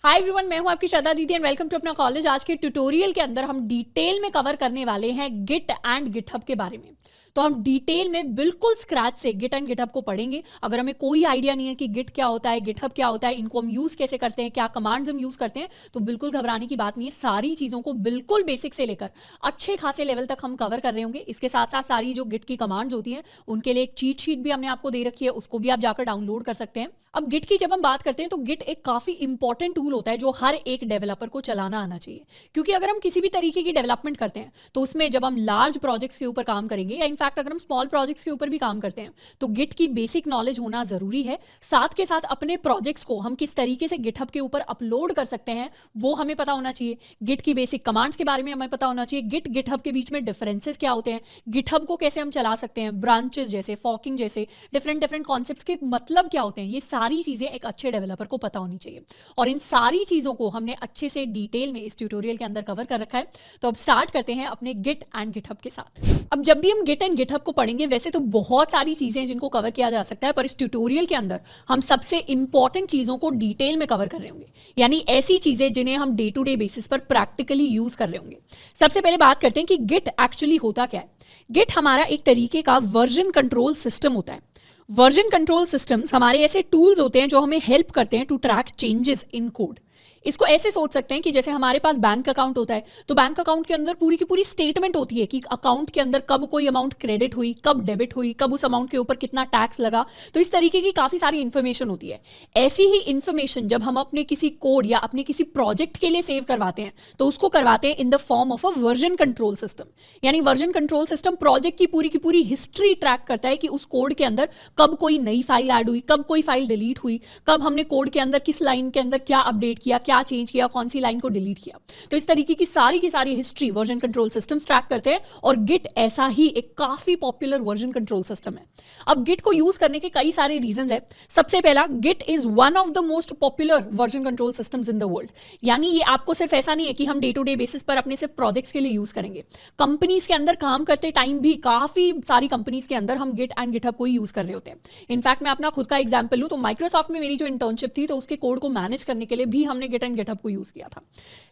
Hi everyone, मैं हूं आपकी श्रद्धा दीदी एंड वेलकम टू अपना कॉलेज। आज के ट्यूटोरियल के अंदर हम डिटेल में कवर करने वाले हैं गिट एंड गिटहब के बारे में। तो हम डिटेल में बिल्कुल स्क्रैच से गिट एंड गिटहब को पढ़ेंगे। अगर हमें कोई आइडिया नहीं है कि गिट क्या होता है, गिटहब क्या होता है, इनको हम यूज कैसे करते हैं, क्या कमांड्स हम यूज करते हैं, तो बिल्कुल घबराने की बात नहीं है। सारी चीजों को बिल्कुल बेसिक से लेकर अच्छे खासे लेवल तक हम कवर कर रहे होंगे। इसके साथ साथ सारी जो गिट की कमांड्स होती हैं उनके लिए एक चीट शीट भी हमने आपको दे रखी है, उसको भी आप जाकर डाउनलोड कर सकते हैं। अब गिट की जब हम बात करते हैं तो गिट एक काफी इंपॉर्टेंट टूल होता है जो हर एक डेवलपर को चलाना आना चाहिए। क्योंकि अगर हम किसी भी तरीके की डेवलपमेंट करते हैं तो उसमें जब हम लार्ज प्रोजेक्ट्स के ऊपर काम करेंगे या इनफैक्ट अगर हम स्मॉल प्रोजेक्ट्स के ऊपर भी काम करते हैं तो गिट की बेसिक नॉलेज होना जरूरी है। साथ के साथ अपने प्रोजेक्ट्स को हम किस तरीके से गिटहब के ऊपर अपलोड कर सकते हैं वो हमें पता होना चाहिए। गिट की बेसिक कमांड्स के बारे में हमें पता होना चाहिए। गिट गिटहब के बीच में डिफरेंसेस क्या होते हैं, गिटहब को कैसे हम चला सकते हैं, ब्रांचेस जैसे फॉकिंग जैसे डिफरेंट कॉन्सेप्ट्स के मतलब क्या होते हैं, ये सारी चीजें एक अच्छे डेवलपर को पता होनी चाहिए। और इन सारी चीजों को हमने अच्छे से डिटेल में इस ट्यूटोरियल के अंदर कवर कर रखा है। तो अब स्टार्ट करते हैं अपने गिट एंड गिटहब के साथ। अब जब भी हम गिट एंड गिटहब को पढ़ेंगे वैसे तो बहुत सारी चीजें हैं जिनको कवर किया जा सकता है, पर इस ट्यूटोरियल के अंदर हम सबसे इंपॉर्टेंट चीजों को डिटेल में कवर कर रहे होंगे, यानी ऐसी चीजें जिन्हें हम डे टू डे बेसिस पर प्रैक्टिकली यूज कर रहे होंगे। सबसे पहले बात करते हैं कि गिट एक्चुअली होता क्या है। गिट हमारा एक तरीके का वर्जन कंट्रोल सिस्टम होता है। वर्जन कंट्रोल सिस्टम्स हमारे ऐसे टूल्स होते हैं जो हमें हेल्प करते हैं to track changes in code. इसको ऐसे सोच सकते हैं कि जैसे हमारे पास बैंक अकाउंट होता है तो बैंक अकाउंट के अंदर पूरी की पूरी स्टेटमेंट होती है कि अकाउंट के अंदर कब कोई अमाउंट क्रेडिट हुई, कब डेबिट हुई, कब उस अमाउंट के ऊपर कितना टैक्स लगा। तो इस तरीके की काफी सारी इंफॉर्मेशन होती है। ऐसी ही इंफॉर्मेशन जब हम अपने किसी कोड या अपने किसी प्रोजेक्ट के लिए सेव करवाते हैं तो उसको करवाते हैं in the form of a version control system. यानी वर्जन कंट्रोल सिस्टम प्रोजेक्ट की पूरी हिस्ट्री ट्रैक करता है कि उस कोड के अंदर कब कोई नई फाइल ऐड हुई, कब कोई फाइल डिलीट हुई, कब हमने कोड के अंदर किस लाइन के अंदर क्या अपडेट किया, क्या चेंज किया, कौन सी लाइन को डिलीट किया। तो इस तरीके की सारी history version control systems track करते हैं और गिट ऐसा ही एक काफी पॉपुलर वर्जन कंट्रोल सिस्टम है। अब गिट को यूज करने के कई सारे रीजंस है। सबसे पहला, git is one of the most popular version control systems in the world. यानी ये आपको सिर्फ ऐसा नहीं है कि हम डे टू डे बेसिस पर अपने सिर्फ प्रोजेक्ट्स के लिए यूज करेंगे। कंपनीज के अंदर काम करते टाइम भी काफी सारी कंपनीज के अंदर हम गिट एंड गिटहब को यूज कर रहे होते हैं। इनफैक्ट मैं अपना खुद का एग्जांपल लूं तो माइक्रोसॉफ्ट में मेरी जो इंटर्नशिप थी तो उसके कोड को मैनेज करने के लिए भी हमने गिट एंड गिटहब को यूज किया था।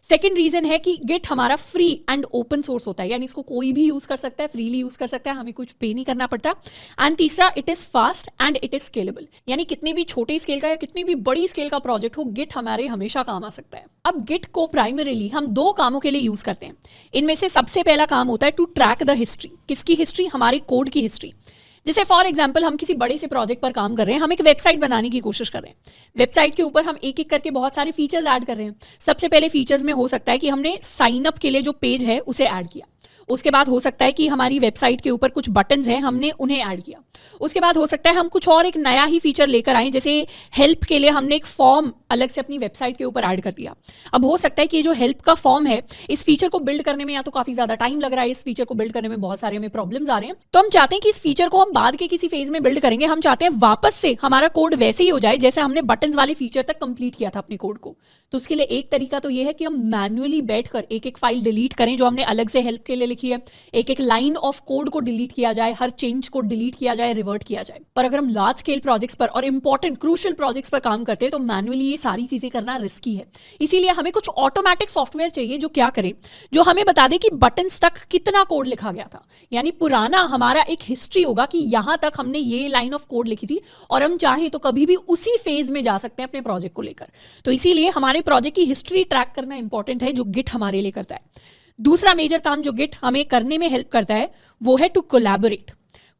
सेकंड रीजन है कि गिट हमारा फ्री एंड ओपन सोर्स होता है, यानी इसको कोई भी यूज कर सकता है, फ्रीली यूज कर सकता है, हमें कुछ पे नहीं करना पड़ता। एंड तीसरा, it is fast and it is scalable. यानी कितनी भी छोटे स्केल का या कितनी भी बड़ी स्केल का प्रोजेक्ट हो, गिट हमारे हमेशा काम आ सकता है। अब गिट को प्राइमरीली हम दो कामों के लिए यूज करते हैं। इनमें से सबसे पहला काम होता है टू ट्रैक द हिस्ट्री। किसकी हिस्ट्री? हमारे कोड की हिस्ट्री। जैसे फॉर एग्जाम्पल हम किसी बड़े से प्रोजेक्ट पर काम कर रहे हैं, हम एक वेबसाइट बनाने की कोशिश कर रहे हैं। वेबसाइट के ऊपर हम एक एक करके बहुत सारे फीचर्स ऐड कर रहे हैं। सबसे पहले फीचर्स में हो सकता है कि हमने साइन अप के लिए जो पेज है उसे ऐड किया। उसके बाद हो सकता है कि हमारी वेबसाइट के ऊपर कुछ बटन्स हैं, हमने उन्हें ऐड किया। उसके बाद हो सकता है हम कुछ और एक नया ही फीचर लेकर आए, जैसे हेल्प के लिए हमने एक फॉर्म अलग से अपनी वेबसाइट के ऊपर ऐड कर दिया। अब हो सकता है कि ये जो हेल्प का फॉर्म है, इस फीचर को बिल्ड करने में या तो काफी ज्यादा टाइम लग रहा है, इस फीचर को बिल्ड करने में बहुत सारे हमें प्रॉब्लम्स आ रहे हैं। तो हम चाहते हैं कि इस फीचर को हम बाद के किसी फेज में बिल्ड करेंगे। हम चाहते हैं वापस से हमारा कोड वैसे ही हो जाए जैसे हमने बटन्स वाले फीचर तक कंप्लीट किया था अपने कोड को। तो उसके लिए एक तरीका तो ये है कि हम मैन्युअली बैठकर एक एक फाइल डिलीट करें जो हमने अलग से हेल्प के लिए लिखी है। एक एक लाइन ऑफ कोड को डिलीट किया जाए, हर चेंज को डिलीट किया जाए, रिवर्ट किया जाए। पर अगर हम लार्ज स्केल प्रोजेक्ट्स पर और इंपॉर्टेंट क्रूशियल प्रोजेक्ट्स पर काम करते हैं तो मैन्युअली ये सारी चीजें करना रिस्की है। इसीलिए हमें कुछ ऑटोमेटिक सॉफ्टवेयर चाहिए जो क्या करे, जो हमें बता दे कि बटन्स तक कितना कोड लिखा गया था। यानी पुराना हमारा एक हिस्ट्री होगा कि यहां तक हमने ये लाइन ऑफ कोड लिखी थी और हम चाहे तो कभी भी उसी फेज में जा सकते हैं अपने प्रोजेक्ट को लेकर। तो इसीलिए हमारे प्रोजेक्ट की हिस्ट्री ट्रैक करना इंपॉर्टेंट है, जो गिट हमारे लिए करता है। दूसरा मेजर काम जो गिट हमें करने में हेल्प करता है वो है टू कोलैबोरेट।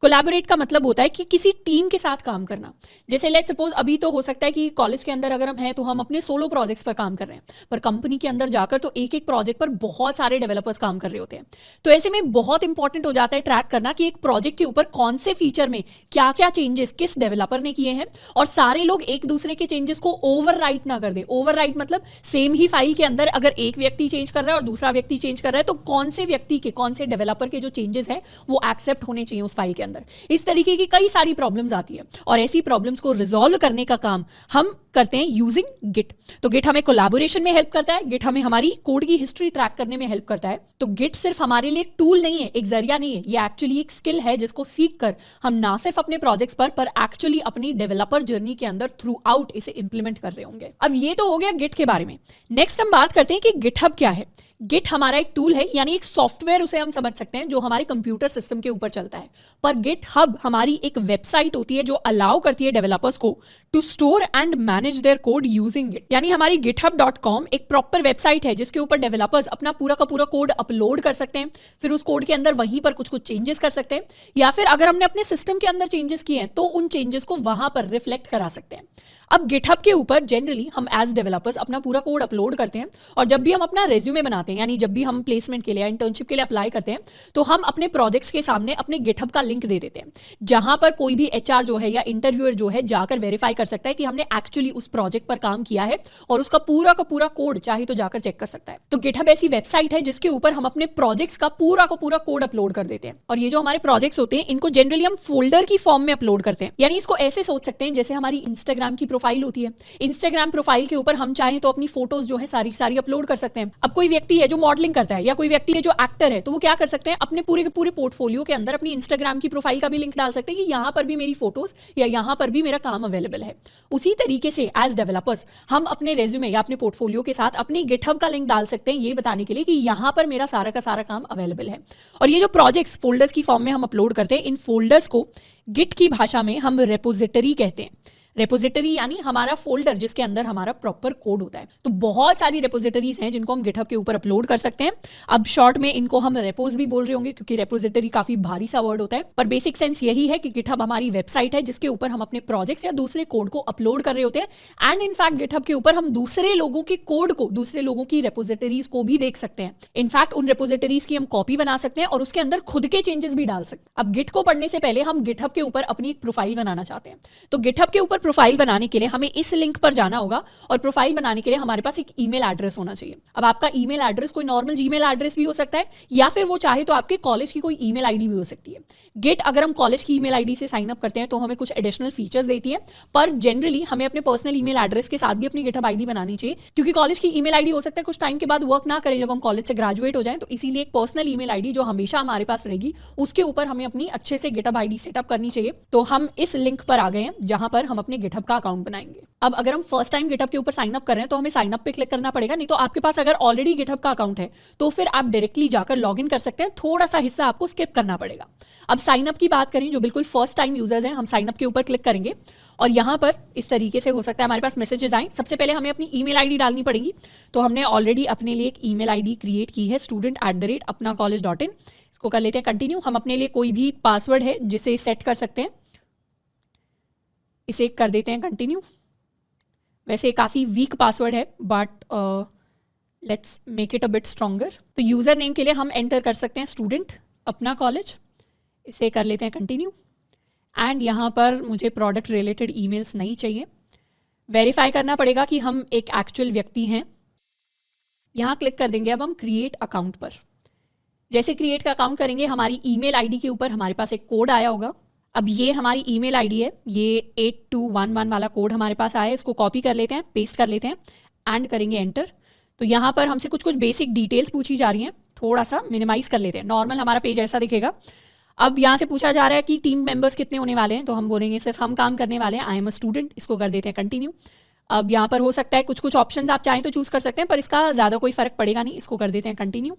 कोलैबोरेट का मतलब होता है कि किसी टीम के साथ काम करना। जैसे लेट्स सपोज अभी तो हो सकता है कि कॉलेज के अंदर अगर हम हैं तो हम अपने सोलो प्रोजेक्ट्स पर काम कर रहे हैं, पर कंपनी के अंदर जाकर तो एक एक प्रोजेक्ट पर बहुत सारे डेवलपर्स काम कर रहे होते हैं। तो ऐसे में बहुत इंपॉर्टेंट हो जाता है ट्रैक करना कि एक प्रोजेक्ट के ऊपर कौन से फीचर में क्या क्या चेंजेस किस डेवलपर ने किए हैं, और सारे लोग एक दूसरे के चेंजेस को ओवरराइट ना कर दें। ओवरराइट मतलब सेम ही फाइल के अंदर अगर एक व्यक्ति चेंज कर रहा है और दूसरा व्यक्ति चेंज कर रहा है तो कौन से व्यक्ति के, कौन से डेवलपर के जो चेंजेस है वो एक्सेप्ट होने चाहिए उस फाइल के अंदर इस तरीके की कई सारी प्रॉब्लम्स आती है और ऐसी प्रॉब्लम्स को रिजॉल्व करने का काम हम करते हैं यूजिंग गिट। तो गिट हमें कोलैबोरेशन में हेल्प करता है, गिट हमें हमारी कोड की हिस्ट्री ट्रैक करने में हेल्प करता है। तो गिट सिर्फ हमारे लिए एक टूल नहीं है, एक जरिया नहीं है, ये एक्चुअली एक स्किल है जिसको सीख कर हम ना सिर्फ अपने प्रोजेक्ट्स पर एक्चुअली अपनी डेवलपर जर्नी के अंदर थ्रू आउट इसे इंप्लीमेंट कर रहे होंगे। अब ये तो हो गया गिट के बारे में। नेक्स्ट हम बात करते हैं कि गिटहब क्या है। गिट हमारा एक टूल है, यानी एक सॉफ्टवेयर उसे हम समझ सकते हैं जो हमारे कंप्यूटर सिस्टम के ऊपर चलता है। पर गिटहब हमारी एक वेबसाइट होती है जो अलाउ करती है डेवलपर्स को to store and manage their code using git. यानी हमारी github.com एक प्रॉपर वेबसाइट है जिसके ऊपर डेवलपर्स अपना पूरा का पूरा कोड अपलोड कर सकते हैं, फिर उस कोड के अंदर वहीं पर कुछ कुछ चेंजेस कर सकते हैं, या फिर अगर हमने अपने सिस्टम के अंदर चेंजेस किए हैं तो उन चेंजेस को वहां पर रिफ्लेक्ट करा सकते हैं। अब गिटहब के ऊपर जनरली हम एज डेवलपर्स अपना पूरा कोड अपलोड करते हैं और जब भी हम अपना रेज्यूमे बनाते हैं, यानी जब भी हम प्लेसमेंट के लिए या इंटर्नशिप के लिए अप्लाई करते हैं, तो हम अपने प्रोजेक्ट्स के सामने अपने गिटहब का लिंक दे देते हैं, जहां पर कोई भी एचआर जो है या इंटरव्यूअर जो है जाकर वेरीफाई कर सकता है कि हमने एक्चुअली उस प्रोजेक्ट पर काम किया है और उसका पूरा का पूरा कोड चाहे तो जाकर चेक कर सकता है। तो गिटहब ऐसी वेबसाइट है जिसके ऊपर हम अपने प्रोजेक्ट्स का पूरा कोड अपलोड कर देते हैं। और ये जो हमारे प्रोजेक्ट्स होते हैं इनको जनरली हम फोल्डर की फॉर्म में अपलोड करते हैं। यानी इसको ऐसे सोच सकते हैं जैसे हमारी इंस्टाग्राम की प्रोफाइल होती है, इंस्टाग्राम प्रोफाइल के ऊपर हम चाहें तो अपनी फोटोज जो है सारी अपलोड कर सकते हैं। अब कोई व्यक्ति है जो मॉडलिंग करता है या कोई व्यक्ति है जो एक्टर है, तो वो क्या कर सकते हैं, अपने पूरे के पूरे पोर्टफोलियो के अंदर अपनी इंस्टाग्राम की प्रोफाइल का भी लिंक डाल सकते हैं कि यहाँ पर भी मेरी फोटोज या यहाँ पर भी मेरा काम अवेलेबल है। उसी तरीके से एज डेवलपर्स हम अपने रेज्यूमे या अपने पोर्टफोलियो के साथ अपनी गिटहब का लिंक डाल सकते हैं, ये बताने के लिए कि यहाँ पर मेरा सारा का सारा काम अवेलेबल है। और ये जो प्रोजेक्ट्स फोल्डर्स की फॉर्म में हम अपलोड करते हैं, इन फोल्डर्स को गिट की भाषा में हम रेपोजिटरी कहते हैं। रेपोजिटरी यानी हमारा फोल्डर जिसके अंदर हमारा प्रॉपर कोड होता है। तो बहुत सारी रेपोजिटरीज हैं जिनको हम गिटहब के ऊपर अपलोड कर सकते हैं। अब शॉर्ट में इनको हम रेपोज भी बोल रहे होंगे क्योंकि रेपोजिटरी काफी भारी सा वर्ड होता है, पर बेसिक सेंस यही है कि गिटहब हमारी वेबसाइट है जिसके ऊपर हम अपने प्रोजेक्ट्स या दूसरे कोड को अपलोड कर रहे होते हैं। एंड इनफैक्ट गिटहब के ऊपर हम दूसरे लोगों के कोड को, दूसरे लोगों की रेपोजिटरीज को भी देख सकते हैं। इनफैक्ट उन रेपोजिटरीज की हम कॉपी बना सकते हैं और उसके अंदर खुद के चेंजेस भी डाल सकते हैं। अब गिट को पढ़ने से पहले हम गिटहब के ऊपर अपनी एक प्रोफाइल बनाना चाहते हैं। तो गिटहब के ऊपर प्रोफाइल बनाने के लिए हमें इस लिंक पर जाना होगा और प्रोफाइल बनाने के लिए हमारे पास एक ईमेल एड्रेस होना चाहिए। अब आपका ईमेल एड्रेस कोई नॉर्मल जीमेल एड्रेस भी हो सकता है या फिर वो चाहे तो आपके कॉलेज की कोई ईमेल आईडी भी हो सकती है। गिट अगर हम कॉलेज की ईमेल आईडी से साइन अप करते हैं तो हमें कुछ एडिशनल फीचर्स देती है, पर जनरली हमें अपने पर्सनल ईमेल एड्रेस के साथ भी अपनी गिटहब आईडी बनानी चाहिए, क्योंकि कॉलेज की ईमेल आईडी हो सकता है कुछ टाइम के बाद वर्क ना करे जब हम कॉलेज से ग्रेजुएट हो जाएं। तो इसीलिए एक पर्सनल ईमेल आईडी जो हमेशा हमारे पास रहेगी उसके ऊपर हमें अपनी अच्छे से गिटहब आईडी सेटअप करनी चाहिए। तो हम इस लिंक पर आ गए हैं जहां पर हम अपने गिटहब का अकाउंट बनाएंगे। अब अगर हम फर्स्ट टाइम गिटहब के ऊपर साइन अप कर रहे हैं तो हमें साइन अप पे क्लिक करना पड़ेगा, नहीं तो आपके पास अगर ऑलरेडी गिटहब का अकाउंट है तो फिर आप डायरेक्टली जाकर लॉग इन कर सकते हैं, थोड़ा सा हिस्सा आपको स्किप करना पड़ेगा। अब साइन अप की बात करें, जो बिल्कुल फर्स्ट टाइम यूजर्स हैं, हम साइन अप के ऊपर क्लिक करेंगे और यहाँ पर इस तरीके से हो सकता है हमारे पास मैसेजेस आए। सबसे पहले हमें अपनी ईमेल आईडी डालनी पड़ेगी। तो हमने ऑलरेडी अपने लिए एक ईमेल आईडी क्रिएट की है, student@apnacollege.in। इसको कर लेते हैं कंटिन्यू। हम अपने लिए कोई भी पासवर्ड है जिसे सेट कर सकते हैं, इसे कर देते हैं कंटिन्यू। वैसे काफ़ी वीक पासवर्ड है but let's make it a bit stronger. तो यूज़र नेम के लिए हम एंटर कर सकते हैं स्टूडेंट अपना कॉलेज, इसे कर लेते हैं कंटिन्यू। एंड यहाँ पर मुझे प्रोडक्ट रिलेटेड ईमेल्स नहीं चाहिए। वेरीफाई करना पड़ेगा कि हम एक एक्चुअल व्यक्ति हैं। यहाँ क्लिक कर देंगे अब हम क्रिएट अकाउंट पर। जैसे क्रिएट का अकाउंट करेंगे हमारी ईमेल आईडी के ऊपर हमारे पास एक कोड आया होगा। अब ये हमारी ईमेल आईडी है, ये 8211 वाला कोड हमारे पास आया है। इसको कॉपी कर लेते हैं, पेस्ट कर लेते हैं एंड करेंगे एंटर। तो यहाँ पर हमसे कुछ कुछ बेसिक डिटेल्स पूछी जा रही हैं, थोड़ा सा मिनिमाइज कर लेते हैं। नॉर्मल हमारा पेज ऐसा दिखेगा। अब यहाँ से पूछा जा रहा है कि टीम मेंबर्स कितने होने वाले हैं, तो हम बोलेंगे सिर्फ हम काम करने वाले हैं, आई एम अ स्टूडेंट। इसको कर देते हैं कंटिन्यू। अब यहाँ पर हो सकता है कुछ कुछ ऑप्शंस आप चाहें तो चूज़ कर सकते हैं, पर इसका ज़्यादा कोई फर्क पड़ेगा नहीं। इसको कर देते हैं कंटिन्यू।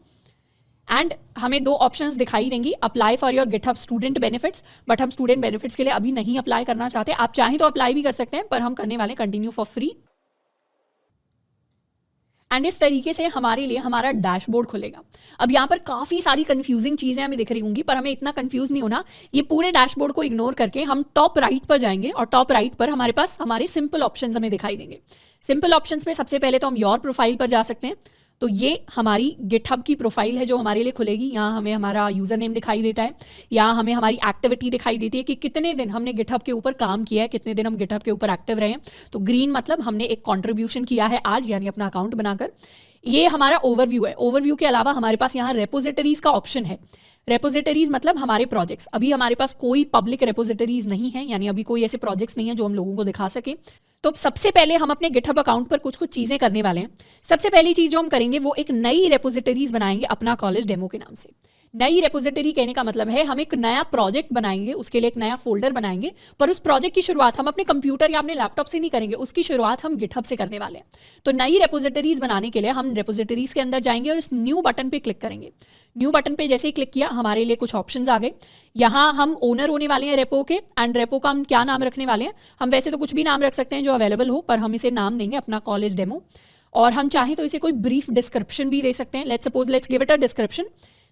एंड हमें दो ऑप्शंस दिखाई देंगी, apply for your GitHub student benefits, but हम स्टूडेंट बेनिफिट्स के लिए अभी नहीं अप्लाई करना चाहते। आप चाहें तो अप्लाई भी कर सकते हैं, पर हम करने वाले कंटिन्यू फॉर फ्री। एंड इस तरीके से हमारे लिए हमारा डैशबोर्ड खुलेगा। अब यहाँ पर काफ़ी सारी कंफ्यूजिंग चीज़ें हमें दिख रही होंगी, पर हमें इतना कंफ्यूज नहीं होना। ये पूरे डैशबोर्ड को इग्नोर करके हम टॉप राइट पर जाएंगे और टॉप राइट पर हमारे पास हमारे सिंपल ऑप्शंस हमें दिखाई देंगे। सिंपल ऑप्शंस में सबसे पहले तो हम योर प्रोफाइल पर जा सकते हैं। तो ये हमारी गिटहब की प्रोफाइल है जो हमारे लिए खुलेगी। यहाँ हमें हमारा यूज़र नेम दिखाई देता है, यहाँ हमें हमारी एक्टिविटी दिखाई देती है कि कितने दिन हमने गिटहब के ऊपर काम किया है, कितने दिन हम गिटहब के ऊपर एक्टिव रहे हैं। तो ग्रीन मतलब हमने एक कॉन्ट्रीब्यूशन किया है आज, यानी अपना अकाउंट बनाकर। ये हमारा ओवरव्यू है। ओवरव्यू के अलावा हमारे पास यहाँ रेपोजिटरीज का ऑप्शन है। रेपोजिटरीज मतलब हमारे प्रोजेक्ट्स। अभी हमारे पास कोई पब्लिक रेपोजिटरीज नहीं है, यानी अभी कोई ऐसे प्रोजेक्ट्स नहीं है जो हम लोगों को दिखा सके। तो सबसे पहले हम अपने गिटहब अकाउंट पर कुछ कुछ चीज़ें करने वाले हैं। सबसे पहली चीज़ जो हम करेंगे वो एक नई रेपोजिटरीज बनाएंगे अपना कॉलेज डेमो के नाम से। नई रेपोजिटरी कहने का मतलब है हम एक नया प्रोजेक्ट बनाएंगे, उसके लिए एक नया फोल्डर बनाएंगे, पर उस प्रोजेक्ट की शुरुआत हम अपने कंप्यूटर या अपने लैपटॉप से नहीं करेंगे, उसकी शुरुआत हम गिटहब से करने वाले हैं। तो नई रेपोजिटरीज बनाने के लिए हम रेपोजिटरीज के अंदर जाएंगे और इस न्यू बटन पे क्लिक करेंगे। न्यू बटन पे जैसे ही क्लिक किया हमारे लिए कुछ ऑप्शंस आ गए। यहाँ हम ओनर होने वाले हैं रेपो के, एंड रेपो का हम क्या नाम रखने वाले हैं, हम वैसे तो कुछ भी नाम रख सकते हैं जो अवेलेबल हो, पर हम इसे नाम देंगे अपना कॉलेज डेमो। और हम चाहें तो इसे कोई ब्रीफ डिस्क्रिप्शन भी दे सकते हैं। Let's give it a description.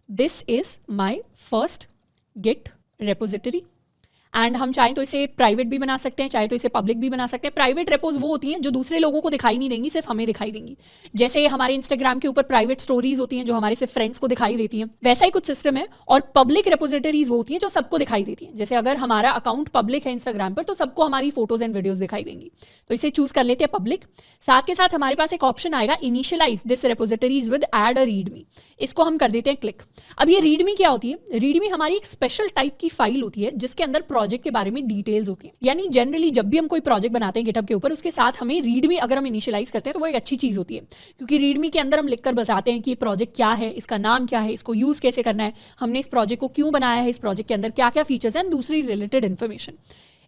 This is my first Git repository। And हम चाहें तो इसे प्राइवेट भी बना सकते हैं, चाहे तो इसे पब्लिक भी बना सकते हैं। प्राइवेट रेपोज वो होती हैं जो दूसरे लोगों को दिखाई नहीं देंगी, सिर्फ हमें दिखाई देंगी। जैसे हमारे इंस्टाग्राम के ऊपर प्राइवेट स्टोरीज होती हैं जो हमारे सिर्फ फ्रेंड्स को दिखाई देती हैं, वैसा ही कुछ सिस्टम है। और पब्लिक रेपोजिटरीज वो होती हैं जो सबको दिखाई देती हैं। जैसे अगर हमारा अकाउंट पब्लिक है इंस्टाग्राम पर तो सबको हमारी फोटोज एंड वीडियोज दिखाई देंगी। तो इसे चूज कर लेते हैं पब्लिक। साथ के साथ हमारे पास एक ऑप्शन आएगा initialize this repositories with add a readme. इसको हम कर देते हैं क्लिक। अब ये रीडमी क्या होती है? रीडमी हमारी एक स्पेशल टाइप की फाइल होती है जिसके अंदर प्रोजेक्ट के बारे में डिटेल्स होती हैं। यानी जनरली जब भी हम कोई प्रोजेक्ट बनाते हैं गिटहब के ऊपर, उसके साथ हमें रीडमी अगर हम इनिशियलाइज करते हैं तो वो एक अच्छी चीज होती है, क्योंकि रीडमी के अंदर हम लिखकर बताते हैं कि ये प्रोजेक्ट क्या है, इसका नाम क्या है, इसको यूज कैसे करना है, हमने इस प्रोजेक्ट को क्यों बनाया है, इस प्रोजेक्ट के अंदर क्या क्या फीचर्स हैं, दूसरी रिलेटेड इन्फॉर्मेशन।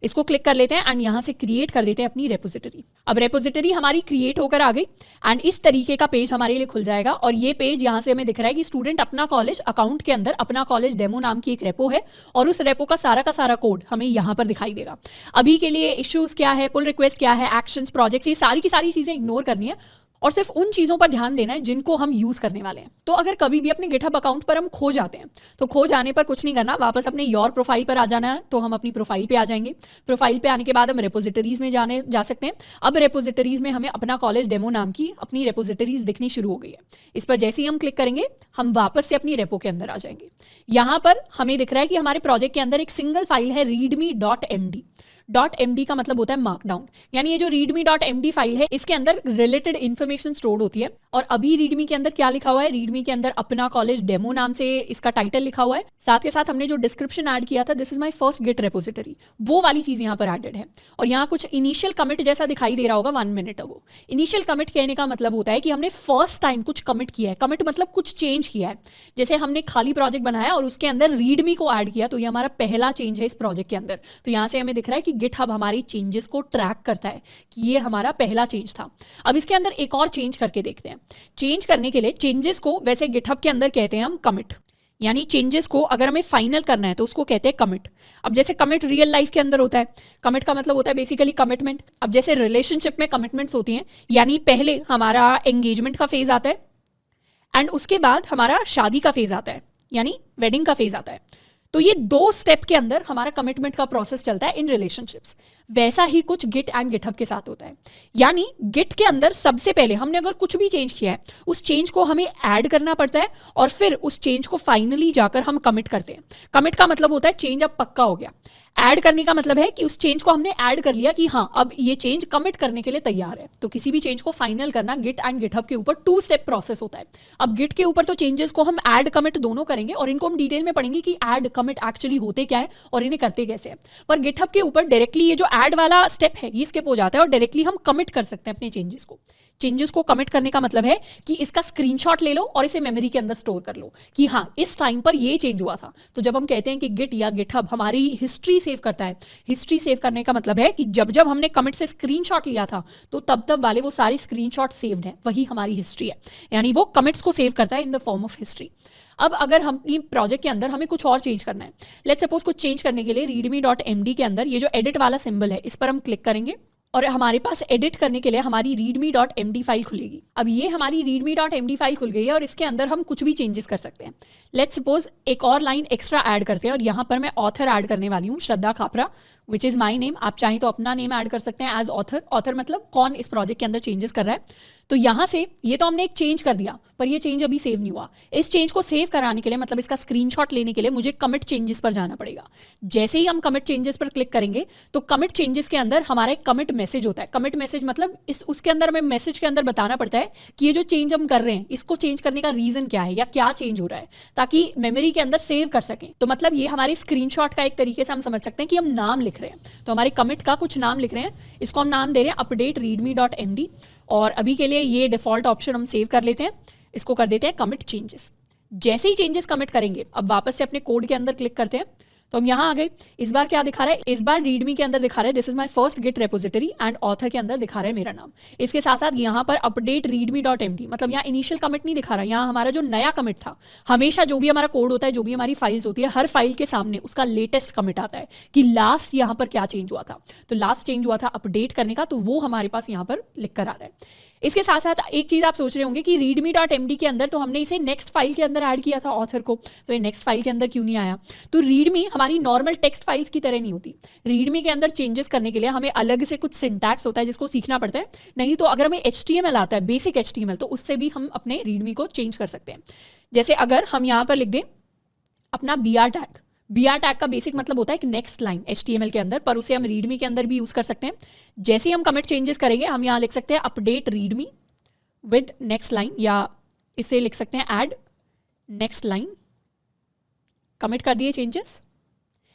इसको क्लिक कर लेते हैं एंड यहाँ से क्रिएट कर देते हैं अपनी रेपोजिटरी। अब रेपोजिटरी हमारी क्रिएट होकर आ गई एंड इस तरीके का पेज हमारे लिए खुल जाएगा। और ये पेज यहाँ से हमें दिख रहा है कि स्टूडेंट अपना कॉलेज अकाउंट के अंदर अपना कॉलेज डेमो नाम की एक रेपो है और उस रेपो का सारा कोड हमें यहाँ पर दिखाई देगा। अभी के लिए इश्यूज क्या है, पुल रिक्वेस्ट क्या है, एक्शंस, प्रोजेक्ट्स, ये सारी की सारी चीजें इग्नोर करनी है और सिर्फ उन चीज़ों पर ध्यान देना है जिनको हम यूज़ करने वाले हैं। तो अगर कभी भी अपने गिटहब अकाउंट पर हम खो जाते हैं तो खो जाने पर कुछ नहीं करना, वापस अपने योर प्रोफाइल पर आ जाना है। तो हम अपनी प्रोफाइल पे आ जाएंगे। प्रोफाइल पे आने के बाद हम रेपोजिटरीज में जा सकते हैं। अब रेपोजिटरीज में हमें अपना कॉलेज डेमो नाम की अपनी रेपोजिटरीज दिखनी शुरू हो गई है। इस पर जैसे ही हम क्लिक करेंगे हम वापस से अपनी रेपो के अंदर आ जाएंगे। यहाँ पर हमें दिख रहा है कि हमारे प्रोजेक्ट के अंदर एक सिंगल फाइल है readme.md। .md का मतलब होता है मार्कडाउन, यानी ये जो readme.md फाइल है इसके अंदर रिलेटेड इन्फॉर्मेशन स्टोर्ड होती है। और अभी readme के अंदर क्या लिखा हुआ है, readme के अंदर अपना कॉलेज डेमो नाम से इसका टाइटल लिखा हुआ है। साथ के साथ हमने जो डिस्क्रिप्शन ऐड किया था this is my first git repository, वो वाली चीज यहाँ पर एडेड है। और यहाँ कुछ इनिशियल कमिट जैसा दिखाई दे रहा होगा 1 मिनट अगो। इनिशियल कमिट कहने का मतलब होता है कि हमने फर्स्ट टाइम कुछ कमिट किया है। कमिट मतलब कुछ चेंज किया है। जैसे हमने खाली प्रोजेक्ट बनाया और उसके अंदर readme को ऐड किया, तो ये हमारा पहला चेंज है इस प्रोजेक्ट के अंदर। तो यहाँ से हमें दिख रहा है कि गिटहब हमारी चेंजेस को ट्रैक करता है कि ये हमारा पहला चेंज था। अब इसके अंदर एक और चेंज करके देखते हैं। चेंज करने के लिए चेंजेस को वैसे गिटहब के अंदर कहते हैं हम कमिट, यानी चेंजेस को अगर हमें फाइनल करना है तो उसको कहते हैं कमिट। अब जैसे कमिट रियल लाइफ के अंदर होता है, कमिट का मतलब होता है बेसिकली कमिटमेंट। अब जैसे रिलेशनशिप में कमिटमेंट्स होती हैं, यानी पहले हमारा एंगेजमेंट का फेज आता है एंड उसके बाद हमारा शादी का फेज आता है, यानी वेडिंग का फेज आता है। तो ये 2 स्टेप के अंदर हमारा कमिटमेंट का प्रोसेस चलता है इन रिलेशनशिप्स। वैसा ही कुछ गिट एंड गिटहब के साथ होता है। यानी गिट के अंदर सबसे पहले हमने अगर कुछ भी चेंज किया है उस चेंज को हमें ऐड करना पड़ता है और फिर उस चेंज को फाइनली जाकर हम कमिट करते हैं। कमिट का मतलब होता है चेंज अब पक्का हो गया। ऐड करने का मतलब है कि उस चेंज को हमने ऐड कर लिया कि हाँ अब ये चेंज कमिट करने के लिए तैयार है। तो किसी भी चेंज को फाइनल करना गिट एंड गिटहब के ऊपर 2 स्टेप प्रोसेस होता है। अब गिट के ऊपर तो चेंजेस को हम ऐड कमिट दोनों करेंगे और इनको हम डिटेल में पढ़ेंगे कि ऐड कमिट एक्चुअली होते क्या है और इन्हें करते कैसे है। पर गिटहब के ऊपर डायरेक्टली ये जो ऐड वाला स्टेप है ये स्किप हो जाता है और डायरेक्टली हम कमिट कर सकते हैं अपने चेंजेस को। चेंजेस को कमिट करने का मतलब है कि इसका स्क्रीनशॉट ले लो और इसे मेमोरी के अंदर स्टोर कर लो कि हाँ इस टाइम पर ये चेंज हुआ था। तो जब हम कहते हैं कि गिट या गिटहब हमारी हिस्ट्री सेव करता है, हिस्ट्री सेव करने का मतलब है कि जब जब हमने कमिट से स्क्रीनशॉट लिया था तो तब वाले वो सारी स्क्रीनशॉट सेव्ड हैं, वही हमारी हिस्ट्री है। यानी वो कमिट्स को सेव करता है in the form of history. अब अगर हम प्रोजेक्ट के अंदर हमें कुछ और चेंज करना है, लेट्स सपोज कुछ चेंज करने के लिए readme.md के अंदर ये जो एडिट वाला सिंबल है इस पर हम क्लिक करेंगे और हमारे पास एडिट करने के लिए हमारी readme.md फाइल खुलेगी। अब ये हमारी readme.md फाइल खुल गई है और इसके अंदर हम कुछ भी चेंजेस कर सकते हैं। लेट्स सपोज एक और लाइन एक्स्ट्रा ऐड करते हैं और यहाँ पर मैं ऑथर ऐड करने वाली हूँ Shraddha Khapra, which is my name. आप चाहें तो अपना नेम ऐड कर सकते हैं एज ऑथर। ऑथर मतलब कौन इस प्रोजेक्ट के अंदर चेंजेस कर रहा है। तो यहाँ से ये तो हमने एक चेंज कर दिया, पर ये चेंज अभी सेव नहीं हुआ। इस चेंज को सेव कराने के लिए, मतलब इसका स्क्रीनशॉट लेने के लिए, मुझे कमिट चेंजेस पर जाना पड़ेगा। जैसे ही हम कमिट चेंजेस पर क्लिक करेंगे तो कमिट चेंजेस के अंदर हमारा एक कमिट मैसेज होता है। कमिट मैसेज मतलब उसके अंदर हमें मैसेज के अंदर बताना पड़ता है कि ये जो चेंज हम कर रहे हैं इसको चेंज करने का रीजन क्या है या क्या चेंज हो रहा है, ताकि मेमोरी के अंदर सेव कर सकें। तो मतलब ये हमारे स्क्रीनशॉट का एक तरीके से हम समझ सकते हैं कि हम नाम लिख रहे हैं। तो हमारे कमिट का कुछ नाम लिख रहे हैं, इसको हम नाम दे रहे हैं अपडेट readme.md। और अभी के लिए ये डिफॉल्ट ऑप्शन हम सेव कर लेते हैं, इसको कर देते हैं कमिट चेंजेस। जैसे ही चेंजेस कमिट करेंगे, अब वापस से अपने कोड के अंदर क्लिक करते हैं, तो हम यहाँ आ गए। इस बार क्या दिखा रहा है, इस बार रीडमी के अंदर दिखा रहा है this is my first git repository and author के अंदर दिखा रहा है मेरा नाम। इसके साथ साथ यहाँ पर अपडेट readme.md, मतलब यहाँ इनिशियल कमिट नहीं दिखा रहा, यहाँ हमारा जो नया कमिट था। हमेशा जो भी हमारा कोड होता है, जो भी हमारी फाइल्स होती है, हर फाइल के सामने उसका लेटेस्ट कमिट आता है कि लास्ट यहाँ पर क्या चेंज हुआ था। तो लास्ट चेंज हुआ था अपडेट करने का, तो वो हमारे पास यहाँ पर लिख कर आ रहा है। इसके साथ साथ एक चीज आप सोच रहे होंगे कि readme.md के अंदर तो हमने इसे नेक्स्ट फाइल के अंदर ऐड किया था ऑथर को, तो ये नेक्स्ट फाइल के अंदर क्यों नहीं आया। तो रीडमी हमारी नॉर्मल टेक्स्ट फाइल्स की तरह नहीं होती। रीडमी के अंदर चेंजेस करने के लिए हमें अलग से कुछ सिंटैक्स होता है जिसको सीखना पड़ता है। नहीं तो अगर हमें HTML आता है, बेसिक HTML, तो उससे भी हम अपने रीडमी को चेंज कर सकते हैं। जैसे अगर हम यहाँ पर लिख दें अपना BR टैग, BR टैग का बेसिक मतलब होता है कि नेक्स्ट लाइन HTML के अंदर, पर उसे हम रीडमी के अंदर भी यूज कर सकते हैं। जैसे ही हम कमिट चेंजेस करेंगे, हम यहाँ लिख सकते हैं update readme with next line, या इसे लिख सकते हैं ऐड नेक्स्ट लाइन। कमिट कर दिए चेंजेस,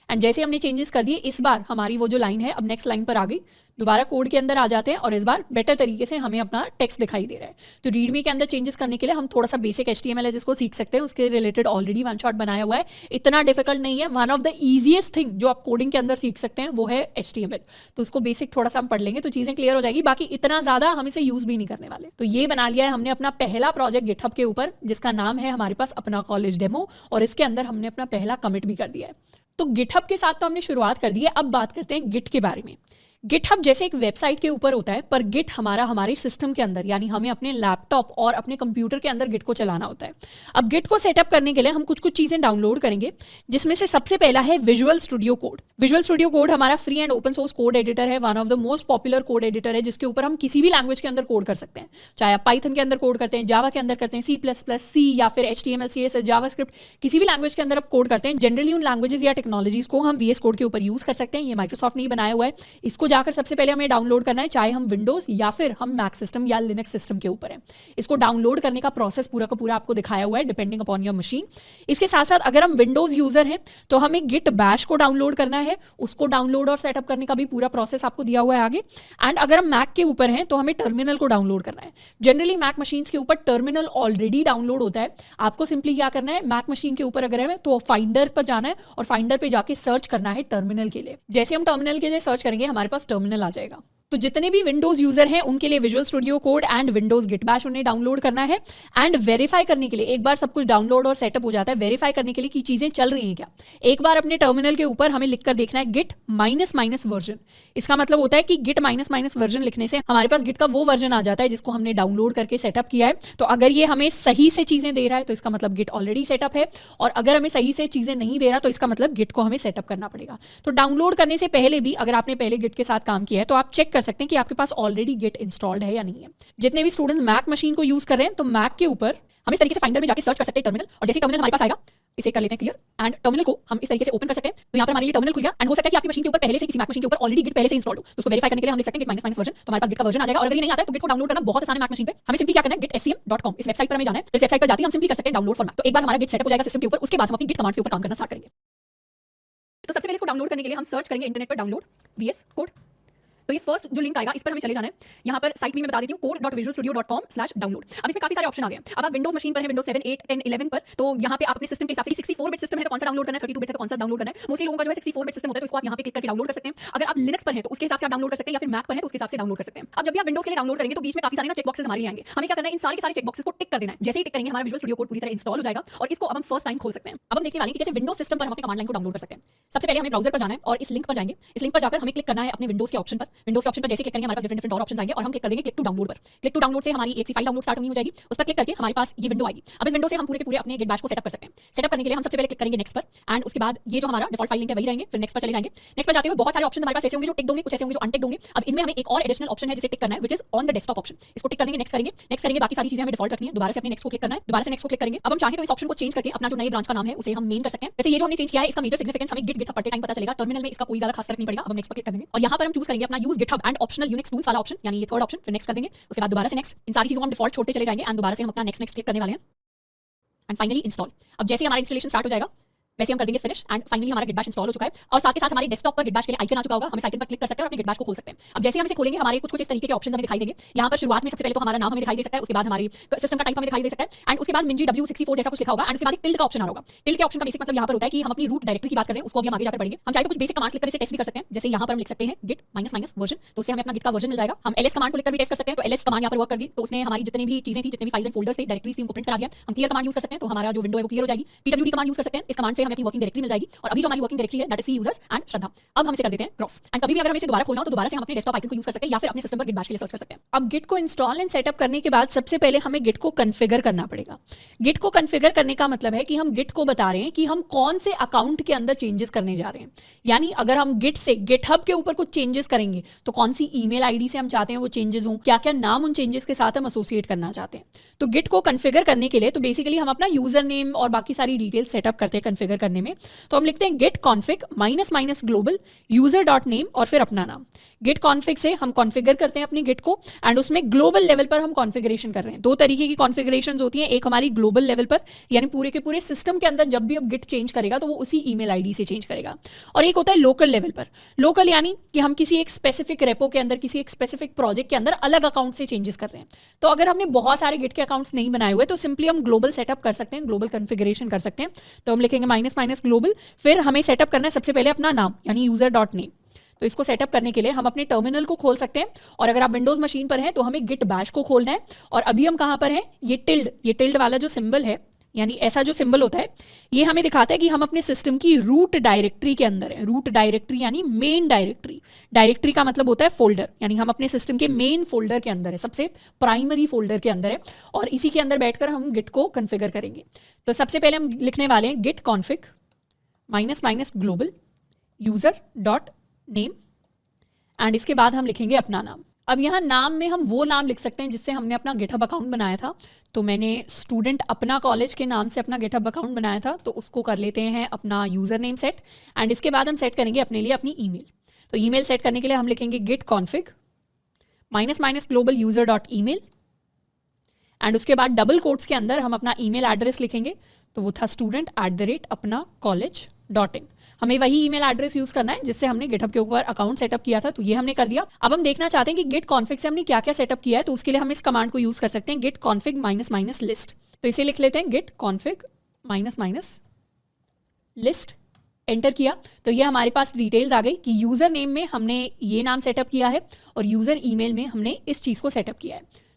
एंड जैसे हमने चेंजेस कर दिए, इस बार हमारी वो जो लाइन है अब नेक्स्ट लाइन पर आ गई। दोबारा कोड के अंदर आ जाते हैं और इस बार बेटर तरीके से हमें अपना टेक्स्ट दिखाई दे रहा है। तो रीडमी के अंदर चेंजेस करने के लिए हम थोड़ा सा बेसिक HTML है जिसको सीख सकते हैं, उसके रिलेटेड ऑलरेडी वन शॉट बनाया हुआ है, इतना डिफिकल्ट नहीं है। One of the easiest thing जो आप कोडिंग के अंदर सीख सकते हैं वो है HTML। तो उसको बेसिक थोड़ा सा हम पढ़ लेंगे तो चीज़ें क्लियर हो जाएगी, बाकी इतना ज़्यादा हम इसे यूज़ भी नहीं करने वाले। तो ये बना लिया है हमने अपना पहला प्रोजेक्ट गिटहब के ऊपर, जिसका नाम है हमारे पास अपना कॉलेज डेमो, और इसके अंदर हमने अपना पहला कमिट भी कर दिया है। तो गिटहब के साथ तो हमने शुरुआत कर दी है। अब बात करते हैं गिट के बारे में। गिटहब जैसे एक वेबसाइट के ऊपर होता है, पर गिट हमारे सिस्टम के अंदर, यानी हमें अपने लैपटॉप और अपने कंप्यूटर के अंदर गिट को चलाना होता है। अब गिट को सेटअप करने के लिए हम कुछ कुछ चीज़ें डाउनलोड करेंगे, जिसमें से सबसे पहला है visual studio code. Visual studio code हमारा free and open source code editor है, one of the most popular code editor है, जिसके ऊपर हम किसी भी लैंग्वेज के अंदर कोड कर सकते हैं। चाहे आप पाइथन के अंदर कोड करते हैं, जावा के अंदर करते हैं, C++, या फिर HTML, CSS, जावास्क्रिप्ट, किसी भी लैंग्वेज के अंदर आप कोड करते हैं। जनरली उन लैंग्वेजेस या टेक्नोलॉजीज को हम VS कोड के ऊपर यूज कर सकते हैं। ये माइक्रोसॉफ्ट ने बनाया हुआ है। इसको जाकर सबसे पहले हमें डाउनलोड करना है, चाहे हम विंडोज या फिर हम मैक सिस्टम या लिनक्स सिस्टम के ऊपर है। इसको डाउनलोड करने का प्रोसेस पूरा का पूरा आपको दिखाया हुआ है, डिपेंडिंग अपॉन योर मशीन। इसके साथ साथ अगर हम विंडोज यूजर हैं तो हमें गिट बैश को डाउनलोड करना है, उसको डाउनलोड और सेटअप करने का भी पूरा प्रोसेस आपको दिया हुआ है आगे। एंड अगर हम मैक के ऊपर हैं तो हमें टर्मिनल को डाउनलोड करना है। जनरली मैक मशीन्स के ऊपर टर्मिनल ऑलरेडी डाउनलोड होता है। आपको सिंपली क्या करना है, मैक मशीन के ऊपर अगर है तो फाइंडर पर जाना है और फाइंडर पे जाके सर्च करना है टर्मिनल के लिए। जैसे हम टर्मिनल के लिए सर्च करेंगे, हमारे पास टर्मिनल आ जाएगा। तो जितने भी विंडोज यूजर हैं उनके लिए Visual studio Code and Windows Git Bash उन्हें डाउनलोड करना है। एंड वेरीफाई करने के लिए, एक बार सब कुछ डाउनलोड और सेटअप हो जाता है, वेरीफाई करने के लिए कि चीजें चल रही हैं क्या, एक बार अपने टर्मिनल के ऊपर हमें लिखकर देखना है गिट -- वर्जन। इसका मतलब होता है कि गिट -- वर्जन लिखने से हमारे पास गिट का वो वर्जन आ जाता है जिसको हमने डाउनलोड करके सेटअप किया है। तो अगर ये हमें सही से चीजें दे रहा है तो इसका मतलब गिट ऑलरेडी सेटअप है, और अगर हमें सही से चीजें नहीं दे रहा तो इसका मतलब गिट को हमें सेटअप करना पड़ेगा। तो डाउनलोड करने से पहले भी अगर आपने पहले गिट के साथ काम किया है तो आप चेक कर सकते हैं कि आपके पास ऑलरेडी गिट इंस्टॉल्ड है या नहीं है। जितने भी स्टूडेंट्स मैक मशीन को यूज कर रहे हैं तो मैक के ऊपर हम इस तरीके से फाइंडर में जाके सर्च कर सकते हैं टर्मिनल, और जैसे टर्मिनल हमारे पास आएगा इसे कर लेते हैं क्लियर, एंड टर्मिनल को हम इस तरीके से ओपन कर सकते हैं। तो यहाँ पर हमारे लिए टर्मिनल खुल गया। एंड हो सकता है कि आपकी मशीन के ऊपर पहले से, किसी मैक मशीन के ऊपर ऑलरेडी गिट पहले से इंस्टॉल्ड हो, तो उसको वेरीफाई करने के लिए हम लिख सकते हैं गिट -- वर्जन। तो हमारे पास गिट का वर्जन आ जाएगा। और अगर ये नहीं आता है तो गिट को डाउनलोड करना बहुत आसान है मैक मशीन पे। हमें सिंपली क्या करना है, gitscm.com इस वेबसाइट पर हमें जाना है। तो इस वेबसाइट पर जाते ही हम सिंपली कर सकते हैं डाउनलोड फॉर मैक। तो एक बार हमारा गिट सेटअप हो जाएगा सिस्टम के ऊपर, उसके बाद हम अपनी गिट कमांड्स के ऊपर काम करना स्टार्ट करेंगे। तो सबसे पहले इसको डाउनलोड करने के लिए हम सर्च करेंगे इंटरनेट पर डाउनलोड VS कोड। तो ये फर्स्ट जो लिंक आएगा इस पर हमें चले जाना है। यहाँ पर साइट भी मैं बता देती हूँ code.visualstudio.com/download। अब इसमें काफी सारे ऑप्शन आ गए हैं। अब आप विंडोज मशीन पर हैं, विंडोज 7, 8, 10, 11 पर, तो यहाँ पे आप अपने सिस्टम के हिसाब से 64 बिट सिस्टम है तो कौन सा डाउनलोड करना है, 32 बिट है तो कौन सा डाउनलोड करना है। मोस्टली लोगों का जो है 64 बिट सिस्टम होता है, तो इसको आप यहाँ पे क्लिक करके डाउनलोड कर सकते हैं। अगर आप लिनक्स पर हैं तो उसके हिसाब से आप डाउनलोड कर सकते हैं, या फिर मैक पर है तो उसके हिसाब से डाउनलोड कर सकते हैं। अब जब भी आप विंडोज के लिए डाउनलोड करेंगे तो बीच में काफी सारे ना चेक बॉक्सेस हमारे आएंगे। हमें क्या करना है, इन सारे के सारे चेक बॉक्सेस को टिक कर देना है। जैसे ही टिक करेंगे हमारा विजुअल स्टूडियो कोड पूरी तरह इंस्टॉल हो जाएगा, और इसको अब हम फर्स्ट टाइम खोल सकते हैं। अब हम देखने वाले हैं कि जैसे विंडोज सिस्टम पर हम अपने कमांड लाइन को डाउनलोड कर सकते हैं। सबसे पहले हमें ब्राउजर पर जाना है और इस लिंक पर जाएंगे। इस लिंक पर जाकर हमें क्लिक करना है अपने विंडोज के ऑप्शन पर। विंडोज के ऑप्शन पर जैसे क्लिक करेंगे हमारे पास डिफरेंट डिफरेंट और ऑप्शन आएंगे और हम क्लिक कर देंगे क्लिक टू डाउनलोड पर। क्लिक टू डाउनलोड से हमारी एक सी फाइल डाउनलोड स्टार्ट होनी हो जाएगी, उस पर क्लिक करके हमारे पास ये विंडो आएगी। अब इस विंडो से हम पूरे के पूरे अपने गिट बैश को सेटअप कर सकते हैं। सेटअप करने के लिए हम सबसे पहले क्लिक करेंगे नेक्स्ट पर, एंड उसके बाद ये जो हमारा डिफॉल्ट फाइल लिंक है वही रहेंगे, फिर नेक्स्ट पर चले जाएंगे। नेक्स्ट पर जाते हुए बहुत सारे ऑप्शन हमारे पास ऐसे होंगे जो टिक होंगे, कुछ ऐसे होंगे जो अनटिक होंगे। अब इनमें हमें एक और एडिशनल ऑप्शन है जिसे टिक करना है, which is on the desktop option. इसको टिक कर देंगे, नेक्स्ट करेंगे। नेक्स्ट करेंगे, बाकी सारी चीजें हमें डिफॉल्ट रखनी है। दोबारा से अपने नेक्स्ट को क्लिक करना है, दोबारा से नेक्स्ट को क्लिक करेंगे। अब हम चाहें तो इस ऑप्शन को चेंज करके अपना जो नए ब्रांच का नाम है उसे हम मेन कर सकते हैं। वैसे ये जो हमने चेंज किया है इसका मेजर सिग्निफिकेंस हमें गिट पढ़ते टाइम पता चलेगा, टर्मिनल में इसका कोई ज्यादा खास फर्क नहीं पड़ेगा। अब हम नेक्स्ट पर क्लिक कर देंगे और यहाँ पर हम चूज करेंगे अपना use GitHub and optional Unix tools वाला ऑप्शन, यानी ये थर्ड ऑप्शन, फिर नेक्स्ट कर देंगे। उसके बाद दोबारा से नेक्स्ट, इन सारी चीजों को हम डिफॉल्ट छोड़ते चले जाएंगे एंड दोबारा से हम अपना नेक्स्ट क्लिक करने वाले हैं एंड फाइनली इंस्टॉल। अब जैसे हमारा इंस्टॉलेशन स्टार्ट हो जाएगा वैसे हम कर देंगे फिनिश एंड फाइनली हमारा गिट बैश इंस्टॉल हो चुका है और साथ के साथ हमारे डेस्कटॉप पर गिट बैश के लिए आइकन आ चुका होगा। हम इस आइकन पर क्लिक कर सकते हैं और अपने गिट बैश को खोल सकते हैं। अब जैसे हम इसे खोलेंगे हमारे कुछ इस तरीके के ऑप्शन हमें दिखाई देंगे। यहाँ पर शुरुआत में सबसे पहले तो हमारा नाम हमें दिखाई दे सकता है, उसके बाद हमारी सिस्टम का टाइप हमें दिखाई दे सकता है एंड उसके बाद मिंजी W64 जैसा कुछ लिखा होगा एंड उसके बाद एक टिल्ड का ऑप्शन आ होगा। टिल्ड के ऑप्शन का बेसिक मतलब यहाँ पर होता है कि हम अपनी रूट डायरेक्टरी की बात कर रहे हैं, उसको अभी हम आगे जाकर पढ़ेंगे। हम चाहे तो कुछ बेसिक कमांड्स लिखकर इसे टेस्ट भी कर सकते हैं, जैसे यहाँ पर हम लिख सकते हैं git -- वर्जन, तो उससे हमें अपना गिट का वर्जन मिल जाएगा। हम ls कमांड को लिखकर भी टेस्ट कर सकते हैं, तो ls कमांड यहाँ पर वर्क कर दी तो उसने हमारी जितनी भी चीजें थी, जितनी भी फाइल्स एंड फोल्डर्स थे, डायरेक्टरीज थी, उनको प्रिंट करा दिया। हम क्लियर कमांड यूज कर सकते हैं तो हमारा जो विंडो है वो क्लियर हो जाएगी। pwd कमांड यूज कर सकते हैं, इस कमांड से हमें अपनी वर्किंग डायरेक्टरी मिल जाएगी और अभी जो हमारी वर्किंग डायरेक्टरी है that is C users and Shraddha. अब हम इसे कर देते हैं क्रॉस एंड कभी भी अगर हमें इसे दोबारा खोलना हो तो दोबारा से हम अपने डेस्कटॉप आइकन को यूज कर सकते हैं या फिर अपने सिस्टम पर गिट बैश के लिए सर्च कर सकते हैं। अब गिट को इंस्टॉल एंड सेटअप करने के बाद सबसे पहले हमें गिट को कॉन्फ़िगर करना पड़ेगा। गिट को कॉन्फ़िगर करने का मतलब है कि हम गिट को बता रहे हैं कि हम कौन से अकाउंट के अंदर चेंजेस करने जा रहे हैं। यानी अगर हम गिट से गिटहब के ऊपर कुछ चेंजेस करेंगे तो कौन सी ईमेल आईडी से हम चाहते हैं वो चेंजेस हों, क्या क्या नाम उन चेंजेस के साथ हम एसोसिएट करना चाहते हैं। तो गिट को कॉन्फ़िगर करने के लिए तो बेसिकली हम अपना यूजर नेम और बाकी सारी डिटेल सेटअप करते हैं कॉन्फ़िगर करने में। तो हम लिखते हैं git config -- global user.name और फिर अपना नाम। गिट कॉन्फ़िग से हम कॉन्फ़िगर करते हैं अपनी गिट को एंड उसमें ग्लोबल लेवल पर हम कॉन्फ़िगरेशन कर रहे हैं। दो तरीके की कॉन्फ़िगरेशंस होती हैं, एक हमारी ग्लोबल लेवल पर यानी पूरे के पूरे सिस्टम के अंदर जब भी अब गिट चेंज करेगा तो वो उसी ईमेल आईडी से चेंज करेगा, और एक होता है लोकल लेवल पर। लोकल यानी कि हम किसी एक स्पेसिफिक रेपो के अंदर, किसी एक स्पेसिफिक प्रोजेक्ट के अंदर अलग अकाउंट से चेंजेस कर रहे हैं। तो अगर हमने बहुत सारे गिट के अकाउंट्स नहीं बनाए हुए तो सिंपली हम ग्लोबल सेटअप कर सकते हैं, ग्लोबल कॉन्फ़िगरेशन कर सकते हैं। तो हम लिखेंगे -- ग्लोबल, फिर हमें सेटअप करना है सबसे पहले अपना नाम यानी user.name। तो इसको सेटअप करने के लिए हम अपने टर्मिनल को खोल सकते हैं और अगर आप विंडोज मशीन पर हैं तो हमें गिट बैश को खोलना है। और अभी हम कहाँ पर हैं, ये टिल्ड वाला जो सिंबल है, यानी ऐसा जो सिंबल होता है ये हमें दिखाता है कि हम अपने सिस्टम की रूट डायरेक्टरी के अंदर है। रूट डायरेक्टरी यानी मेन डायरेक्टरी। डायरेक्टरी का मतलब होता है फोल्डर, यानी हम अपने सिस्टम के मेन फोल्डर के अंदर है, सबसे प्राइमरी फोल्डर के अंदर है और इसी के अंदर बैठकर हम गिट को कॉन्फ़िगर करेंगे। तो सबसे पहले हम लिखने वाले हैं git config -- global user.name and इसके बाद हम लिखेंगे अपना नाम। अब यहाँ नाम में हम वो नाम लिख सकते हैं जिससे हमने अपना गिटहब अकाउंट बनाया था। तो मैंने स्टूडेंट अपना कॉलेज के नाम से अपना गिटहब अकाउंट बनाया था, तो उसको कर लेते हैं अपना यूज़र नेम सेट एंड इसके बाद हम सेट करेंगे अपने लिए अपनी ईमेल। तो ईमेल सेट करने के लिए हम लिखेंगे git config -- global user.email and उसके बाद डबल कोट्स के अंदर हम अपना ईमेल एड्रेस लिखेंगे। तो वो था student@apnacollege.in। हमें वही ईमेल एड्रेस यूज करना है जिससे हमने गिटहब के ऊपर अकाउंट सेटअप किया था, तो ये हमने कर दिया। अब हम देखना चाहते हैं कि गिट कॉन्फ़िग से हमने क्या क्या सेटअप किया है, तो उसके लिए हम इस कमांड को यूज कर सकते हैं git config -- list। तो इसे लिख लेते हैं git config -- list, एंटर किया तो ये हमारे पास डिटेल्स आ गई कि यूजर नेम में हमने ये नाम सेटअप किया है और यूजर ईमेल में हमने इस चीज को सेटअप किया है।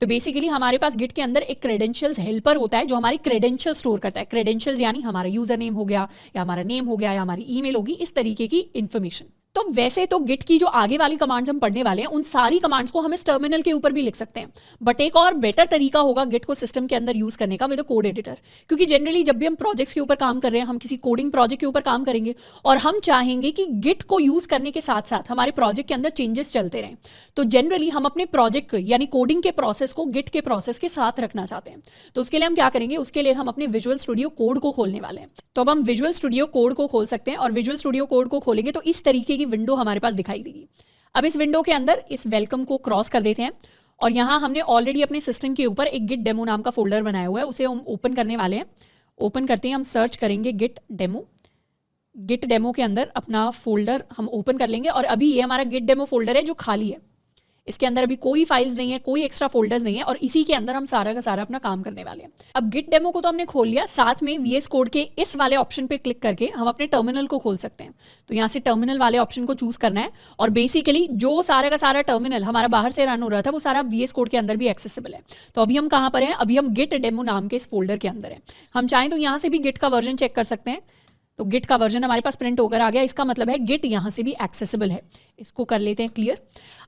तो बेसिकली हमारे पास गिट के अंदर एक क्रेडेंशियल्स हेल्पर होता है जो हमारी क्रेडेंशियल स्टोर करता है। क्रेडेंशियल्स यानी हमारा यूजर नेम हो गया या हमारा नेम हो गया या हमारी ईमेल होगी, इस तरीके की इन्फॉर्मेशन। तो वैसे तो गिट की जो आगे वाली कमांड्स हम पढ़ने वाले हैं उन सारी कमांड्स को हम इस टर्मिनल के ऊपर भी लिख सकते हैं, बट एक और बेटर तरीका होगा गिट को सिस्टम के अंदर यूज करने का विद कोड एडिटर। क्योंकि जनरली जब भी हम प्रोजेक्ट्स के ऊपर काम कर रहे हैं, हम किसी कोडिंग प्रोजेक्ट के ऊपर काम करेंगे और हम चाहेंगे कि गिट को यूज करने के साथ साथ हमारे प्रोजेक्ट के अंदर चेंजेस चलते रहें, तो जनरली हम अपने प्रोजेक्ट यानी कोडिंग के प्रोसेस को गिट के प्रोसेस के साथ रखना चाहते हैं। तो उसके लिए हम क्या करेंगे, उसके लिए हम अपने विजुअल स्टूडियो कोड को खोलने वाले हैं। तो अब हम विजुअल स्टूडियो कोड को खोल सकते हैं और विजुअल स्टूडियो कोड को खोलेंगे तो इस तरीके की विंडो हमारे पास दिखाई देगी। अब इस विंडो के अंदर इस वेलकम को क्रॉस कर देते हैं और यहाँ हमने ऑलरेडी अपने सिस्टम के ऊपर एक गिट डेमो नाम का फोल्डर बनाया हुआ है, उसे हम ओपन करने वाले हैं। ओपन करते हैं, हम सर्च करेंगे गिट डेमो। गिट डेमो के अंदर अपना फोल्डर हम ओपन कर लेंगे और अभी ये हमारा गिट डेमो फोल्डर है जो खाली है। इसके अंदर अभी कोई फाइल्स नहीं है, कोई एक्स्ट्रा फोल्डर्स नहीं है और इसी के अंदर हम सारा का सारा अपना काम करने वाले हैं। अब गिट डेमो को तो हमने खोल लिया, साथ में VS कोड के इस वाले ऑप्शन पे क्लिक करके हम अपने टर्मिनल को खोल सकते हैं। तो यहाँ से टर्मिनल वाले ऑप्शन को चूज करना है और बेसिकली जो सारा का सारा टर्मिनल हमारा बाहर से रन हो रहा था वो सारा VS कोड के अंदर भी एक्सेसिबल है। तो अभी हम कहाँ पर हैं, अभी हम गिट डेमो नाम के इस फोल्डर के अंदर है। हम चाहें तो यहाँ से भी गिट का वर्जन चेक कर सकते हैं। तो गिट का वर्जन हमारे पास प्रिंट होकर आ गया, इसका मतलब है गिट यहाँ से भी एक्सेसिबल है। इसको कर लेते हैं क्लियर।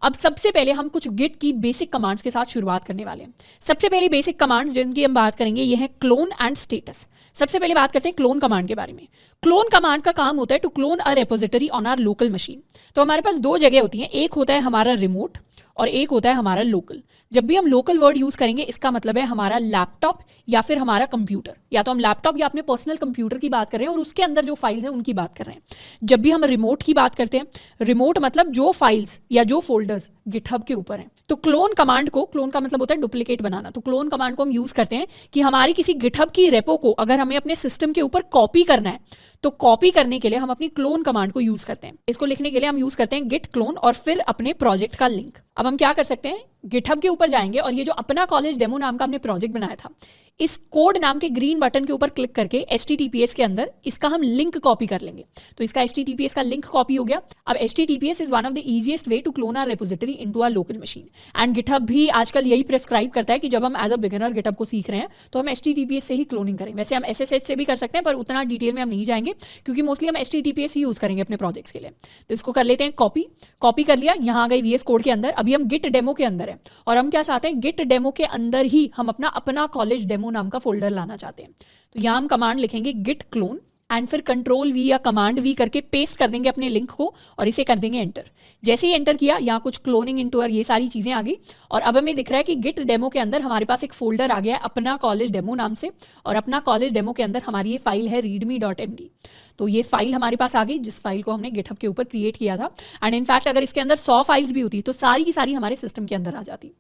अब सबसे पहले हम कुछ गिट की बेसिक कमांड्स के साथ शुरुआत करने वाले हैं। सबसे पहले बेसिक कमांड्स जिनकी हम बात करेंगे ये है क्लोन एंड स्टेटस। सबसे पहले बात करते हैं क्लोन कमांड के बारे में। क्लोन कमांड का काम होता है to clone a repository on our local machine. तो हमारे पास दो जगह होती हैं, एक होता है हमारा रिमोट और एक होता है हमारा लोकल। जब भी हम लोकल वर्ड यूज करेंगे इसका मतलब है हमारा लैपटॉप या फिर हमारा कंप्यूटर, या तो हम लैपटॉप या अपने पर्सनल कंप्यूटर की बात कर रहे हैं और उसके अंदर जो फाइल्स हैं उनकी बात कर रहे हैं। जब भी हम रिमोट की बात करते हैं, रिमोट मतलब जो फाइल्स या जो फोल्डर्स गिटहब के ऊपर हैं। तो क्लोन कमांड को, क्लोन का मतलब होता है डुप्लीकेट बनाना, तो क्लोन कमांड को हम यूज करते हैं कि हमारी किसी गिटहब की रेपो को अगर हमें अपने सिस्टम के ऊपर कॉपी करना है तो कॉपी करने के लिए हम अपनी क्लोन कमांड को यूज करते हैं। इसको लिखने के लिए हम यूज करते हैं गिट क्लोन और फिर अपने प्रोजेक्ट का लिंक। अब हम क्या कर सकते हैं, गिटहब के ऊपर जाएंगे और ये जो अपना कॉलेज डेमो नाम का हमने प्रोजेक्ट बनाया था, इस कोड नाम के ग्रीन बटन के ऊपर क्लिक करके HTTPS के अंदर इसका हम लिंक कॉपी कर लेंगे। तो इसका HTTPS का लिंक कॉपी हो गया। अब HTTPS is one of the easiest way to clone our repository into our local machine. And GitHub भी आजकल यही प्रेस्क्राइब करता है कि जब हम एज अ बिगिनर गिटहब को सीख रहे हैं तो हम HTTPS से ही क्लोनिंग करें। वैसे हम SSH से भी कर सकते हैं पर उतना डिटेल में हम नहीं जाएंगे क्योंकि मोस्टली हम HTTPS ही यूज करेंगे अपने प्रोजेक्ट्स के लिए। तो इसको कर लेते हैं कॉपी। कॉपी कर लिया, यहाँ आ गई VS कोड के अंदर। अभी हम गिट डेमो के अंदर है और हम क्या चाहते हैं, गिट डेमो के अंदर ही हम अपना कॉलेज डेमो नाम का फोल्डर लाना चाहते हैं। तो यहाँ हम कमांड लिखेंगे गिट क्लोन एंड फिर कंट्रोल V या कमांड V करके पेस्ट कर देंगे अपने लिंक को और इसे कर देंगे एंटर। जैसे ही एंटर किया यहाँ कुछ क्लोनिंग इनटू ये सारी चीजें आ गई और अब हमें दिख रहा है कि गिट डेमो के अंदर हमारे पास एक फोल्डर आ गया है अपना कॉलेज डेमो नाम से, और अपना कॉलेज डेमो के अंदर हमारी ये फाइल है readme.md। तो ये फाइल हमारे पास आ गई जिस फाइल को हमने गिटहब के ऊपर क्रिएट किया था। एंड इनफैक्ट अगर इसके अंदर 100 फाइल्स भी होती तो सारी की सारी हमारे सिस्टम के अंदर आ जाती।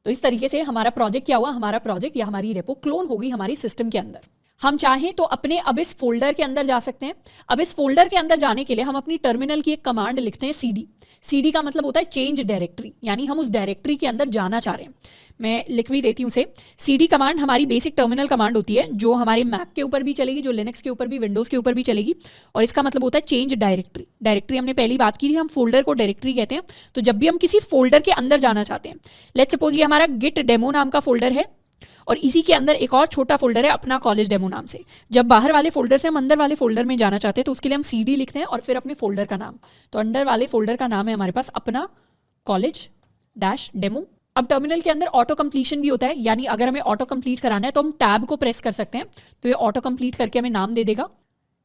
तो इस तरीके से हमारा प्रोजेक्ट क्या हुआ, हमारा प्रोजेक्ट या हमारी रेपो क्लोन होगी हमारी सिस्टम के अंदर। हम चाहें तो अपने अब इस फोल्डर के अंदर जा सकते हैं। अब इस फोल्डर के अंदर जाने के लिए हम अपनी टर्मिनल की एक कमांड लिखते हैं CD। CD का मतलब होता है चेंज डायरेक्टरी, यानी हम उस डायरेक्टरी के अंदर जाना चाह रहे हैं। मैं लिख भी देती हूँ उसे। CD कमांड हमारी बेसिक टर्मिनल कमांड होती है जो हमारे मैक के ऊपर भी चलेगी, जो लिनक्स के ऊपर भी, विंडोज़ के ऊपर भी चलेगी, और इसका मतलब होता है चेंज डायरेक्टरी। डायरेक्टरी हमने पहली बात की थी, हम फोल्डर को डायरेक्टरी कहते हैं। तो जब भी हम किसी फोल्डर के अंदर जाना चाहते हैं, लेट्स सपोज ये हमारा गिट डेमो नाम का फोल्डर है और इसी के अंदर एक और छोटा फोल्डर है अपना कॉलेज डेमो नाम से। जब बाहर वाले फोल्डर से हम अंदर वाले फोल्डर में जाना चाहते हैं तो उसके लिए हम CD लिखते हैं और फिर अपने फोल्डर का नाम। तो अंदर वाले फोल्डर का नाम है हमारे पास अपना कॉलेज डैश डेमो। अब टर्मिनल के अंदर ऑटो कंप्लीशन भी होता है, यानी अगर हमें ऑटो कंप्लीट कराना है तो हम टैब को प्रेस कर सकते हैं, तो ये ऑटो कंप्लीट करके हमें नाम दे देगा।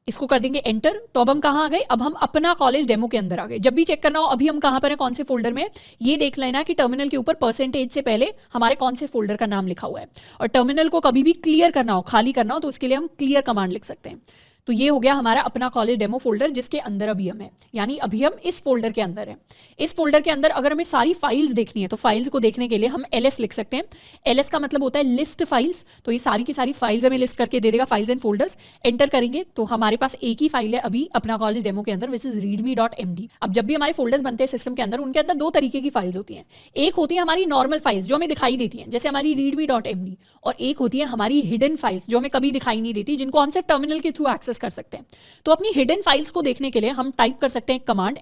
इसको कर देंगे एंटर। तो अब हम कहाँ आ गए, अब हम अपना कॉलेज डेमो के अंदर आ गए। जब भी चेक करना हो अभी हम कहाँ पर हैं, कौन से फोल्डर में, ये देख लेना कि टर्मिनल के ऊपर परसेंटेज से पहले हमारे कौन से फोल्डर का नाम लिखा हुआ है। और टर्मिनल को कभी भी क्लियर करना हो, खाली करना हो, तो उसके लिए हम क्लियर कमांड लिख सकते हैं। तो ये हो गया हमारा अपना कॉलेज डेमो फोल्डर जिसके अंदर अभी हम है, यानी अभी हम इस फोल्डर के अंदर है। इस फोल्डर के अंदर अगर हमें सारी फाइल्स देखनी है तो फाइल्स को देखने के लिए हम LS लिख सकते हैं। LS का मतलब होता है लिस्ट फाइल्स। तो ये सारी की सारी फाइल्स हमें लिस्ट करके दे देगा, फाइल्स एंड फोल्डर्स। एंटर करेंगे तो हमारे पास एक ही फाइल है अभी अपना कॉलेज डेमो के अंदर, विच इज readme.md। अब जब भी हमारे फोल्डर्स बनते हैं सिस्टम के अंदर, उनके अंदर दो तरीके की फाइल्स होती हैं। एक होती है हमारी नॉर्मल फाइल्स जो हमें दिखाई देती हैं, जैसे हमारी readme.md, और एक होती है हमारी हिडन फाइल्स जो हमें कभी दिखाई नहीं देती, जिनको हम सिर्फ टर्मिनल के थ्रू एक्सेस कर सकते हैं। तो अपनी हिडन फाइल्स को देखने के लिए हम टाइप कर सकते हैं कमांड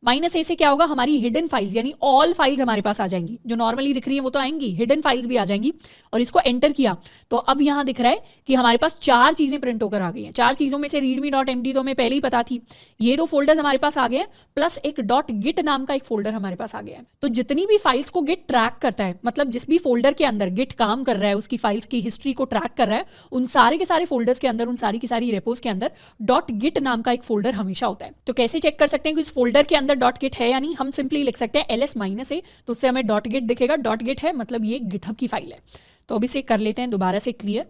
-a। -a से क्या होगा, हमारी हिडन फाइल्स यानी ऑल फाइल्स हमारे पास आ जाएंगी। जो नॉर्मली दिख रही है वो तो आएंगी, हिडन फाइल्स भी आ जाएंगी। और इसको एंटर किया तो अब यहां दिख रहा है कि हमारे पास 4 चीजें प्रिंट होकर आ गई हैं। 4 चीजों में से readme.md तो हमें पहले ही पता थी, ये 2 फोल्डर्स हमारे पास आ गए हैं, प्लस एक .git नाम का एक फोल्डर हमारे पास आ गया है। तो जितनी भी फाइल्स को गिट ट्रैक करता है, मतलब जिस भी फोल्डर के अंदर गिट काम कर रहा है, उसकी फाइल्स की हिस्ट्री को ट्रैक कर रहा है, उन सारे के सारे फोल्डर्स के अंदर, उन सारी की सारी रेपोज के अंदर .git नाम का एक फोल्डर हमेशा होता है। तो कैसे चेक कर सकते हैं कि इस फोल्डर के अंदर .git है, यानी हम सिंपली लिख सकते हैं LS-a, तो उससे हमें .git दिखेगा। .git है मतलब ये गिटहब की फाइल है। तो अब इसे कर लेते हैं दोबारा से क्लियर।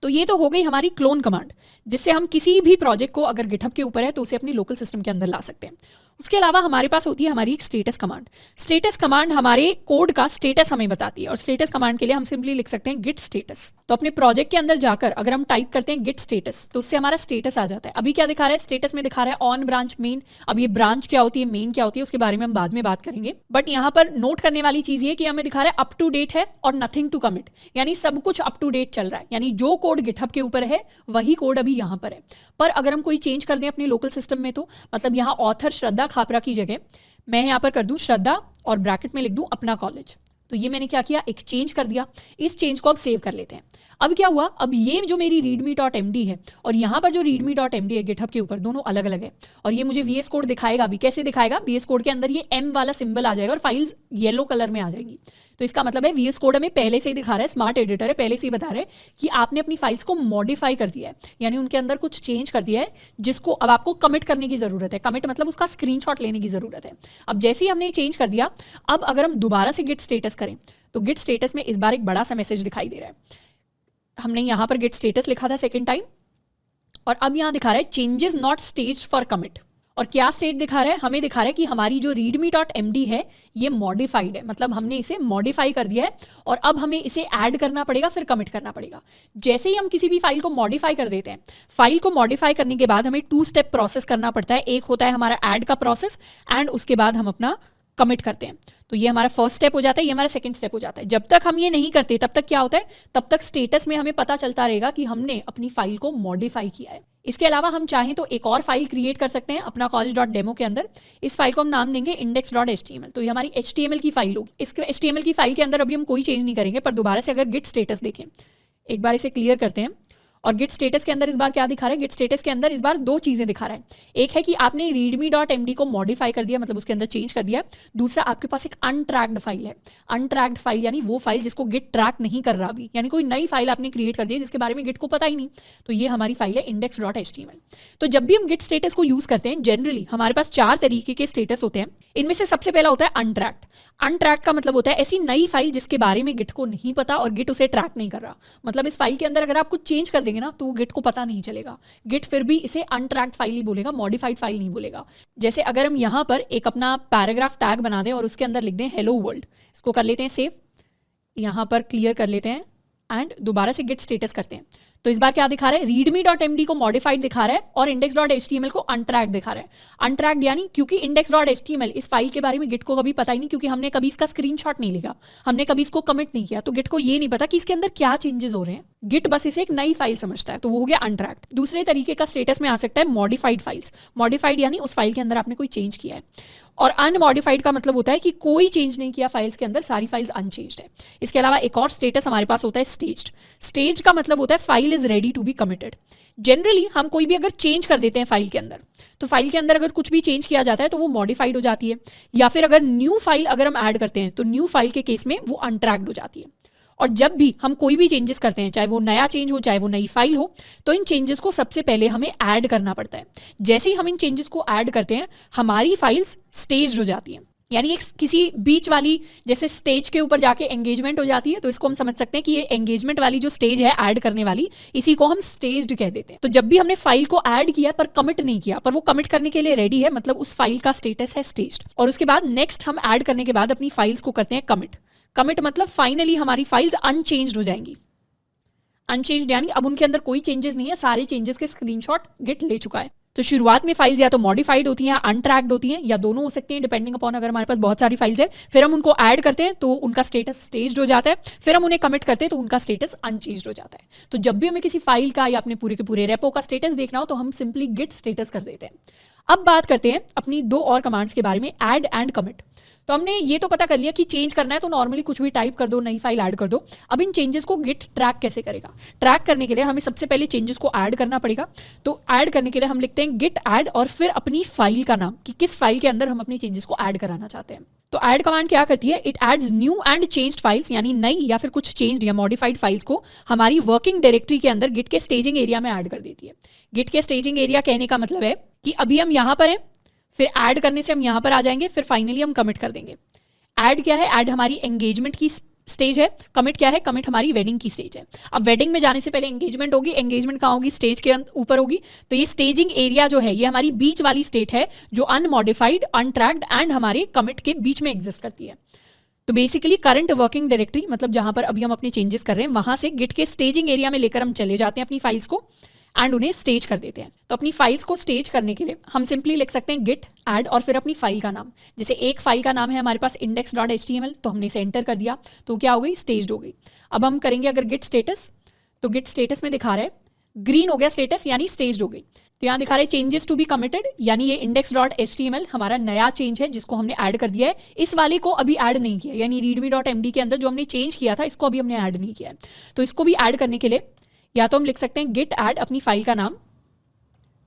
तो ये तो हो गई हमारी क्लोन कमांड, जिससे हम किसी भी प्रोजेक्ट को अगर गिटहब के ऊपर है तो उसे अपनी लोकल सिस्टम के अंदर ला सकते हैं। उसके अलावा हमारे पास होती है हमारी एक स्टेटस कमांड। स्टेटस कमांड हमारे कोड का स्टेटस हमें बताती है, और स्टेटस कमांड के लिए हम सिंपली लिख सकते हैं गिट स्टेटस। तो अपने प्रोजेक्ट के अंदर जाकर अगर हम टाइप करते हैं गिट स्टेटस तो उससे हमारा स्टेटस आ जाता है। अभी क्या दिखा रहा है, स्टेटस में दिखा रहा है ऑन ब्रांच मेन। अब ये ब्रांच क्या होती है, मेन क्या होती है, उसके बारे में हम बाद में बात करेंगे। बट यहाँ पर नोट करने वाली चीज ये कि हमें दिखा रहा है अप टू डेट है और नथिंग टू कमिट, यानी सब कुछ अप टू डेट चल रहा है, यानी जो कोड गिटहब के ऊपर है वही कोड अभी यहाँ पर है। पर अगर हम कोई चेंज कर दें अपने लोकल सिस्टम में, तो मतलब यहाँ ऑथर श्रद्धा खापरा की जगह मैं यहाँ पर कर दूं श्रद्धा और ब्रैकेट में लिख दूं अपना कॉलेज, तो ये मैंने क्या किया, एक चेंज कर दिया। इस चेंज को अब सेव कर लेते हैं। अब क्या हुआ, अब ये जो मेरी readme.md है और यहाँ पर जो readme.md है गिटहब के ऊपर, दोनों अलग अलग है। और ये मुझे VS कोड दिखाएगा भी। कैसे दिखाएगा, VS कोड के अंदर ये M वाला सिंबल आ जाएगा और फाइल्स येलो कलर में आ जाएगी। तो इसका मतलब है VS कोड हमें पहले से ही दिखा रहा है, स्मार्ट एडिटर है, पहले से ही बता रहा है कि आपने अपनी फाइल्स को मॉडिफाई कर दिया है, यानी उनके अंदर कुछ चेंज कर दिया है, जिसको अब आपको कमिट करने की जरूरत है। कमिट मतलब उसका स्क्रीनशॉट लेने की जरूरत है। अब जैसे ही हमने चेंज कर दिया, अब अगर हम दोबारा से गिट स्टेटस करें तो गिट स्टेटस में इस बार एक बड़ा सा मैसेज दिखाई दे रहा है। हमने यहाँ पर गेट स्टेटस लिखा था सेकेंड टाइम, और अब यहाँ दिखा रहा है changes not staged for commit. और क्या स्टेट दिखा रहा है, हमें दिखा रहा है कि हमारी जो readme.md है ये मॉडिफाइड है, मतलब हमने इसे मॉडिफाई कर दिया है और अब हमें इसे ऐड करना पड़ेगा, फिर कमिट करना पड़ेगा। जैसे ही हम किसी भी फाइल को मॉडिफाई कर देते हैं, फाइल को मॉडिफाई करने के बाद हमें 2 स्टेप प्रोसेस करना पड़ता है। एक होता है हमारा ऐड का प्रोसेस, एंड उसके बाद हम अपना कमिट करते हैं। तो ये हमारा फर्स्ट स्टेप हो जाता है, ये हमारा सेकंड स्टेप हो जाता है। जब तक हम ये नहीं करते तब तक क्या होता है, तब तक स्टेटस में हमें पता चलता रहेगा कि हमने अपनी फाइल को मॉडिफाई किया है। इसके अलावा हम चाहें तो एक और फाइल क्रिएट कर सकते हैं अपना college.demo के अंदर। इस फाइल को हम नाम देंगे index.html। तो ये हमारी HTML की फाइल होगी। इस HTML की फाइल के अंदर अभी हम कोई चेंज नहीं करेंगे, पर दोबारा से अगर गिट स्टेटस देखें, एक बार इसे क्लियर करते हैं। और गिट स्टेटस के अंदर इस बार क्या दिखा रहा है, गिट स्टेटस के अंदर इस बार 2 चीजें दिखा रहा है। एक है कि आपने readme.md को मॉडिफाई कर दिया, मतलब उसके अंदर चेंज कर दिया। दूसरा, आपके पास एक अनट्रैक्ड फाइल है। अनट्रैक्ड फाइल यानी वो फाइल जिसको गिट ट्रैक नहीं कर रहा अभी, यानी कोई नई फाइल आपने क्रिएट कर दी जिसके बारे में गिट को पता ही नहीं। तो ये हमारी फाइल है index.html। तो जब भी हम गिट स्टेटस को यूज करते हैं, जनरली हमारे पास 4 तरीके के स्टेटस होते हैं। इनमें से सबसे पहला होता है अनट्रैक्ड। अनट्रैक्ड का मतलब होता है ऐसी नई फाइल जिसके बारे में गिट को नहीं पता और गिट उसे ट्रैक नहीं कर रहा। मतलब इस फाइल के अंदर अगर आप कुछ चेंज कर देंगे ना, तो गिट को पता नहीं चलेगा। गिट फिर भी इसे अनट्रैक्ड फाइल ही बोलेगा, मॉडिफाइड फाइल नहीं बोलेगा। जैसे अगर हम यहाँ पर एक अपना पैराग्राफ टैग बना दें और उसके अंदर लिख दें हेलो वर्ल्ड, इसको कर लेते हैं सेव, यहाँ पर क्लियर कर लेते हैं एंड दोबारा से गिट स्टेटस करते हैं। तो इस बार क्या दिखा रहा है, readme.md को मॉडिफाइड दिखा रहा है और index.html को अनट्रैक्ड दिखा रहा है। अनट्रैक्ड यानी क्योंकि index.html इस फाइल के बारे में गिट को कभी पता ही नहीं, क्योंकि हमने कभी इसका स्क्रीनशॉट नहीं लिया, हमने कभी इसको कमिट नहीं किया, तो गिट को ये नहीं पता कि इसके अंदर क्या चेंजेस हो रहे हैं। गिट बस इसे एक नई फाइल समझता है, तो वो हो गया अनट्रैक्ड। दूसरे तरीके का स्टेटस में आ सकता है मॉडिफाइड फाइल्स। मॉडिफाइड यानी उस फाइल के अंदर आपने कोई चेंज किया है। और अनमॉडिफाइड का मतलब होता है कि कोई चेंज नहीं किया फाइल्स के अंदर, सारी फाइल्स अनचेंज्ड है। इसके अलावा एक और स्टेटस हमारे पास होता है स्टेज्ड। स्टेज्ड का मतलब होता है file is ready to be committed. Generally हम कोई भी अगर चेंज कर देते हैं फाइल के अंदर, तो फाइल के अंदर अगर कुछ भी चेंज किया जाता है तो वो मॉडिफाइड हो जाती है, या फिर अगर न्यू फाइल अगर हम ऐड करते हैं तो न्यू फाइल के केस में वो अनट्रैक्ड हो जाती है। और जब भी हम कोई भी चेंजेस करते हैं, चाहे वो नया चेंज हो चाहे वो नई फाइल हो, तो इन चेंजेस को सबसे पहले हमें ऐड करना पड़ता है। जैसे ही हम इन चेंजेस को ऐड करते हैं, हमारी फाइल्स स्टेज्ड हो जाती हैं। यानी एक किसी बीच वाली, जैसे स्टेज के ऊपर जाके एंगेजमेंट हो जाती है, तो इसको हम समझ सकते हैं कि ये एंगेजमेंट वाली जो स्टेज है ऐड करने वाली, इसी को हम स्टेज्ड कह देते हैं। तो जब भी हमने फाइल को ऐड किया पर कमिट नहीं किया, पर वो कमिट करने के लिए रेडी है, मतलब उस फाइल का स्टेटस है स्टेज्ड। और उसके बाद नेक्स्ट हम ऐड करने के बाद अपनी फाइल्स को करते हैं कमिट। कमिट मतलब फाइनली हमारी फाइल्स अनचेंज्ड हो जाएंगी। अनचेंज्ड यानी अब उनके अंदर कोई चेंजेस नहीं है, सारे चेंजेस के स्क्रीनशॉट गिट ले चुका है। तो शुरुआत में फाइल्स या तो मॉडिफाइड होती हैं, अनट्रैक्ड होती हैं, या दोनों हो सकती हैं डिपेंडिंग अपॉन। अगर हमारे पास बहुत सारी फाइल्स है, फिर हम उनको ऐड करते हैं तो उनका स्टेटस स्टेज्ड हो जाता है, फिर हम उन्हें कमिट करते हैं तो उनका स्टेटस अनचेंज्ड हो जाता है। तो जब भी हमें किसी फाइल का या अपने पूरे के पूरे रेपो का स्टेटस देखना हो, तो हम सिंपली गिट स्टेटस कर देते हैं। अब बात करते हैं अपनी 2 और कमांड्स के बारे में, ऐड एंड कमिट। तो हमने ये तो पता कर लिया कि चेंज करना है तो नॉर्मली कुछ भी टाइप कर दो, नई फाइल ऐड कर दो। अब इन चेंजेस को गिट ट्रैक कैसे करेगा? ट्रैक करने के लिए हमें सबसे पहले चेंजेस को ऐड करना पड़ेगा। तो ऐड करने के लिए हम लिखते हैं गिट ऐड और फिर अपनी फाइल का नाम, कि किस फाइल के अंदर हम अपनी चेंजेस को ऐड कराना चाहते हैं। तो ऐड कमांड क्या करती है, it adds new and changed files, यानी नई या फिर कुछ चेंज्ड या मॉडिफाइड फाइल्स को हमारी वर्किंग डायरेक्टरी के अंदर गिट के स्टेजिंग एरिया में ऐड कर देती है। गिट के स्टेजिंग एरिया कहने का मतलब है कि अभी हम यहाँ पर हैं, फिर ऐड करने से हम यहाँ पर आ जाएंगे, फिर फाइनली हम कमिट कर देंगे। ऐड क्या है? ऐड हमारी एंगेजमेंट की स्टेज है। कमिट क्या है? कमिट हमारी वेडिंग की स्टेज है। अब वेडिंग में जाने से पहले एंगेजमेंट होगी, एंगेजमेंट कहाँ होगी? स्टेज के ऊपर होगी। तो ये स्टेजिंग एरिया जो है, ये हमारी बीच वाली स्टेट है जो अनमॉडिफाइड, अनट्रैक्ड एंड हमारे कमिट के बीच में एग्जिस्ट करती है। तो बेसिकली करंट वर्किंग डायरेक्टरी, मतलब जहां पर अभी हम अपने चेंजेस कर रहे हैं, वहां से गिट के स्टेजिंग एरिया में लेकर हम चले जाते हैं अपनी फाइल्स को एंड उन्हें स्टेज कर देते हैं। तो अपनी फाइल्स को स्टेज करने के लिए हम सिंपली लिख सकते हैं गिट ऐड और फिर अपनी फाइल का नाम। जैसे एक फाइल का नाम है हमारे पास index.html, तो हमने इसे एंटर कर दिया तो क्या हो गई? स्टेज्ड हो गई। अब हम करेंगे अगर गिट स्टेटस, तो गिट स्टेटस में दिखा रहा है ग्रीन हो गया स्टेटस, यानी स्टेज्ड हो गई। तो यहाँ दिखा रहे चेंजेस टू बी कमिटेड, यानी ये index.html हमारा नया चेंज है जिसको हमने ऐड कर दिया है। इस वाले को अभी ऐड नहीं किया, यानी readme.md के अंदर जो हमने चेंज किया था इसको अभी हमने ऐड नहीं किया है। तो इसको भी ऐड करने के लिए या तो हम लिख सकते हैं git add अपनी फाइल का नाम,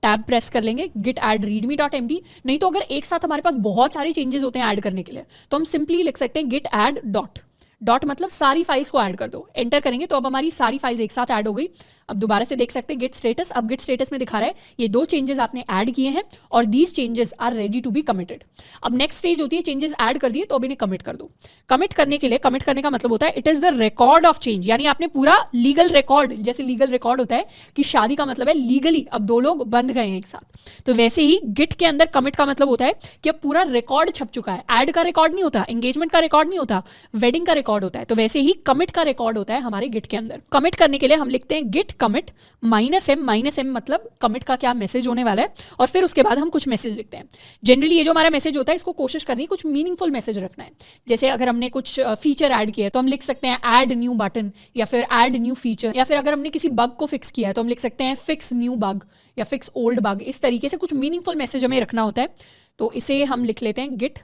टैब प्रेस कर लेंगे git add readme.md। नहीं तो अगर एक साथ हमारे पास बहुत सारे चेंजेस होते हैं ऐड करने के लिए तो हम सिंपली लिख सकते हैं git add डॉट मतलब सारी फाइल्स को ऐड कर दो। एंटर करेंगे तो अब हमारी सारी फाइल्स एक साथ ऐड हो गई। अब दोबारा से देख सकते हैं गिट स्टेटस। अब गिट स्टेटस में दिखा रहा है ये 2 चेंजेस आपने ऐड किए हैं और these changes are ready to be committed. अब नेक्स्ट स्टेज होती है चेंजेस ऐड कर दिए तो अब इन्हें कमिट कर दो। कमिट करने के लिए, कमिट करने का मतलब होता है it is the record of change, यानी आपने पूरा लीगल रिकॉर्ड, जैसे लीगल रिकॉर्ड होता है कि शादी का मतलब है लीगली अब 2 लोग बंध गए हैं एक साथ, तो वैसे ही गिट के अंदर कमिट का मतलब होता है कि अब पूरा रिकॉर्ड छप चुका है। ऐड का रिकॉर्ड नहीं होता, एंगेजमेंट का रिकॉर्ड नहीं होता, वेडिंग का रिकॉर्ड होता है। तो वैसे ही कमिट का रिकॉर्ड होता है हमारे गिट के अंदर। कमिट करने के लिए हम लिखते हैं गिट कमिट -m मतलब कमिट का क्या मैसेज होने वाला है, और फिर उसके बाद हम कुछ मैसेज लिखते हैं। जनरली ये जो हमारा मैसेज होता है इसको कोशिश करनी है कुछ मीनिंगफुल मैसेज रखना है। जैसे अगर हमने कुछ फीचर ऐड किया है तो हम लिख सकते हैं ऐड न्यू बटन, या फिर ऐड न्यू फीचर, या फिर अगर हमने किसी बग को फिक्स किया है तो हम लिख सकते हैं फिक्स न्यू बग या फिक्स ओल्ड बग। इस तरीके से कुछ मीनिंगफुल मैसेज हमें रखना होता है। तो इसे हम लिख लेते हैं गिट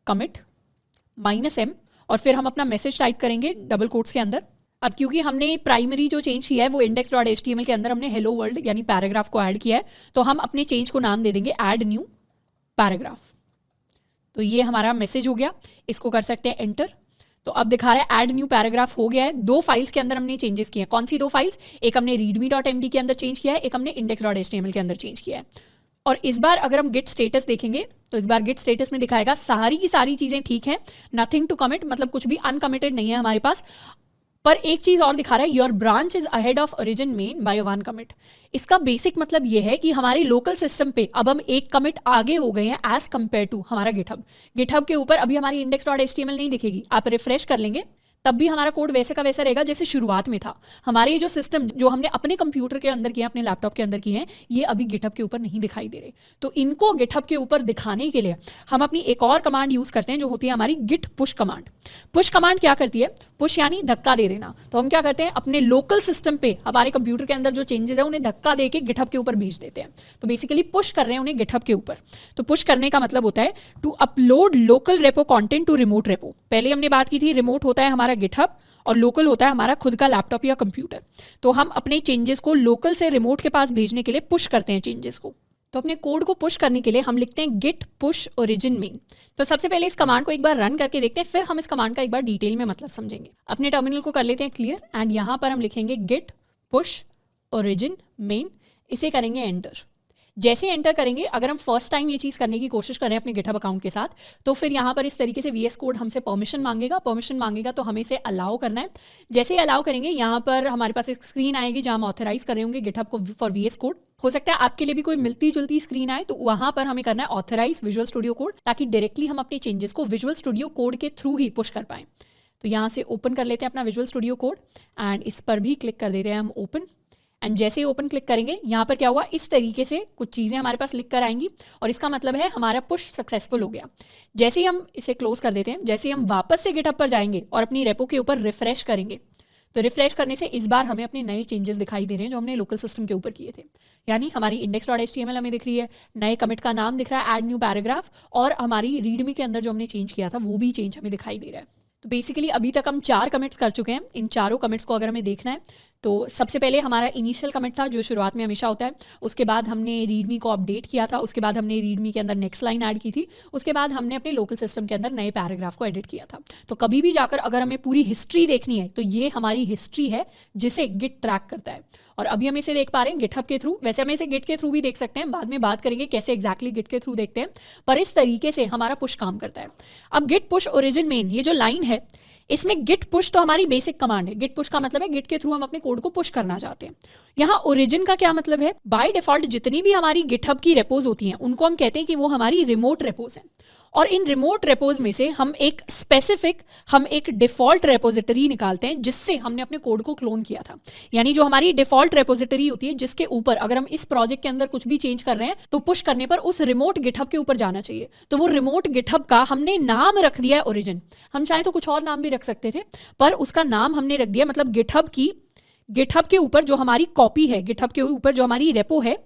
कमिट -m और फिर हम अपना मैसेज टाइप करेंगे डबल कोट्स के अंदर। अब क्योंकि हमने प्राइमरी जो चेंज किया है वो index.html के अंदर हमने हेलो वर्ल्ड यानी पैराग्राफ को ऐड किया है, तो हम अपने चेंज को नाम दे देंगे ऐड न्यू पैराग्राफ। तो ये हमारा मैसेज हो गया, इसको कर सकते हैं एंटर। तो अब दिखा रहा है ऐड न्यू पैराग्राफ हो गया है। 2 फाइल्स के अंदर हमने चेंजेस किए हैं। कौन सी 2 फाइल्स? एक हमने readme.md के अंदर चेंज किया है, एक हमने index.html के अंदर चेंज किया है। और इस बार अगर हम गिट स्टेटस देखेंगे तो इस बार गिट स्टेटस में दिखाएगा सारी की सारी चीजें ठीक हैं, नथिंग टू कमिट, मतलब कुछ भी अनकमिटेड नहीं है हमारे पास। पर एक चीज और दिखा रहा है your branch is ahead of origin main by 1 commit. इसका बेसिक मतलब ये है कि हमारे लोकल सिस्टम पे अब हम 1 कमिट आगे हो गए हैं एज कंपेयर टू हमारा गिटहब। गिटहब के ऊपर अभी हमारी index.html नहीं दिखेगी, आप रिफ्रेश कर लेंगे तब भी हमारा कोड वैसे का वैसा रहेगा जैसे शुरुआत में था। हमारे ये जो सिस्टम जो हमने अपने कंप्यूटर के अंदर किए, अपने लैपटॉप के अंदर किए हैं, ये अभी गिटहब के ऊपर नहीं दिखाई दे रहे। तो इनको गिटहब के ऊपर दिखाने के लिए हम अपनी एक और कमांड यूज करते हैं जो होती है हमारी git push command. Push command क्या करती है? पुश यानी धक्का दे देना। तो हम क्या करते हैं अपने लोकल सिस्टम पे हमारे कंप्यूटर के अंदर जो चेंजेस है उन्हें धक्का दे के गिटहब के ऊपर भेज देते हैं। तो बेसिकली पुश कर रहे हैं उन्हें गिटहब के ऊपर। तो पुश करने का मतलब होता है to upload local repo content to remote repo. पहले हमने बात की थी रिमोट होता है हमारा गिटहब और लोकल होता है हमारा खुद का लैपटॉप या कंप्यूटर। तो हम अपने चेंजेस को लोकल से रिमोट के पास भेजने के लिए पुश करते हैं चेंजेस को। तो अपने कोड को पुश करने के लिए हम लिखते हैं गिट पुश ओरिजिन मेन। तो सबसे पहले इस कमांड को एक बार रन करके देखते हैं, फिर हम इस कमांड का एक बार डिटेल में मतलब समझेंगे। अपने टर्मिनल को कर लेते हैं क्लियर एंड यहाँ पर हम लिखेंगे गिट पुश ओरिजिन मेन, इसे करेंगे एंटर। जैसे एंटर करेंगे, अगर हम फर्स्ट टाइम ये चीज़ करने की कोशिश करें अपने गिटहब अकाउंट के साथ, तो फिर यहाँ पर इस तरीके से VS कोड हमसे परमिशन मांगेगा तो हमें इसे अलाउ करना है। जैसे ही अलाउ करेंगे यहाँ पर हमारे पास एक स्क्रीन आएगी जहाँ हम ऑथराइज कर रहे होंगे गिटहब को फॉर VS कोड। हो सकता है आपके लिए भी कोई मिलती जुलती स्क्रीन आए, तो वहाँ पर हमें करना है ऑथराइज विजुअल स्टूडियो कोड, ताकि डायरेक्टली हम अपने चेंजेस को विजुअल स्टूडियो कोड के थ्रू ही पुश कर पाएँ। तो यहाँ से ओपन कर लेते हैं अपना विजुअल स्टूडियो कोड एंड इस पर भी क्लिक कर देते हैं हम ओपन। एंड जैसे ही ओपन क्लिक करेंगे यहाँ पर क्या हुआ, इस तरीके से कुछ चीज़ें हमारे पास लिख कर आएंगी और इसका मतलब है हमारा पुश सक्सेसफुल हो गया। जैसे ही हम इसे क्लोज कर देते हैं, जैसे ही हम वापस से गिटहब पर जाएंगे और अपनी रेपो के ऊपर रिफ्रेश करेंगे, तो रिफ्रेश करने से इस बार हमें अपने नए चेंजेस दिखाई दे रहे हैं जो हमने लोकल सिस्टम के ऊपर किए थे। यानी हमारी index.html हमें दिख रही है, नए कमिट का नाम दिख रहा है ऐड न्यू पैराग्राफ, और हमारी रीडमी के अंदर जो हमने चेंज किया था वो भी चेंज हमें दिखाई दे रहा है। तो बेसिकली अभी तक हम 4 कमिट्स कर चुके हैं। इन चारों कमिट्स को अगर हमें देखना है तो सबसे पहले हमारा इनिशियल कमिट था जो शुरुआत में हमेशा होता है, उसके बाद हमने रीडमी को अपडेट किया था, उसके बाद हमने रीडमी के अंदर नेक्स्ट लाइन ऐड की थी, उसके बाद हमने अपने लोकल सिस्टम के अंदर नए पैराग्राफ को एडिट किया था। तो कभी भी जाकर अगर हमें पूरी हिस्ट्री देखनी है तो ये हमारी हिस्ट्री है जिसे गिट ट्रैक करता है, और अभी हम इसे देख पा रहे हैं गिटहब के थ्रू। वैसे हम इसे गिट के थ्रू भी देख सकते हैं, बाद में बात करेंगे कैसे एग्जैक्टली गिट के थ्रू देखते हैं, पर इस तरीके से हमारा पुश काम करता है। अब गिट पुश ओरिजिन मेन, ये जो लाइन है इसमें गिट पुश तो हमारी बेसिक कमांड है। गिट पुश का मतलब है गिट के थ्रू हम अपने कोड को पुश करना चाहते हैं। यहाँ ओरिजिन का क्या मतलब है? बाय डिफॉल्ट जितनी भी हमारी गिटहब की रेपोज होती हैं उनको हम कहते हैं कि वो हमारी रिमोट रेपोज हैं, और इन रिमोट रेपोज में से हम एक स्पेसिफिक डिफॉल्ट रेपोजिटरी निकालते हैं जिससे हमने अपने कोड को क्लोन किया था। यानी जो हमारी डिफॉल्ट रेपोजिटरी होती है जिसके ऊपर अगर हम इस प्रोजेक्ट के अंदर कुछ भी चेंज कर रहे हैं तो पुश करने पर उस रिमोट गिटहब के ऊपर जाना चाहिए। तो वो रिमोट गिटहब का हमने नाम रख दिया है ओरिजिन। हम चाहे तो कुछ और नाम भी रख सकते थे, पर उसका नाम हमने रख दिया, मतलब गिटहब के ऊपर जो हमारी कॉपी है, गिटहब के ऊपर जो हमारी रेपो है,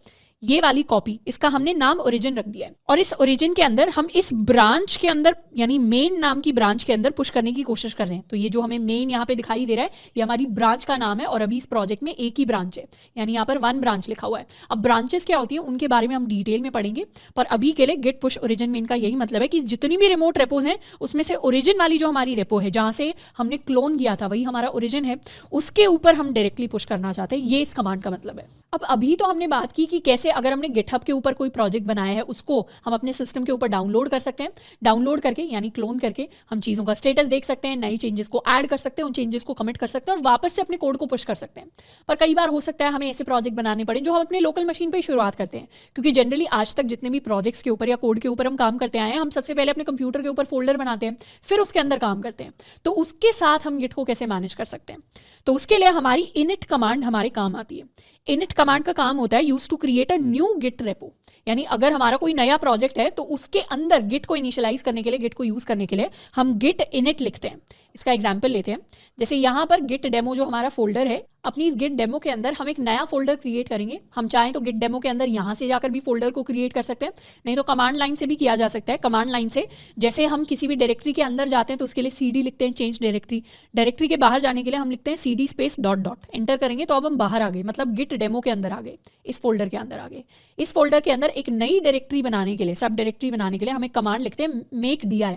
ये वाली कॉपी, इसका हमने नाम ओरिजिन रख दिया है और इस ओरिजिन के अंदर हम इस ब्रांच के अंदर यानी मेन नाम की ब्रांच के अंदर पुश करने की कोशिश कर रहे हैं। तो ये जो हमें मेन यहाँ पे दिखाई दे रहा है ये हमारी ब्रांच का नाम है और अभी इस प्रोजेक्ट में एक ही ब्रांच है, यानी यहाँ पर 1 ब्रांच लिखा हुआ है। अब ब्रांचेस क्या होती है उनके बारे में हम डिटेल में पढ़ेंगे, पर अभी के लिए गिट पुश ओरिजिन में इनका यही मतलब है कि जितनी भी रिमोट रेपोज हैं उसमें से ओरिजिन वाली जो हमारी रेपो है जहां से हमने क्लोन किया था वही हमारा ओरिजिन है, उसके ऊपर हम डायरेक्टली पुश करना चाहते हैं। ये इस कमांड का मतलब है। अब अभी तो हमने बात की कि कैसे अगर हमने गिटहब के ऊपर कोई प्रोजेक्ट बनाया है उसको हम अपने सिस्टम के ऊपर डाउनलोड कर सकते हैं। डाउनलोड करके यानी क्लोन करके हम चीज़ों का स्टेटस देख सकते हैं, नई चेंजेस को ऐड कर सकते हैं, उन चेंजेस को कमिट कर सकते हैं और वापस से अपने कोड को पुश कर सकते हैं। पर कई बार हो सकता है हमें ऐसे प्रोजेक्ट बनाने पड़े जो हम अपने लोकल मशीन पर ही शुरुआत करते हैं, क्योंकि जनरली आज तक जितने भी प्रोजेक्ट्स के ऊपर या कोड के ऊपर हम काम करते आए हैं हम सबसे पहले अपने कंप्यूटर के ऊपर फोल्डर बनाते हैं, फिर उसके अंदर काम करते हैं। तो उसके साथ हम गिट को कैसे मैनेज कर सकते हैं, तो उसके लिए हमारी इनिट कमांड हमारे काम आती है। इनिट कमांड का काम होता है use to create a new git repo, यानी अगर हमारा कोई नया प्रोजेक्ट है तो उसके अंदर गिट को इनिशियलाइज करने के लिए, गिट को यूज करने के लिए हम गिट इनिट लिखते हैं। इसका एग्जाम्पल लेते हैं, जैसे यहाँ पर गिट डेमो जो हमारा फोल्डर है, अपनी इस गिट डेमो के अंदर हम एक नया फोल्डर क्रिएट करेंगे। हम चाहें तो गिट डेमो के अंदर यहाँ से जाकर भी फोल्डर को क्रिएट कर सकते हैं, नहीं तो कमांड लाइन से भी किया जा सकता है। कमांड लाइन से जैसे हम किसी भी डायरेक्टरी के अंदर जाते हैं तो उसके लिए cd लिखते हैं, चेंज डायरेक्टरी। डायरेक्टरी के बाहर जाने के लिए हम लिखते हैं cd space dot dot, enter करेंगे तो अब हम बाहर आ गए, मतलब गिट डेमो के अंदर आ गए, इस फोल्डर के अंदर आ गए। इस फोल्डर के अंदर एक नई डायरेक्टरी बनाने के लिए, सब डायरेक्टरी बनाने के लिए हम एक कमांड लिखते हैं मेक dir,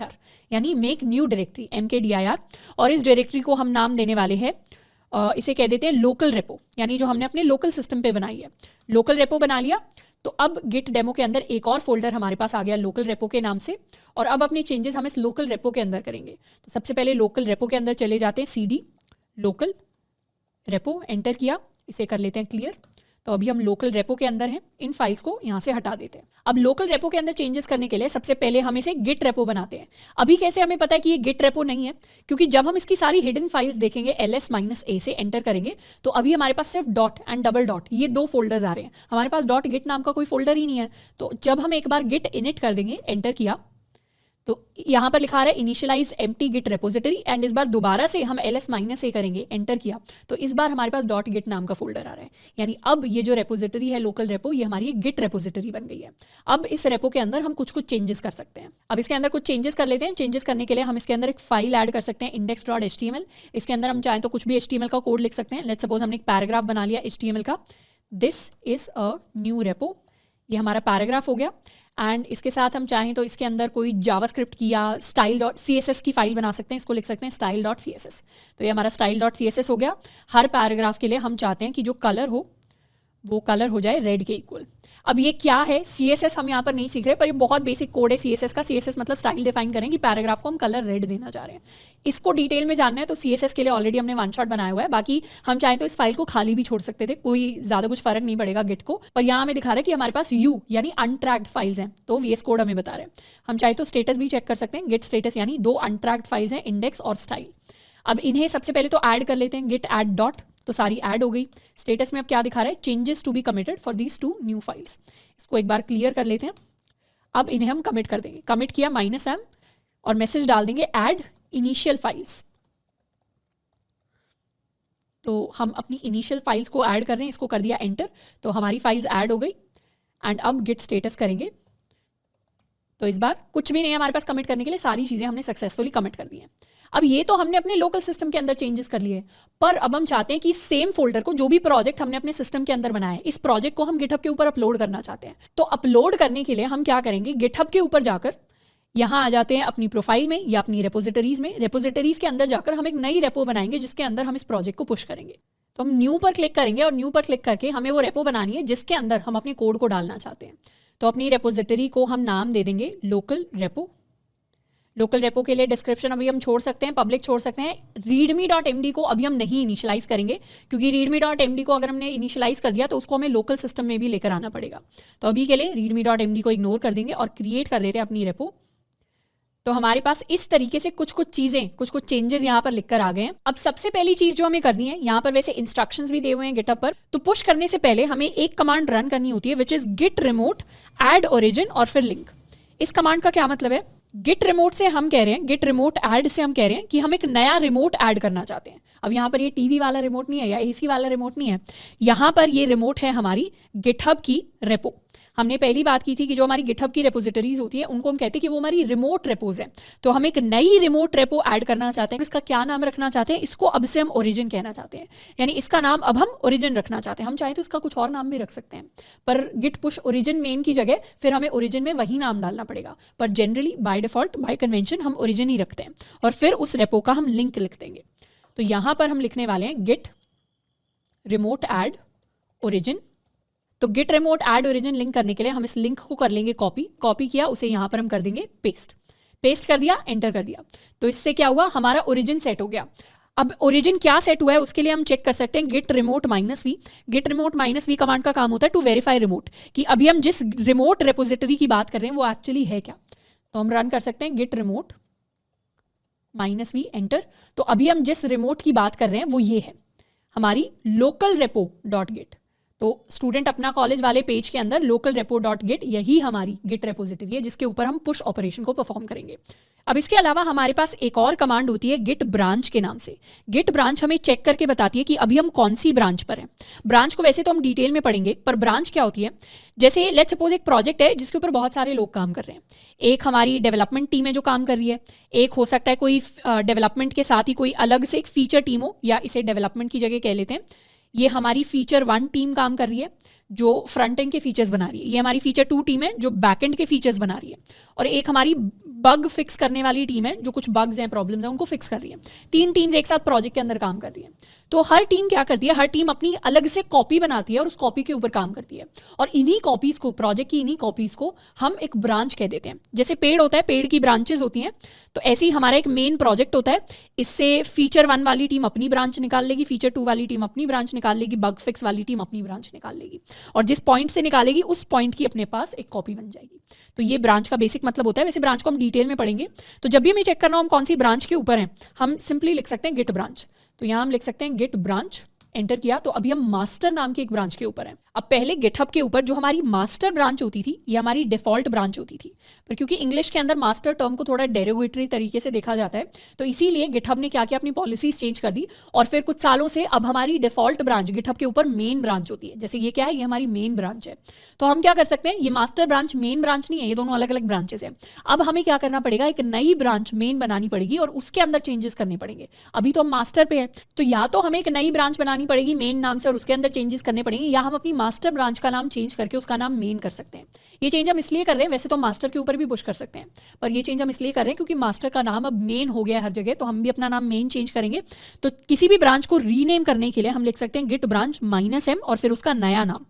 यानी मेक न्यू डायरेक्टरी, mkdir, और इस डायरेक्टरी को हम नाम देने वाले हैं, इसे कह देते हैं लोकल रेपो, यानी जो हमने अपने लोकल सिस्टम पे बनाई है। लोकल रेपो बना लिया तो अब गिट डेमो के अंदर एक और फोल्डर हमारे पास आ गया लोकल रेपो के नाम से, और अब अपने चेंजेस हम इस लोकल रेपो के अंदर करेंगे। तो सबसे पहले लोकल रेपो के अंदर चले जाते हैं, cd लोकल रेपो, एंटर किया, इसे कर लेते हैं क्लियर। तो अभी हम लोकल रेपो के अंदर हैं, इन फाइल्स को यहाँ से हटा देते हैं। अब लोकल रेपो के अंदर चेंजेस करने के लिए सबसे पहले हम इसे गिट रेपो बनाते हैं। अभी कैसे हमें पता है कि ये गिट रेपो नहीं है, क्योंकि जब हम इसकी सारी हिडन फाइल्स देखेंगे ls-a से एंटर करेंगे तो अभी हमारे पास सिर्फ डॉट एंड डबल डॉट ये 2 फोल्डर्स आ रहे हैं, हमारे पास डॉट गिट नाम का कोई फोल्डर ही नहीं है। तो जब हम एक बार गिट इनिट कर देंगे, एंटर किया, तो यहाँ पर लिखा रहा है initialize empty git repository, and इस बार दोबारा से हम ls-a करेंगे, एंटर किया, तो इस बार हमारे पास डॉट गिट नाम का फोल्डर आ रहा है। यानी अब ये जो रेपोजिटरी है लोकल रेपो, ये हमारी गिट रेपोजिटरी बन गई है। अब इस रेपो के अंदर हम कुछ कुछ चेंजेस कर सकते हैं। अब इसके अंदर कुछ चेंजेस कर लेते हैं। चेंजेस करने के लिए हम इसके अंदर एक फाइल ऐड कर सकते हैं, index.html। इसके अंदर हम चाहें तो कुछ भी HTML का कोड लिख सकते हैं। लेट्स सपोज हमने एक पैराग्राफ बना लिया HTML का, this is a new repo, ये हमारा पैराग्राफ हो गया। एंड इसके साथ हम चाहें तो इसके अंदर कोई जावास्क्रिप्ट की या style.css की फाइल बना सकते हैं, इसको लिख सकते हैं style.css। तो ये हमारा style.css हो गया। हर पैराग्राफ के लिए हम चाहते हैं कि जो कलर हो वो कलर हो जाए रेड के इक्वल। अब ये क्या है, CSS हम यहाँ पर नहीं सीख रहे, पर ये बहुत बेसिक कोड है CSS का। CSS मतलब स्टाइल डिफाइन करें कि पैराग्राफ को हम कलर रेड देना चाह रहे हैं। इसको डिटेल में जानना है तो CSS के लिए ऑलरेडी हमने वन शॉट बनाया हुआ है, बाकी हम चाहें तो इस फाइल को खाली भी छोड़ सकते थे, कोई ज़्यादा कुछ फर्क नहीं पड़ेगा गिट को। पर यहाँ हमें दिखा रहा है कि हमारे पास U यानी अनट्रैक्ड फाइल्स हैं, तो VS कोड हमें बता रहे हैं। हम चाहे तो स्टेटस भी चेक कर सकते हैं, गिट स्टेटस यानी 2 अनट्रैक्ड फाइल्स हैं, इंडेक्स और स्टाइल। अब इन्हें सबसे पहले तो ऐड कर लेते हैं, गिट ऐड डॉट, तो सारी ऐड हो गई। स्टेटस में अब क्या दिखा रहा है, changes to be committed for these 2 new files. इसको एक बार क्लियर कर लेते हैं। अब इन्हें हम कमिट कर देंगे, कमिट किया -m और मैसेज डाल देंगे ऐड इनिशियल फाइल्स। तो हम अपनी इनिशियल फाइल्स को ऐड कर रहे हैं, इसको कर दिया एंटर, तो हमारी फाइल्स ऐड हो गई। एंड अब गिट स्टेटस करेंगे तो इस बार कुछ भी नहीं है हमारे पास कमिट करने के लिए, सारी चीज़ें हमने सक्सेसफुली कमिट कर दी हैं। अब ये तो हमने अपने लोकल सिस्टम के अंदर चेंजेस कर लिए, पर अब हम चाहते हैं कि सेम फोल्डर को, जो भी प्रोजेक्ट हमने अपने सिस्टम के अंदर बनाया है, इस प्रोजेक्ट को हम गिटहब के ऊपर अपलोड करना चाहते हैं। तो अपलोड करने के लिए हम क्या करेंगे, गिटहब के ऊपर जाकर यहाँ आ जाते हैं अपनी प्रोफाइल में या अपनी रेपोजिटरीज में। रेपोजिटरीज के अंदर जाकर हम एक नई रेपो बनाएंगे जिसके अंदर हम इस प्रोजेक्ट को पुश करेंगे। तो हम न्यू पर क्लिक करेंगे और न्यू पर क्लिक करके हमें वो रेपो बनानी है जिसके अंदर हम अपने कोड को डालना चाहते हैं। तो अपनी रेपोजिटरी को हम नाम दे देंगे लोकल रेपो। लोकल रेपो के लिए डिस्क्रिप्शन अभी हम छोड़ सकते हैं, पब्लिक छोड़ सकते हैं। readme.md को अभी हम नहीं इनिशियलाइज करेंगे, क्योंकि readme.md को अगर हमने इनिशियलाइज कर दिया तो उसको हमें लोकल सिस्टम में भी लेकर आना पड़ेगा। तो अभी के लिए readme.md को इग्नोर कर देंगे और क्रिएट कर देते हैं अपनी रेपो। तो हमारे पास इस तरीके से कुछ कुछ चीज़ें, कुछ कुछ चेंजेस यहाँ पर लिखकर आ गए हैं। अब सबसे पहली चीज़ जो हमें करनी है, यहाँ पर वैसे इंस्ट्रक्शंस भी दिए हुए हैं गिटहब पर, तो पुश करने से पहले हमें एक कमांड रन करनी होती है which is git remote add origin और फिर लिंक। इस कमांड का क्या मतलब है, गिट रिमोट से हम कह रहे हैं, गिट रिमोट ऐड से हम कह रहे हैं कि हम एक नया रिमोट ऐड करना चाहते हैं। अब यहाँ पर ये टीवी वाला रिमोट नहीं है या एसी वाला रिमोट नहीं है, यहाँ पर ये रिमोट है हमारी गिटहब की रेपो। हमने पहली बात की थी कि जो हमारी गिटहब की रेपोजिटरीज होती है उनको हम कहते हैं कि वो हमारी रिमोट रेपोज है। तो हम एक नई रिमोट रेपो ऐड करना चाहते हैं। इसका क्या नाम रखना चाहते हैं? इसको अब से हम ओरिजिन कहना चाहते हैं, यानी इसका नाम अब हम ओरिजिन रखना चाहते हैं। हम चाहे तो इसका कुछ और नाम भी रख सकते हैं, पर गिट पुश ओरिजिन मेन की जगह फिर हमें ओरिजिन में वही नाम डालना पड़ेगा। पर generally by default by convention हम ओरिजिन ही रखते हैं और फिर उस रेपो का हम लिंक लिख देंगे। तो यहाँ पर हम लिखने वाले हैं गिट रिमोट ऐड ओरिजिन। तो git remote add origin link करने के लिए हम इस लिंक को कर लेंगे कॉपी किया, उसे यहाँ पर हम कर देंगे पेस्ट कर दिया, एंटर कर दिया। तो इससे क्या हुआ, हमारा ओरिजिन सेट हो गया। अब ओरिजिन क्या सेट हुआ है उसके लिए हम चेक कर सकते हैं git remote -v। Git remote -v command का काम होता है टू वेरीफाई रिमोट, कि अभी हम जिस रिमोट रेपोजिटरी की बात कर रहे हैं वो एक्चुअली है क्या। तो हम रन कर सकते हैं गिट रिमोट -v, एंटर। तो अभी हम जिस रिमोट की बात कर रहे हैं वो ये है हमारी लोकल रेपो डॉट गिट। तो स्टूडेंट अपना कॉलेज वाले पेज के अंदर लोकल रेपो डॉट गिट, यही हमारी गिट रेपोजिटरी है जिसके ऊपर हम पुश ऑपरेशन को परफॉर्म करेंगे। अब इसके अलावा हमारे पास एक और कमांड होती है गिट ब्रांच के नाम से। गिट ब्रांच हमें चेक करके बताती है कि अभी हम कौन सी ब्रांच पर हैं। ब्रांच को वैसे तो हम डिटेल में पढ़ेंगे, पर ब्रांच क्या होती है, जैसे लेट्स सपोज एक प्रोजेक्ट है जिसके ऊपर बहुत सारे लोग काम कर रहे हैं। एक हमारी डेवलपमेंट टीम है जो काम कर रही है, एक हो सकता है कोई डेवलपमेंट के साथ ही कोई अलग से एक फीचर टीम हो, या इसे डेवलपमेंट की जगह कह लेते हैं ये हमारी फीचर 1 टीम काम कर रही है जो फ्रंट एंड के फीचर्स बना रही है। ये हमारी फीचर 2 टीम है जो बैक एंड के फीचर्स बना रही है, और एक हमारी बग फिक्स करने वाली टीम है जो कुछ बग्स हैं, प्रॉब्लम्स हैं, उनको फिक्स कर रही है। 3 टीम्स एक साथ प्रोजेक्ट के अंदर काम कर रही है। तो हर टीम क्या करती है, हर टीम अपनी अलग से कॉपी बनाती है और उस कॉपी के ऊपर काम करती है, और इन्हीं कॉपीज को, प्रोजेक्ट की इन्हीं कॉपीज को हम एक ब्रांच कह देते हैं। जैसे पेड़ होता है, पेड़ की ब्रांचेस होती हैं, तो ऐसे ही हमारा एक मेन प्रोजेक्ट होता है। इससे फीचर 1 वाली टीम अपनी ब्रांच निकाल लेगी, फीचर 2 वाली टीम अपनी ब्रांच निकाल लेगी, बग फिक्स वाली टीम अपनी ब्रांच निकाल लेगी, और जिस पॉइंट से निकालेगी उस पॉइंट की अपने पास एक कॉपी बन जाएगी। तो ये ब्रांच का बेसिक मतलब होता है। वैसे ब्रांच को हम डिटेल में पढ़ेंगे। तो जब भी हमें चेक करना हो हम कौन सी ब्रांच के ऊपर हैं, हम सिंपली लिख सकते हैं गिट ब्रांच। तो यहाँ हम लिख सकते हैं गिट ब्रांच, एंटर किया। तो अभी हम मास्टर नाम की एक ब्रांच के ऊपर हैं। अब पहले गिटहब के ऊपर जो हमारी मास्टर ब्रांच होती थी ये हमारी डिफॉल्ट ब्रांच होती थी, पर क्योंकि इंग्लिश के अंदर मास्टर टर्म को थोड़ा डेरोगेटरी तरीके से देखा जाता है, तो इसीलिए गिटहब ने क्या किया, अपनी पॉलिसीज चेंज कर दी, और फिर कुछ सालों से अब हमारी डिफॉल्ट ब्रांच गिटहब के ऊपर मेन ब्रांच होती है। जैसे ये क्या है, ये हमारी मेन ब्रांच है। तो हम क्या कर सकते हैं, ये मास्टर ब्रांच मेन ब्रांच नहीं है, ये दोनों अलग अलग ब्रांचेस है। अब हमें क्या करना पड़ेगा, एक नई ब्रांच मेन बनानी पड़ेगी और उसके अंदर चेंजेस करने पड़ेंगे। अभी तो हम मास्टर पे है, तो या तो हमें एक नई ब्रांच बनानी पड़ेगी मेन नाम से और उसके अंदर चेंजेस करने पड़ेंगे, या हम अपनी मास्टर ब्रांच का नाम चेंज करके उसका नाम मेन कर सकते हैं। ये चेंज हम इसलिए कर रहे हैं, वैसे तो मास्टर के ऊपर भी पुश कर सकते हैं, पर ये चेंज हम इसलिए कर रहे हैं क्योंकि मास्टर का नाम अब मेन हो गया है हर जगह, तो हम भी अपना नाम मेन चेंज करेंगे। तो किसी भी ब्रांच को रीनेम करने के लिए हम लिख सकते हैं गिट ब्रांच -m और फिर उसका नया नाम।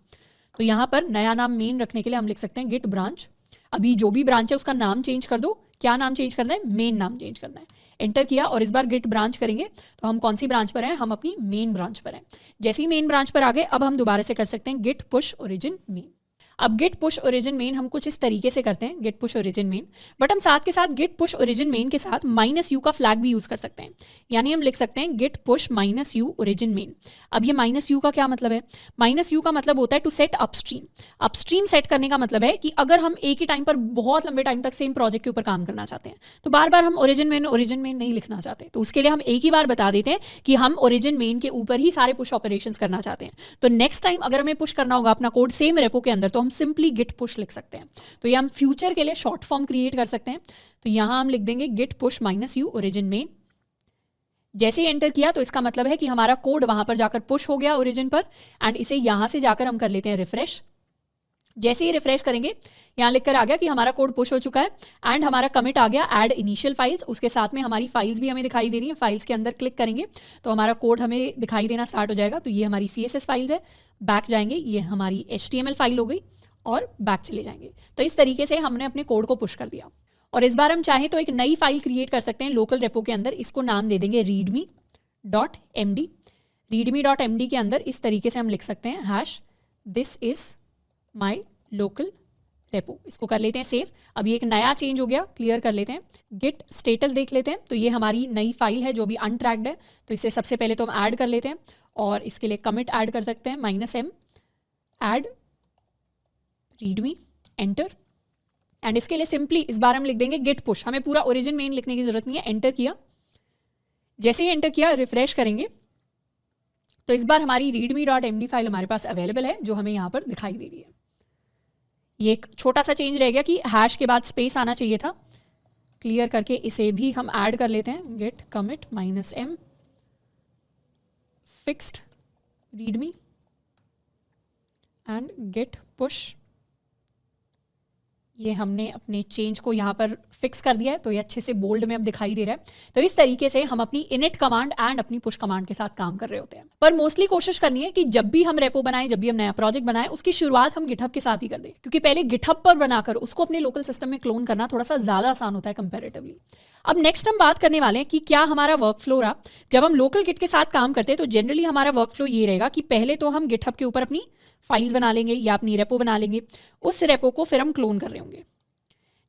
तो यहाँ पर नया नाम मेन रखने के लिए हम लिख सकते हैं गिट ब्रांच। अभी जो भी ब्रांच है उसका नाम चेंज कर दो। क्या नाम चेंज करना है, मेन नाम चेंज करना है। एंटर किया और इस बार गिट ब्रांच करेंगे तो हम कौन सी ब्रांच पर हैं, हम अपनी मेन ब्रांच पर हैं। जैसे ही मेन ब्रांच पर आ गए अब हम दोबारा से कर सकते हैं गिट पुश ओरिजिन मेन। अब गिट पुश ओरिजिन मेन हम कुछ इस तरीके से करते हैं, git push origin main, but हम साथ के साथ गिट पुश ओरिजिन मेन के साथ -u का फ्लैग भी यूज कर सकते हैं। यानी हम लिख सकते हैं git push -u origin main. अब ये -u का क्या मतलब है, -u का मतलब होता है to set upstream. Upstream set करने का मतलब है कि अगर हम एक ही टाइम पर बहुत लंबे टाइम तक सेम प्रोजेक्ट के ऊपर काम करना चाहते हैं, तो बार बार हम ओरिजिन मेन नहीं लिखना चाहते, तो उसके लिए हम एक ही बार बता देते हैं कि हम ओरिजिन मेन के ऊपर ही सारे पुश ऑपरेशंस करना चाहते हैं। तो नेक्स्ट टाइम अगर हमें पुश करना होगा अपना कोड सेम रेपो के अंदर, तो हम सिंपली गिट पुश लिख सकते हैं। तो ये हम फ्यूचर के लिए शॉर्ट फॉर्म क्रिएट कर सकते हैं। तो यहां हम लिख देंगे git push -u origin main. जैसे ही एंटर किया तो इसका मतलब है कि हमारा कोड वहां पर जाकर पुश हो गया ओरिजिन पर, एंड इसे यहां से जाकर हम कर लेते हैं रिफ्रेश। जैसे ही रिफ्रेश करेंगे यहाँ लिखकर आ गया कि हमारा कोड पुश हो चुका है, एंड हमारा कमिट आ गया ऐड इनिशियल फाइल्स। उसके साथ में हमारी फाइल्स भी हमें दिखाई दे रही है। फाइल्स के अंदर क्लिक करेंगे तो हमारा कोड हमें दिखाई देना स्टार्ट हो जाएगा। तो ये हमारी CSS फाइल्स है, बैक जाएंगे, ये हमारी HTML फाइल हो गई और बैक चले जाएंगे। तो इस तरीके से हमने अपने कोड को पुश कर दिया। और इस बार हम चाहें तो एक नई फाइल क्रिएट कर सकते हैं लोकल रेपो के अंदर। इसको नाम दे देंगे readme.md। readme.md के अंदर इस तरीके से हम लिख सकते हैं #this is my local repo। इसको कर लेते हैं सेव। अभी एक नया चेंज हो गया, क्लियर कर लेते हैं। गिट स्टेटस देख लेते हैं। तो ये हमारी नई फाइल है जो अभी अनट्रैक्ड है, तो इसे सबसे पहले तो हम ऐड कर लेते हैं, और इसके लिए कमिट ऐड कर सकते हैं -m add readme, enter. And इसके लिए सिंपली इस बार हम लिख देंगे गिट पुश, हमें पूरा ओरिजिन मेन लिखने की जरूरत नहीं है। एंटर किया, जैसे ही एंटर किया रिफ्रेश करेंगे तो इस बार हमारी readme.md फाइल हमारे पास अवेलेबल है जो हमें यहाँ पर दिखाई दे रही है। ये एक छोटा सा चेंज रह गया कि हैश के बाद स्पेस आना चाहिए था, क्लियर करके इसे भी हम ऐड कर लेते हैं। Git commit -m fixed readme and git push. ये हमने अपने चेंज को यहाँ पर फिक्स कर दिया है तो ये अच्छे से बोल्ड में अब दिखाई दे रहा है। तो इस तरीके से हम अपनी इनिट कमांड एंड अपनी पुश कमांड के साथ काम कर रहे होते हैं। पर मोस्टली कोशिश करनी है कि जब भी हम रेपो बनाएं, जब भी हम नया प्रोजेक्ट बनाएं, उसकी शुरुआत हम गिटहब के साथ ही कर दें, क्योंकि पहले गिटहब पर बनाकर उसको अपने लोकल सिस्टम में क्लोन करना थोड़ा सा ज़्यादा आसान होता है कंपेरेटिवली। अब नेक्स्ट हम बात करने वाले हैं कि क्या हमारा वर्क फ्लो रहा जब हम लोकल गिट के साथ काम करते हैं। तो जनरली हमारा वर्क फ्लो ये रहेगा कि पहले तो हम गिटहब के ऊपर अपनी फाइल्स बना लेंगे या अपनी रेपो बना लेंगे, उस रेपो को फिर हम क्लोन कर रहे होंगे।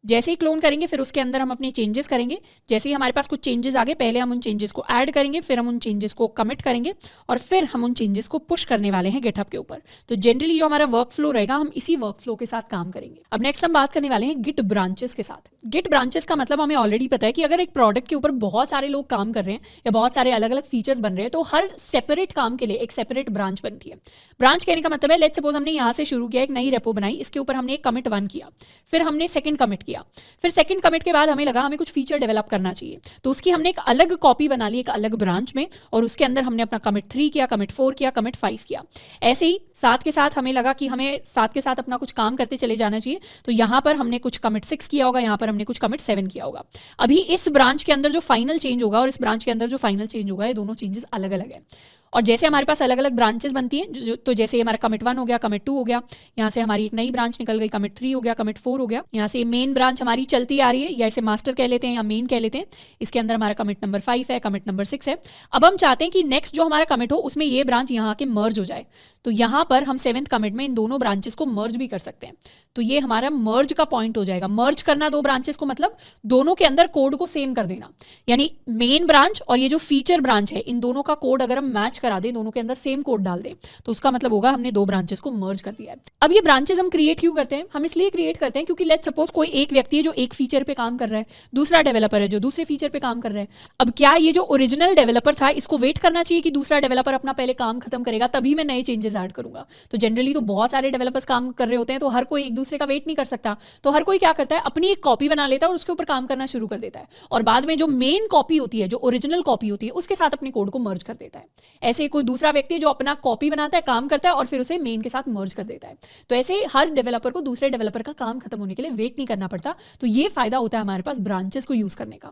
जैसे ही क्लोन करेंगे फिर उसके अंदर हम अपने चेंजेस करेंगे। जैसे ही हमारे पास कुछ चेंजेस आ गए, पहले हम उन चेंजेस को ऐड करेंगे, फिर हम उन चेंजेस को कमिट करेंगे और फिर हम उन चेंजेस को पुश करने वाले हैं गिटहब के ऊपर। तो जनरली जो हमारा वर्क फ्लो रहेगा हम इसी वर्क फ्लो के साथ काम करेंगे। अब नेक्स्ट हम बात करने वाले हैं गिट ब्रांचेस के साथ। गिट ब्रांचेस का मतलब हमें ऑलरेडी पता है कि अगर एक प्रोडक्ट के ऊपर बहुत सारे लोग काम कर रहे हैं या बहुत सारे अलग अलग फीचर्स बन रहे हैं तो हर सेपरेट काम के लिए एक सेपरेट ब्रांच बनती है। ब्रांच कहने का मतलब है, लेट्स सपोज हमने यहाँ से शुरू किया, एक नई रेपो बनाई, इसके ऊपर हमने एक कमिट 1 किया, फिर हमने सेकंड कमिट किया, फिर सेकंड कमिट के बाद हमें लगा हमें कुछ फीचर डेवलप करना चाहिए तो उसकी हमने एक अलग कॉपी बना ली एक अलग ब्रांच में और उसके अंदर हमने अपना कमिट 3 किया, कमिट 4 किया, कमिट 5 किया। ऐसे ही साथ के साथ हमें लगा कि हमें साथ के साथ अपना कुछ काम करते चले जाना चाहिए तो यहाँ पर हमने कुछ कमिट 6 किया होगा, यहाँ पर हमने कुछ कमिट 7 किया होगा। अभी इस ब्रांच के अंदर जो फाइनल चेंज होगा और इस ब्रांच के अंदर जो फाइनल चेंज होगा ये दोनों चेंजेस अलग अलग है। और जैसे हमारे पास अलग अलग ब्रांचेस बनती हैं, तो जैसे हमारा कमिट 1 हो गया, कमिट 2 हो गया, यहाँ से हमारी एक नई ब्रांच निकल गई, कमिट 3 हो गया, कमिट 4 हो गया, यहाँ से मेन ब्रांच हमारी चलती आ रही है या इसे मास्टर कह लेते हैं या मेन कह लेते हैं। इसके अंदर हमारा कमिट नंबर 5 है, कमिट नंबर 6 है। अब हम चाहते हैं कि नेक्स्ट जो हमारा कमिट हो उसमें ये ब्रांच यहाँ आके मर्ज हो जाए, तो यहाँ पर हम 7th कमिट में इन दोनों ब्रांचेस को मर्ज भी कर सकते हैं। तो ये हमारा मर्ज का पॉइंट हो जाएगा। मर्ज करना दो ब्रांचेस को मतलब दोनों के अंदर कोड को सेम कर देना, यानी मेन ब्रांच और ये जो फीचर ब्रांच है इन दोनों का कोड अगर हम मैच करा दें, दोनों के अंदर सेम कोड डाल दें तो उसका मतलब होगा हमने दो ब्रांचेस को मर्ज कर दिया है। अब ये ब्रांचेस हम क्रिएट क्यों करते हैं? हम इसलिए क्रिएट करते हैं क्योंकि लेट्स सपोज कोई एक व्यक्ति है जो एक फीचर पे काम कर रहा है, दूसरा डेवलपर है जो दूसरे फीचर पे काम कर रहा है। अब क्या ये जो ओरिजिनल डेवलपर था इसको वेट करना चाहिए कि दूसरा डेवलपर अपना पहले काम खत्म करेगा तभी मैं नए चेंजेस ऐड करूंगा? तो जनरली तो बहुत सारे डेवलपर्स काम कर रहे होते हैं तो हर कोई एक दूसरे का वेट नहीं कर सकता, तो हर कोई क्या करता है अपनी एक कॉपी बना लेता है और उसके ऊपर काम करना शुरू कर देता है और बाद में जो मेन कॉपी होती है, जो ओरिजिनल कॉपी होती है, उसके साथ अपने कोड को मर्ज कर देता है। ऐसे कोई दूसरा व्यक्ति जो अपना कॉपी बनाता है, काम करता है और फिर उसे मेन के साथ मर्ज कर देता है। तो ऐसे हर डेवलपर को दूसरे डेवलपर का काम खत्म होने के लिए वेट नहीं करना पड़ता। तो ये फायदा होता है हमारे पास ब्रांचेस को यूज करने का।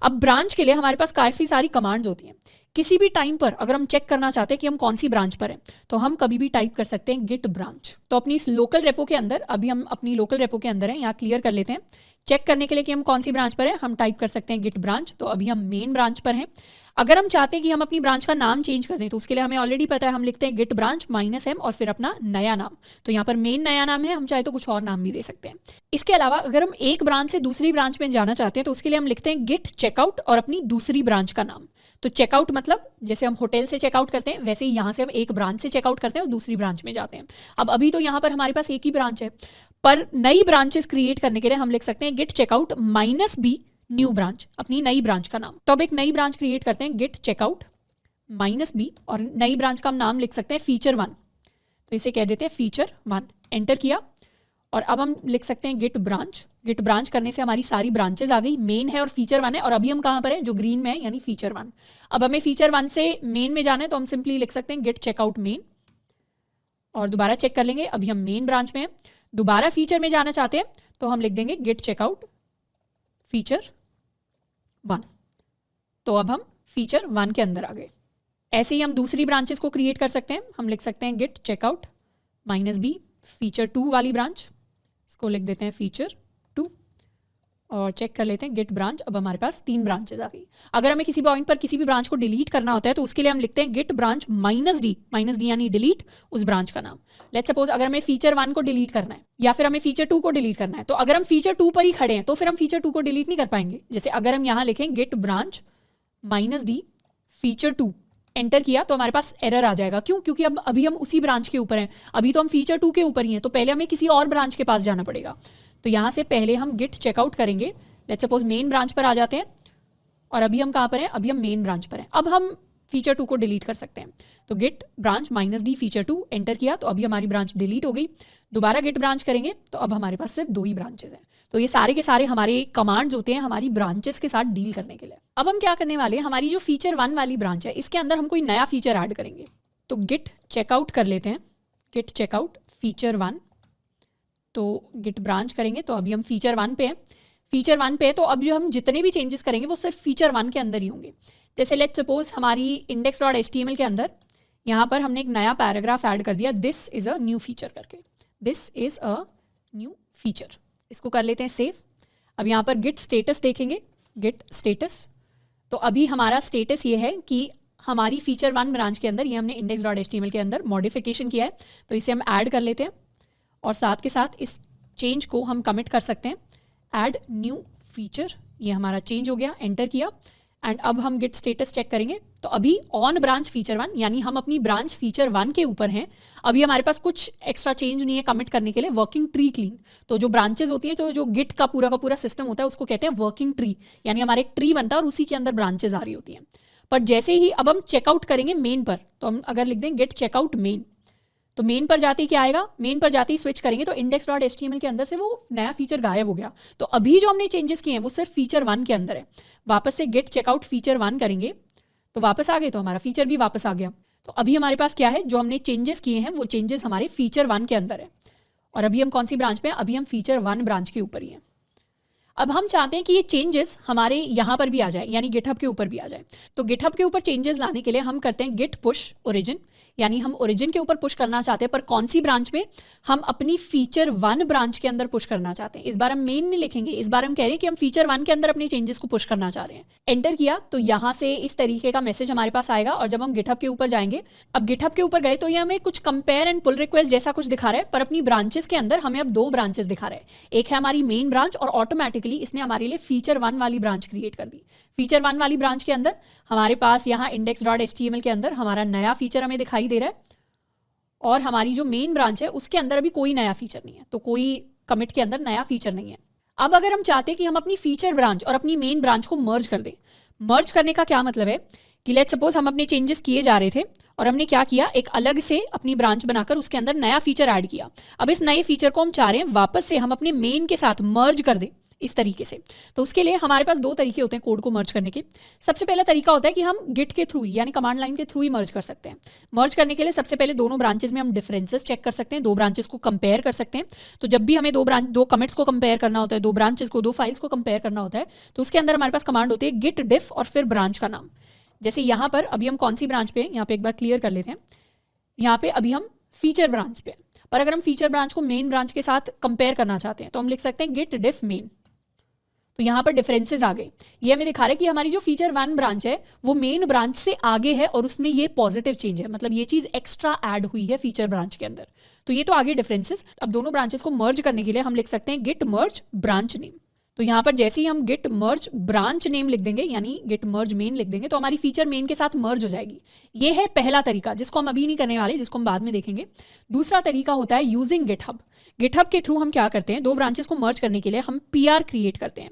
अब ब्रांच के लिए हमारे पास काफी सारी कमांड्स होती हैं। किसी भी टाइम पर अगर हम चेक करना चाहते हैं कि हम कौन सी ब्रांच पर हैं तो हम कभी भी टाइप कर सकते हैं गिट ब्रांच। तो अपनी इस लोकल रेपो के अंदर, अभी हम अपनी लोकल रेपो के अंदर हैं, यहाँ क्लियर कर लेते हैं। चेक करने के लिए कि हम कौन सी ब्रांच पर हैं हम टाइप कर सकते हैं गिट ब्रांच। तो अभी हम मेन ब्रांच पर हैं। अगर हम चाहते हैं कि हम अपनी ब्रांच का नाम चेंज कर दें तो उसके लिए हमें ऑलरेडी पता है, हम लिखते हैं गिट ब्रांच -m और फिर अपना नया नाम। तो यहाँ पर मेन नया नाम है, हम चाहे तो कुछ और नाम भी दे सकते हैं। इसके अलावा अगर हम एक ब्रांच से दूसरी ब्रांच में जाना चाहते हैं तो उसके लिए हम लिखते हैं गिट चेकआउट और अपनी दूसरी ब्रांच का नाम। तो चेकआउट मतलब जैसे हम होटल से चेकआउट करते हैं वैसे ही यहाँ से हम एक ब्रांच से चेकआउट करते हैं और दूसरी ब्रांच में जाते हैं। अब अभी तो यहाँ पर हमारे पास एक ही ब्रांच है, पर नई ब्रांचेस क्रिएट करने के लिए हम लिख सकते हैं git checkout -b new branch, अपनी नई ब्रांच का नाम। तो अब एक नई ब्रांच क्रिएट करते हैं गिट चेकआउट -b और नई ब्रांच का हम नाम लिख सकते हैं फीचर 1। तो इसे कह देते हैं फीचर 1। एंटर किया और अब हम लिख सकते हैं गिट ब्रांच। गिट ब्रांच करने से हमारी सारी ब्रांचेस आ गई, मेन है और फीचर 1 है। और अभी हम कहाँ पर हैं? जो ग्रीन में है यानी फीचर 1। अब हमें फीचर 1 से मेन में जाना है तो हम सिंपली लिख सकते हैं गिट चेकआउट मेन और दोबारा चेक कर लेंगे। अभी हम मेन ब्रांच में हैं, दोबारा फीचर में जाना चाहते हैं तो हम लिख देंगे गिट चेकआउट फीचर 1। तो अब हम फीचर 1 के अंदर आ गए। ऐसे ही हम दूसरी ब्रांचेस को क्रिएट कर सकते हैं। हम लिख सकते हैं गिट चेकआउट -b फीचर 2 वाली ब्रांच, इसको लिख देते हैं फीचर 2 और चेक कर लेते हैं गिट ब्रांच। अब हमारे पास 3 ब्रांचेस आ गई। अगर हमें किसी पॉइंट पर किसी भी ब्रांच को डिलीट करना होता है तो उसके लिए हम लिखते हैं गिट ब्रांच -d यानी डिलीट उस ब्रांच का नाम। लेट्स सपोज अगर हमें फीचर 1 को डिलीट करना है या फिर हमें फीचर 2 को डिलीट करना है तो अगर हम फीचर 2 पर ही खड़े हैं तो फिर हम फीचर 2 को डिलीट नहीं कर पाएंगे। जैसे अगर हम यहाँ लिखें git branch -d feature 2, enter किया तो हमारे पास एरर आ जाएगा। क्यों? क्योंकि अब अभी हम उसी ब्रांच के ऊपर हैं, अभी तो हम फीचर 2 के ऊपर ही हैं, तो पहले हमें किसी और ब्रांच के पास जाना पड़ेगा। तो यहाँ से पहले हम गिट चेकआउट करेंगे, लेट्स सपोज मेन ब्रांच पर आ जाते हैं, और अभी हम कहाँ पर हैं, अभी हम मेन ब्रांच पर हैं। अब हम फीचर 2 को डिलीट कर सकते हैं, तो git branch -d feature 2 enter किया, तो अभी हमारी ब्रांच डिलीट हो गई। दोबारा गिट ब्रांच करेंगे तो अब हमारे पास सिर्फ 2 ही ब्रांचेस हैं। तो ये सारे के सारे हमारे कमांड्स होते हैं हमारी ब्रांचेस के साथ डील करने के लिए। अब हम क्या करने वाले हैं, हमारी जो फीचर 1 वाली ब्रांच है इसके अंदर हम कोई नया फीचर ऐड करेंगे। तो गिट चेकआउट कर लेते हैं, गिट चेकआउट फीचर 1, तो गिट ब्रांच करेंगे तो अभी हम फीचर 1 पे हैं। फीचर 1 पे है तो अब जो हम जितने भी चेंजेस करेंगे वो सिर्फ फीचर 1 के अंदर ही होंगे। जैसे लेट्स सपोज हमारी index.html के अंदर यहाँ पर हमने एक नया पैराग्राफ ऐड कर दिया, this is a new feature करके, this is a new feature. इसको कर लेते हैं सेव। अब यहाँ पर गिट स्टेटस देखेंगे, गिट स्टेटस, तो अभी हमारा स्टेटस ये है कि हमारी फीचर 1 ब्रांच के अंदर ये हमने index.html के अंदर मॉडिफिकेशन किया है, तो इसे हम ऐड कर लेते हैं और साथ के साथ इस चेंज को हम कमिट कर सकते हैं, ऐड न्यू फीचर, ये हमारा चेंज हो गया, एंटर किया। एंड अब हम गिट स्टेटस चेक करेंगे तो अभी ऑन ब्रांच फीचर 1, यानी हम अपनी ब्रांच फीचर 1 के ऊपर हैं। अभी हमारे पास कुछ एक्स्ट्रा चेंज नहीं है कमिट करने के लिए, वर्किंग ट्री क्लीन। तो जो ब्रांचेस होती हैं, जो गिट का पूरा सिस्टम होता है उसको कहते हैं वर्किंग ट्री, यानी हमारे एक ट्री बनता है और उसी के अंदर ब्रांचेस आ रही होती हैं। पर जैसे ही अब हम चेकआउट करेंगे मेन पर, तो हम अगर लिख दें गिट चेकआउट मेन, तो मेन पर जाते ही क्या आएगा, मेन पर जाते ही स्विच करेंगे तो index.html के अंदर से वो नया फीचर गायब हो गया। तो अभी जो हमने चेंजेस किए हैं वो सिर्फ फीचर 1 के अंदर है। वापस से गेट चेकआउट फीचर 1 करेंगे तो वापस आ गए, तो हमारा फीचर भी वापस आ गया। तो अभी हमारे पास क्या है, जो हमने चेंजेस किए हैं वो चेंजेस हमारे फीचर 1 के अंदर है। और अभी हम कौन सी ब्रांच पे हैं, अभी हम फीचर 1 ब्रांच के ऊपर ही हैं। अब हम चाहते हैं कि ये चेंजेस हमारे यहाँ पर भी आ जाए, यानी गिटहब के ऊपर भी आ जाए। तो गिटहब के ऊपर चेंजेस लाने के लिए हम करते हैं गिट पुश ओरिजिन, यानी हम ओरिजिन के ऊपर पुश करना चाहते हैं, पर कौन सी ब्रांच में, हम अपनी फीचर 1 ब्रांच के अंदर पुश करना चाहते हैं। इस बार हम मेन नहीं लिखेंगे, इस बार हम कह रहे हैं कि हम फीचर 1 के अंदर अपने चेंजेस को पुश करना चाह रहे हैं। एंटर किया तो यहाँ से इस तरीके का मैसेज हमारे पास आएगा। और जब हम गिटहब के ऊपर जाएंगे, अब गिटहब के ऊपर गए तो ये हमें कुछ कंपेयर एंड पुल रिक्वेस्ट जैसा कुछ दिखा रहा है, पर अपनी ब्रांचेस के अंदर हमें अब 2 ब्रांचेस दिखा रहा है। एक है हमारी मेन ब्रांच और ऑटोमेटिकली इसने हमारे लिए फीचर 1 वाली ब्रांच क्रिएट कर दी। फीचर 1 वाली ब्रांच के अंदर हमारे पास यहाँ index.html के अंदर हमारा नया फीचर हमें दिखाई दे रहा है, और हमारी जो मेन ब्रांच है उसके अंदर अभी कोई नया फीचर नहीं है, तो कोई कमिट के अंदर नया फीचर नहीं है। अब अगर हम चाहते हैं कि हम अपनी फीचर ब्रांच और अपनी मेन ब्रांच को मर्ज कर दें, मर्ज करने का क्या मतलब है कि लेट्स सपोज हम अपने चेंजेस किए जा रहे थे और हमने क्या किया, एक अलग से अपनी ब्रांच बनाकर उसके अंदर नया फीचर ऐड किया। अब इस नए फीचर को हम चाह रहे हैं वापस से हम अपने मेन के साथ मर्ज कर दें इस तरीके से। तो उसके लिए हमारे पास 2 तरीके होते हैं कोड को मर्ज करने के। सबसे पहला तरीका होता है कि हम गिट के थ्रू यानी कमांड लाइन के थ्रू ही मर्ज कर सकते हैं। मर्ज करने के लिए सबसे पहले दोनों ब्रांचेस में हम डिफरेंसेस चेक कर सकते हैं, 2 ब्रांचेस को कंपेयर कर सकते हैं। तो जब भी हमें 2 कमिट्स को कंपेयर करना होता है, 2 ब्रांचेस को, 2 फाइल्स को कंपेयर करना होता है, तो उसके अंदर हमारे पास कमांड होती है गिट डिफ और फिर ब्रांच का नाम। जैसे यहाँ पर अभी हम कौन सी ब्रांच पे हैं, यहाँ पे एक बार क्लियर कर लेते हैं। यहाँ पे अभी हम फीचर ब्रांच पे, पर अगर हम फीचर ब्रांच को मेन ब्रांच के साथ कंपेयर करना चाहते हैं तो हम लिख सकते हैं गिट डिफ मेन। तो यहाँ पर डिफरेंसेस आ गए। ये हमें दिखा रहा है कि हमारी जो फीचर 1 ब्रांच है वो मेन ब्रांच से आगे है और उसमें ये पॉजिटिव चेंज है, मतलब ये चीज़ एक्स्ट्रा ऐड हुई है फीचर ब्रांच के अंदर। तो ये तो आगे डिफरेंसेस। अब दोनों ब्रांचेस को मर्ज करने के लिए हम लिख सकते हैं गिट मर्ज ब्रांच नेम। तो यहाँ पर जैसे ही हम गिट मर्ज ब्रांच नेम लिख देंगे, यानी गिट मर्ज मेन लिख देंगे, तो हमारी फीचर मेन के साथ मर्ज हो जाएगी। ये है पहला तरीका, जिसको हम अभी नहीं करने वाले, जिसको हम बाद में देखेंगे। दूसरा तरीका होता है यूजिंग गिटहब। गिटहब के थ्रू हम क्या करते हैं, 2 ब्रांचेस को मर्ज करने के लिए हम PR क्रिएट करते हैं।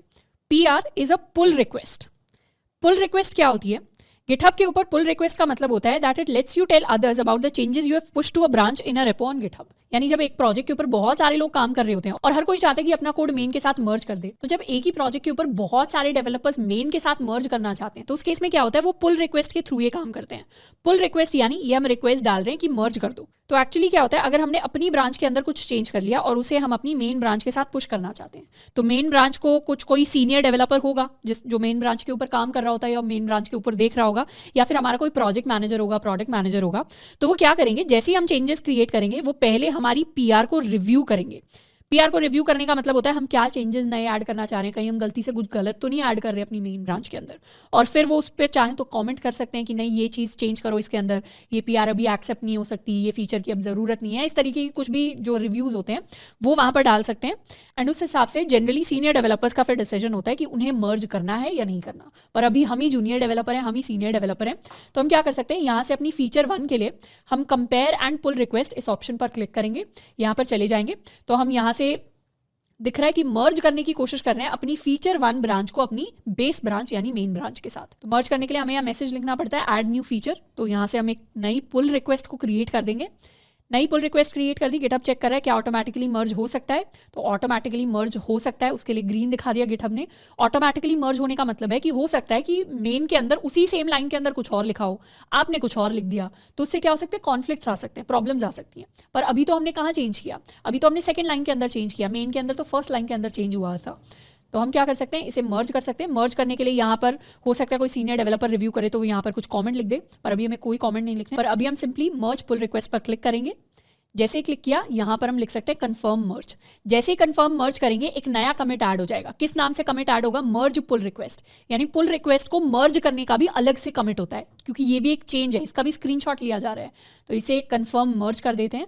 PR is a pull request. Pull request क्या होती है, गिटहब के ऊपर पुल रिक्वेस्ट का मतलब होता है that it lets you tell others about the changes you have pushed to a branch in a repo on GitHub. यानी जब एक प्रोजेक्ट के ऊपर बहुत सारे लोग काम कर रहे होते हैं और हर कोई चाहता है कि अपना कोड मेन के साथ मर्ज कर दे, तो जब एक ही प्रोजेक्ट के ऊपर बहुत सारे डेवलपर्स मेन के साथ मर्ज करना चाहते हैं तो उस केस में क्या होता है, वो पुल रिक्वेस्ट के थ्रू ये काम करते हैं। पुल रिक्वेस्ट यानी ये हम रिक्वेस्ट डाल रहे हैं कि मर्ज कर दो। तो एक्चुअली क्या होता है, अगर हमने अपनी ब्रांच के अंदर कुछ चेंज कर लिया और उसे हम अपनी मेन ब्रांच के साथ पुश करना चाहते हैं, तो मेन ब्रांच को कोई सीनियर डेवलपर होगा जो मेन ब्रांच के ऊपर काम कर रहा होता है या मेन ब्रांच के ऊपर देख रहा होगा, या फिर हमारा कोई प्रोजेक्ट मैनेजर होगा, प्रोडक्ट मैनेजर होगा। तो वो क्या करेंगे, जैसे ही हम चेंजेस क्रिएट करेंगे वो पहले हमारी PR को रिव्यू करेंगे। PR को रिव्यू करने का मतलब होता है हम क्या चेंजेस नए ऐड करना चाह रहे हैं, कहीं हम गलती से कुछ गलत तो नहीं ऐड कर रहे अपनी मेन ब्रांच के अंदर, और फिर वो उस पर चाहें तो कमेंट कर सकते हैं कि नहीं ये चीज़ चेंज करो इसके अंदर, ये PR अभी एक्सेप्ट नहीं हो सकती, ये फीचर की अब ज़रूरत नहीं है। इस तरीके की कुछ भी जो रिव्यूज़ होते हैं वो वहाँ पर डाल सकते हैं। एंड उस हिसाब से जनरली सीनियर डेवलपर्स का फिर डिसीजन होता है कि उन्हें मर्ज करना है या नहीं करना। पर अभी हम ही जूनियर डेवलपर हैं, हम ही सीनियर डेवलपर हैं, तो हम क्या कर सकते हैं, यहाँ से अपनी फीचर 1 के लिए हम कंपेयर एंड पुल रिक्वेस्ट इस ऑप्शन पर क्लिक करेंगे। यहाँ पर चले जाएंगे तो हम यहाँ से दिख रहा है कि मर्ज करने की कोशिश कर रहे हैं अपनी फीचर 1 ब्रांच को अपनी बेस ब्रांच यानी मेन ब्रांच के साथ। तो मर्ज करने के लिए हमें यहाँ मैसेज लिखना पड़ता है ऐड न्यू फीचर। तो यहाँ से हम एक नई पुल रिक्वेस्ट को क्रिएट कर देंगे। नई पुल रिक्वेस्ट क्रिएट कर दी, गिटहब चेक कर रहा है क्या ऑटोमेटिकली मर्ज हो सकता है। तो ऑटोमेटिकली मर्ज हो सकता है, उसके लिए ग्रीन दिखा दिया गिटहब ने। ऑटोमेटिकली मर्ज होने का मतलब है कि हो सकता है कि मेन के अंदर उसी सेम लाइन के अंदर कुछ और लिखा हो, आपने कुछ और लिख दिया, तो उससे क्या हो सकता है, कॉन्फ्लिक्ट्स आ सकते हैं, प्रॉब्लम्स आ सकती हैं। पर अभी तो हमने कहाँ चेंज किया, अभी तो हमने सेकेंड लाइन के अंदर चेंज किया, मेन के अंदर तो फर्स्ट लाइन के अंदर चेंज हुआ था। तो हम क्या कर सकते हैं, इसे मर्ज कर सकते हैं। मर्ज करने के लिए यहाँ पर हो सकता है कोई सीनियर डेवलपर रिव्यू करे तो वो यहाँ पर कुछ कमेंट लिख दे, पर अभी हमें कोई कमेंट नहीं लिखना है। पर अभी हम सिंपली मर्ज पुल रिक्वेस्ट पर क्लिक करेंगे। जैसे ही क्लिक किया यहाँ पर हम लिख सकते हैं कंफर्म मर्ज। जैसे ही कंफर्म मर्ज करेंगे एक नया कमिट ऐड हो जाएगा। किस नाम से कमिट ऐड होगा, मर्ज पुल रिक्वेस्ट। यानी पुल रिक्वेस्ट को मर्ज करने का भी अलग से कमिट होता है, क्योंकि ये भी एक चेंज है, इसका भी स्क्रीनशॉट लिया जा रहा है। तो इसे कंफर्म मर्ज कर देते हैं।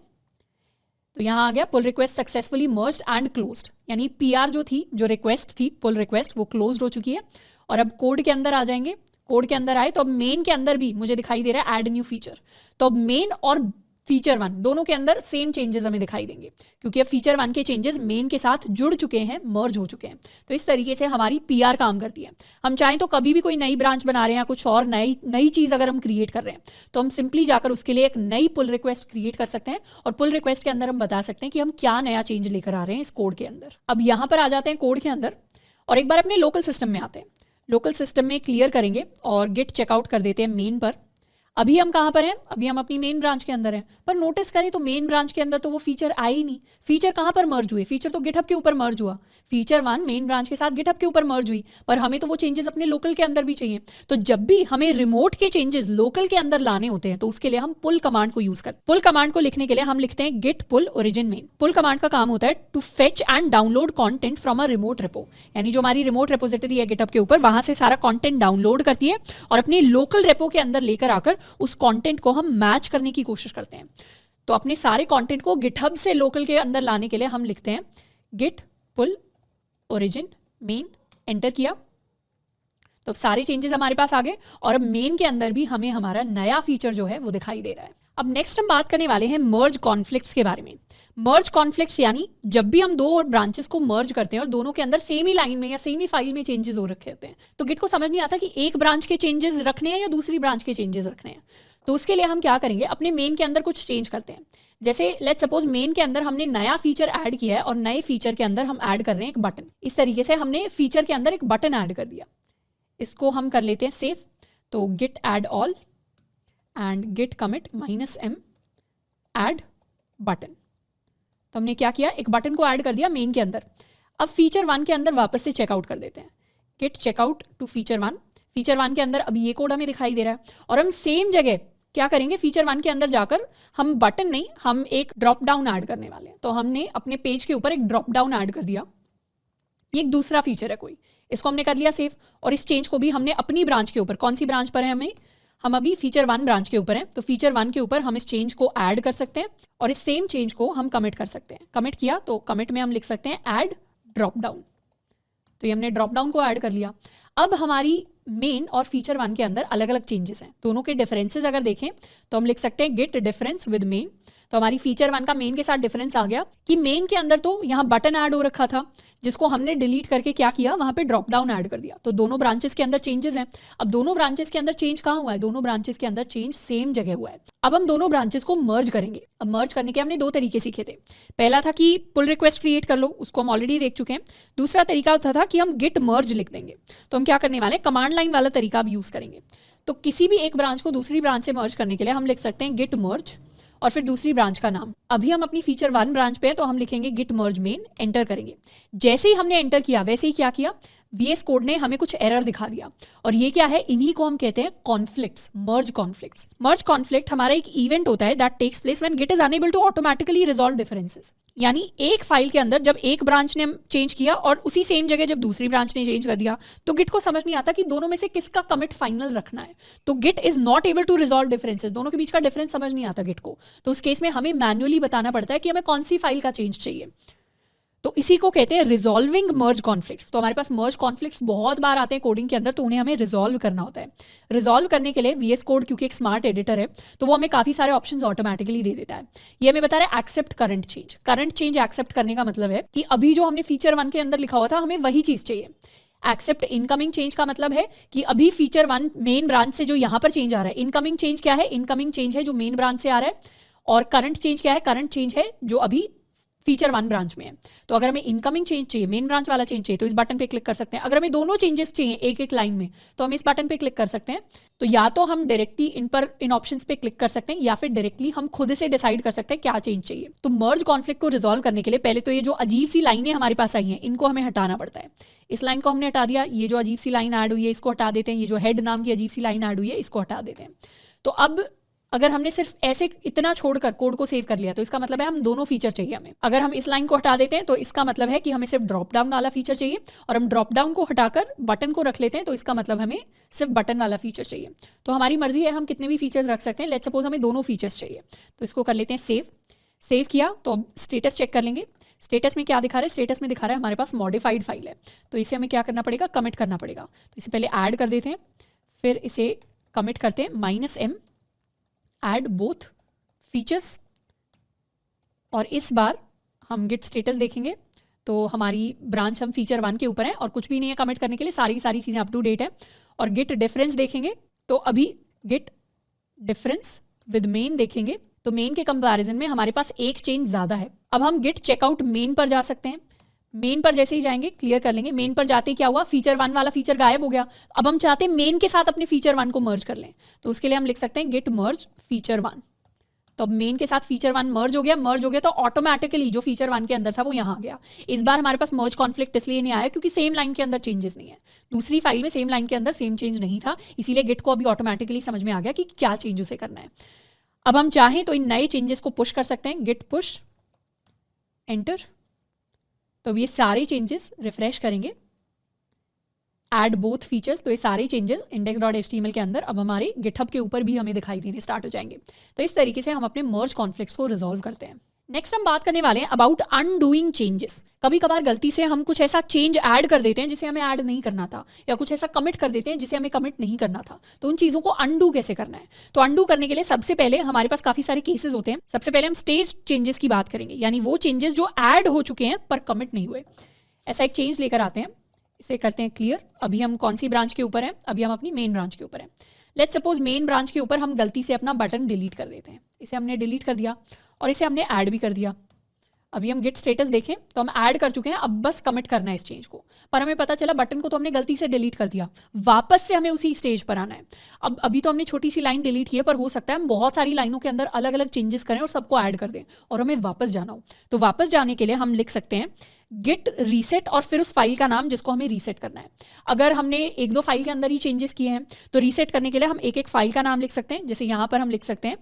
तो यहाँ आ गया pull request successfully merged and closed, यानी पीआर जो थी, जो रिक्वेस्ट थी पुल रिक्वेस्ट, वो क्लोज्ड हो चुकी है। और अब कोड के अंदर आ जाएंगे। कोड के अंदर आए तो अब मेन के अंदर भी मुझे दिखाई दे रहा है ऐड न्यू फीचर। तो अब मेन और फीचर 1 दोनों के अंदर सेम चेंजेस हमें दिखाई देंगे, क्योंकि अब फीचर 1 के चेंजेस मेन के साथ जुड़ चुके हैं, मर्ज हो चुके हैं। तो इस तरीके से हमारी पीआर काम करती है। हम चाहें तो कभी भी कोई नई ब्रांच बना रहे हैं, कुछ और नई चीज़ अगर हम क्रिएट कर रहे हैं, तो हम सिंपली जाकर उसके लिए एक नई पुल रिक्वेस्ट क्रिएट कर सकते हैं। और पुल रिक्वेस्ट के अंदर हम बता सकते हैं कि हम क्या नया चेंज लेकर आ रहे हैं इस कोड के अंदर। अब यहाँ पर आ जाते हैं कोड के अंदर और एक बार अपने लोकल सिस्टम में आते हैं। लोकल सिस्टम में क्लियर करेंगे और गिट चेकआउट कर देते हैं मेन पर। अभी हम कहाँ पर हैं, अभी हम अपनी मेन ब्रांच के अंदर हैं। पर नोटिस करें तो मेन ब्रांच के अंदर तो वो फीचर आई ही नहीं। फीचर कहाँ पर मर्ज हुए, फीचर तो गिटहब के ऊपर मर्ज हुआ। फीचर 1 मेन ब्रांच के साथ गिटहब के ऊपर मर्ज हुई, पर हमें तो वो चेंजेस अपने लोकल के अंदर भी चाहिए। तो जब भी हमें रिमोट के चेंजेस लोकल के अंदर लाने होते हैं तो उसके लिए हम पुल कमांड को यूज करते हैं। पुल कमांड को लिखने के लिए हम लिखते हैं git pull origin main. Pull command का काम होता है to fetch and download content from a remote repo, यानी जो हमारी रिमोट रेपोजिटरी है गिटहब के ऊपर, वहां से सारा कॉन्टेंट डाउनलोड करती है और अपने लोकल रेपो के अंदर लेकर आकर उस कॉन्टेंट को हम मैच करने की कोशिश करते हैं। तो अपने सारे कंटेंट को गिटहब से लोकल के अंदर लाने के लिए हम लिखते हैं git pull origin main, enter किया तो सारे चेंजेस हमारे पास आ गए और अब मेन के अंदर भी हमें हमारा नया फीचर जो है वो दिखाई दे रहा है। अब नेक्स्ट हम बात करने वाले हैं मर्ज कॉन्फ्लिक्ट्स के बारे में। मर्ज कॉन्फ्लिक्ट्स यानी जब भी हम दो ब्रांचेस को मर्ज करते हैं और दोनों के अंदर सेम ही लाइन में या सेम ही फाइल में चेंजेस हो रखे होते हैं, तो गिट को समझ नहीं आता कि एक ब्रांच के चेंजेस रखने हैं या दूसरी ब्रांच के चेंजेस रखने हैं। तो उसके लिए हम क्या करेंगे, अपने मेन के अंदर कुछ चेंज करते हैं। जैसे लेट्स सपोज मेन के अंदर हमने नया फीचर ऐड किया है और नए फीचर के अंदर हम ऐड कर रहे हैं एक बटन। इस तरीके से हमने फीचर के अंदर एक बटन ऐड कर दिया। इसको हम कर लेते हैं सेव। तो git add all and git commit -m add button. तो हमने क्या किया, एक बटन को ऐड कर दिया मेन के अंदर। अब फीचर 1 के अंदर वापस से चेकआउट कर देते हैं। Git checkout to feature 1। Feature 1 के अंदर अभी ये कोड हमें दिखाई दे रहा है और हम सेम जगह क्या करेंगे, फीचर 1 के अंदर जाकर हम बटन नहीं, हम एक ड्रॉप डाउन ऐड करने वाले हैं। तो हमने अपने पेज के ऊपर एक ड्रॉप डाउन ऐड कर दिया। ये एक दूसरा फीचर है कोई, इसको हमने कर लिया सेव। और इस चेंज को भी हमने अपनी ब्रांच के ऊपर, कौन सी ब्रांच पर है हम अभी फीचर 1 ब्रांच के ऊपर हैं, तो फीचर 1 के ऊपर हम इस चेंज को ऐड कर सकते हैं और इस सेम चेंज को हम कमिट कर सकते हैं। कमिट किया तो कमिट में हम लिख सकते हैं ऐड ड्रॉप डाउन। तो ये हमने ड्रॉप डाउन को ऐड कर लिया। अब हमारी मेन और फीचर 1 के अंदर अलग अलग चेंजेस हैं। दोनों के डिफरेंसेस अगर देखें तो हम लिख सकते हैं गिट डिफरेंस विद मेन। तो हमारी फीचर 1 का मेन के साथ डिफरेंस आ गया कि मेन के अंदर तो यहाँ बटन ऐड हो रखा था, जिसको हमने डिलीट करके क्या किया, वहां पे ड्रॉप डाउन ऐड कर दिया। तो दोनों ब्रांचेस के अंदर चेंजेस हैं। अब दोनों ब्रांचेस के अंदर चेंज कहाँ हुआ है, दोनों ब्रांचेस के अंदर चेंज सेम जगह हुआ है। अब हम दोनों ब्रांचेस को मर्ज करेंगे। अब मर्ज करने के हमने 2 तरीके सीखे थे। पहला था कि पुल रिक्वेस्ट क्रिएट कर लो, उसको हम ऑलरेडी देख चुके हैं। दूसरा तरीका होता था कि हम गिट मर्ज लिख देंगे। तो हम क्या करने वाले हैं, कमांड लाइन वाला तरीका अब यूज करेंगे। तो किसी भी एक ब्रांच को दूसरी ब्रांच से मर्ज करने के लिए हम लिख सकते हैं गिट मर्ज और फिर दूसरी ब्रांच का नाम। अभी हम अपनी फीचर 1 ब्रांच पे हैं तो हम लिखेंगे गिट मर्ज मेन, एंटर करेंगे। जैसे ही हमने एंटर किया वैसे ही क्या किया, VS कोड ने हमें कुछ एरर दिखा दिया। और ये क्या है, इन्हीं को हम कहते हैं conflicts, merge conflicts. Merge conflict हमारा एक इवेंट होता है that takes place when git is unable to automatically resolve differences. यानी एक फाइल के अंदर जब एक ब्रांच ने चेंज किया और उसी सेम जगह जब दूसरी ब्रांच ने चेंज कर दिया, तो गिट को समझ नहीं आता कि दोनों में से किसका कमिट फाइनल रखना है। तो git is not able to resolve differences, दोनों के बीच का डिफरेंस समझ नहीं आता गिट को। तो उस केस में हमें मैन्युअली बताना पड़ता है कि हमें कौन सी फाइल का चेंज चाहिए। तो इसी को कहते हैं रिजॉल्विंग मर्ज कॉन्फ्लिक्ट्स। तो हमारे पास मर्ज कॉन्फ्लिक्ट्स बहुत बार आते हैं कोडिंग के अंदर, तो उन्हें हमें रिजॉल्व करना होता है। रिजॉल्व करने के लिए VS कोड क्योंकि एक स्मार्ट एडिटर है तो वो हमें काफ़ी सारे ऑप्शंस ऑटोमेटिकली दे देता है। ये हमें बता रहा है accept current change. Current change accept करने का मतलब है कि अभी जो हमने फीचर 1 के अंदर लिखा हुआ था हमें वही चीज़ चाहिए। एक्सेप्ट इनकमिंग चेंज का मतलब है कि अभी फीचर 1 मेन ब्रांच से जो यहाँ पर चेंज आ रहा है, इनकमिंग चेंज क्या है, इनकमिंग चेंज है जो मेन ब्रांच से आ रहा है, और करंट चेंज क्या है, करंट चेंज है जो अभी फीचर 1 ब्रांच में है। तो अगर हमें इनकमिंग चेंज चाहिए, मेन ब्रांच वाला चेंज चाहिए, तो इस बटन पे क्लिक कर सकते हैं। अगर हमें दोनों चेंजेस चाहिए एक एक लाइन में तो हम इस बटन पे क्लिक कर सकते हैं। तो या तो हम डायरेक्टली इन ऑप्शंस पे क्लिक कर सकते हैं या फिर डायरेक्टली हम खुद से डिसाइड कर सकते हैं क्या चेंज चाहिए। तो मर्ज कॉन्फ्लिक्ट को रिजॉल्व करने के लिए पहले तो ये जो अजीब सी लाइनें हमारे पास आई हैं इनको हमें हटाना पड़ता है। इस लाइन को हमने हटा दिया, ये जो अजीब सी लाइन ऐड हुई है इसको हटा देते हैं, ये जो हेड नाम की अजीब सी लाइन ऐड हुई है इसको हटा देते हैं। तो अब अगर हमने सिर्फ ऐसे इतना छोड़कर कोड को सेव कर लिया तो इसका मतलब है हम दोनों फीचर चाहिए हमें। अगर हम इस लाइन को हटा देते हैं तो इसका मतलब है कि हमें सिर्फ ड्रॉप डाउन वाला फीचर चाहिए, और हम ड्रॉप डाउन को हटाकर बटन को रख लेते हैं तो इसका मतलब हमें सिर्फ बटन वाला फीचर चाहिए। तो हमारी मर्जी है, हम कितने भी फीचर्स रख सकते हैं। लेट्स सपोज हमें दोनों फीचर्स चाहिए तो इसको कर लेते हैं सेव। सेव किया तो अब स्टेटस चेक कर लेंगे। स्टेटस में क्या दिखा रहा है, स्टेटस में दिखा रहा है हमारे पास मॉडिफाइड फाइल है। तो इसे हमें क्या करना पड़ेगा, कमिट करना पड़ेगा। तो इसे पहले ऐड कर देते हैं, फिर इसे कमिट करते हैं -m ऐड बोथ फीचर्स, और इस बार हम गिट स्टेटस देखेंगे तो हमारी ब्रांच हम फीचर 1 के ऊपर है और कुछ भी नहीं है कमिट करने के लिए, सारी की सारी चीज़ें अप टू डेट है। और गिट डिफरेंस देखेंगे तो अभी गिट डिफरेंस विद मेन देखेंगे तो मेन के कंपैरिजन में हमारे पास एक चेंज ज़्यादा है। अब हम गिट चेकआउट मेन पर जा सकते हैं। मेन पर जैसे ही जाएंगे क्लियर कर लेंगे। मेन पर जाते ही क्या हुआ, फीचर 1 वाला फीचर गायब हो गया। अब हम चाहते हैं मेन के साथ अपने फीचर 1 को मर्ज कर लें, तो उसके लिए हम लिख सकते हैं गिट मर्ज फीचर 1। तो अब मेन के साथ फीचर 1 मर्ज हो गया तो ऑटोमेटिकली जो फीचर 1 के अंदर था वो यहाँ आ गया। इस बार हमारे पास मर्ज कॉन्फ्लिक्ट इसलिए नहीं आया क्योंकि सेम लाइन के अंदर चेंजेस नहीं है। दूसरी फाइल में सेम लाइन के अंदर सेम चेंज नहीं था, इसीलिए गिट को अभी ऑटोमेटिकली समझ में आ गया कि क्या चेंज उसे करना है। अब हम चाहें तो इन नए चेंजेस को पुश कर सकते हैं, गिट पुश एंटर। तो ये सारे चेंजेस रिफ्रेश करेंगे, ऐड बोथ फीचर्स, तो ये सारे चेंजेस index.html के अंदर अब हमारे गिटहब के ऊपर भी हमें दिखाई देने स्टार्ट हो जाएंगे। तो इस तरीके से हम अपने मर्ज कॉन्फ्लिक्ट्स को रिजॉल्व करते हैं। नेक्स्ट हम बात करने वाले हैं अबाउट अनडूइंग चेंजेस। कभी कभार गलती से हम कुछ ऐसा चेंज ऐड कर देते हैं जिसे हमें ऐड नहीं करना था, या कुछ ऐसा कमिट कर देते हैं जिसे हमें कमिट नहीं करना था। तो उन चीज़ों को अनडू कैसे करना है, तो अनडू करने के लिए सबसे पहले हमारे पास काफ़ी सारे केसेस होते हैं। सबसे पहले हम स्टेज चेंजेस की बात करेंगे, यानी वो चेंजेस जो ऐड हो चुके हैं पर कमिट नहीं हुए। ऐसा एक चेंज लेकर आते हैं, इसे करते हैं क्लियर। अभी हम कौन सी ब्रांच के ऊपर हैं, अभी हम अपनी मेन ब्रांच के ऊपर हैं। लेट्स सपोज मेन ब्रांच के ऊपर हम गलती से अपना बटन डिलीट कर देते हैं। इसे हमने डिलीट कर दिया और इसे हमने ऐड भी कर दिया। अभी हम गिट स्टेटस देखें तो हम ऐड कर चुके हैं, अब बस कमिट करना है इस चेंज को। पर हमें पता चला बटन को तो हमने गलती से डिलीट कर दिया, वापस से हमें उसी स्टेज पर आना है। अब अभी तो हमने छोटी सी लाइन डिलीट की है, पर हो सकता है हम बहुत सारी लाइनों के अंदर अलग अलग चेंजेस करें और सबको ऐड कर दें और हमें वापस जाना हो। तो वापस जाने के लिए हम लिख सकते हैं गिट रीसेट और फिर उस फाइल का नाम जिसको हमें रीसेट करना है। अगर हमने एक दो फाइल के अंदर ही चेंजेस किए हैं तो रीसेट करने के लिए हम एक एक फाइल का नाम लिख सकते हैं। जैसे यहाँ पर हम लिख सकते हैं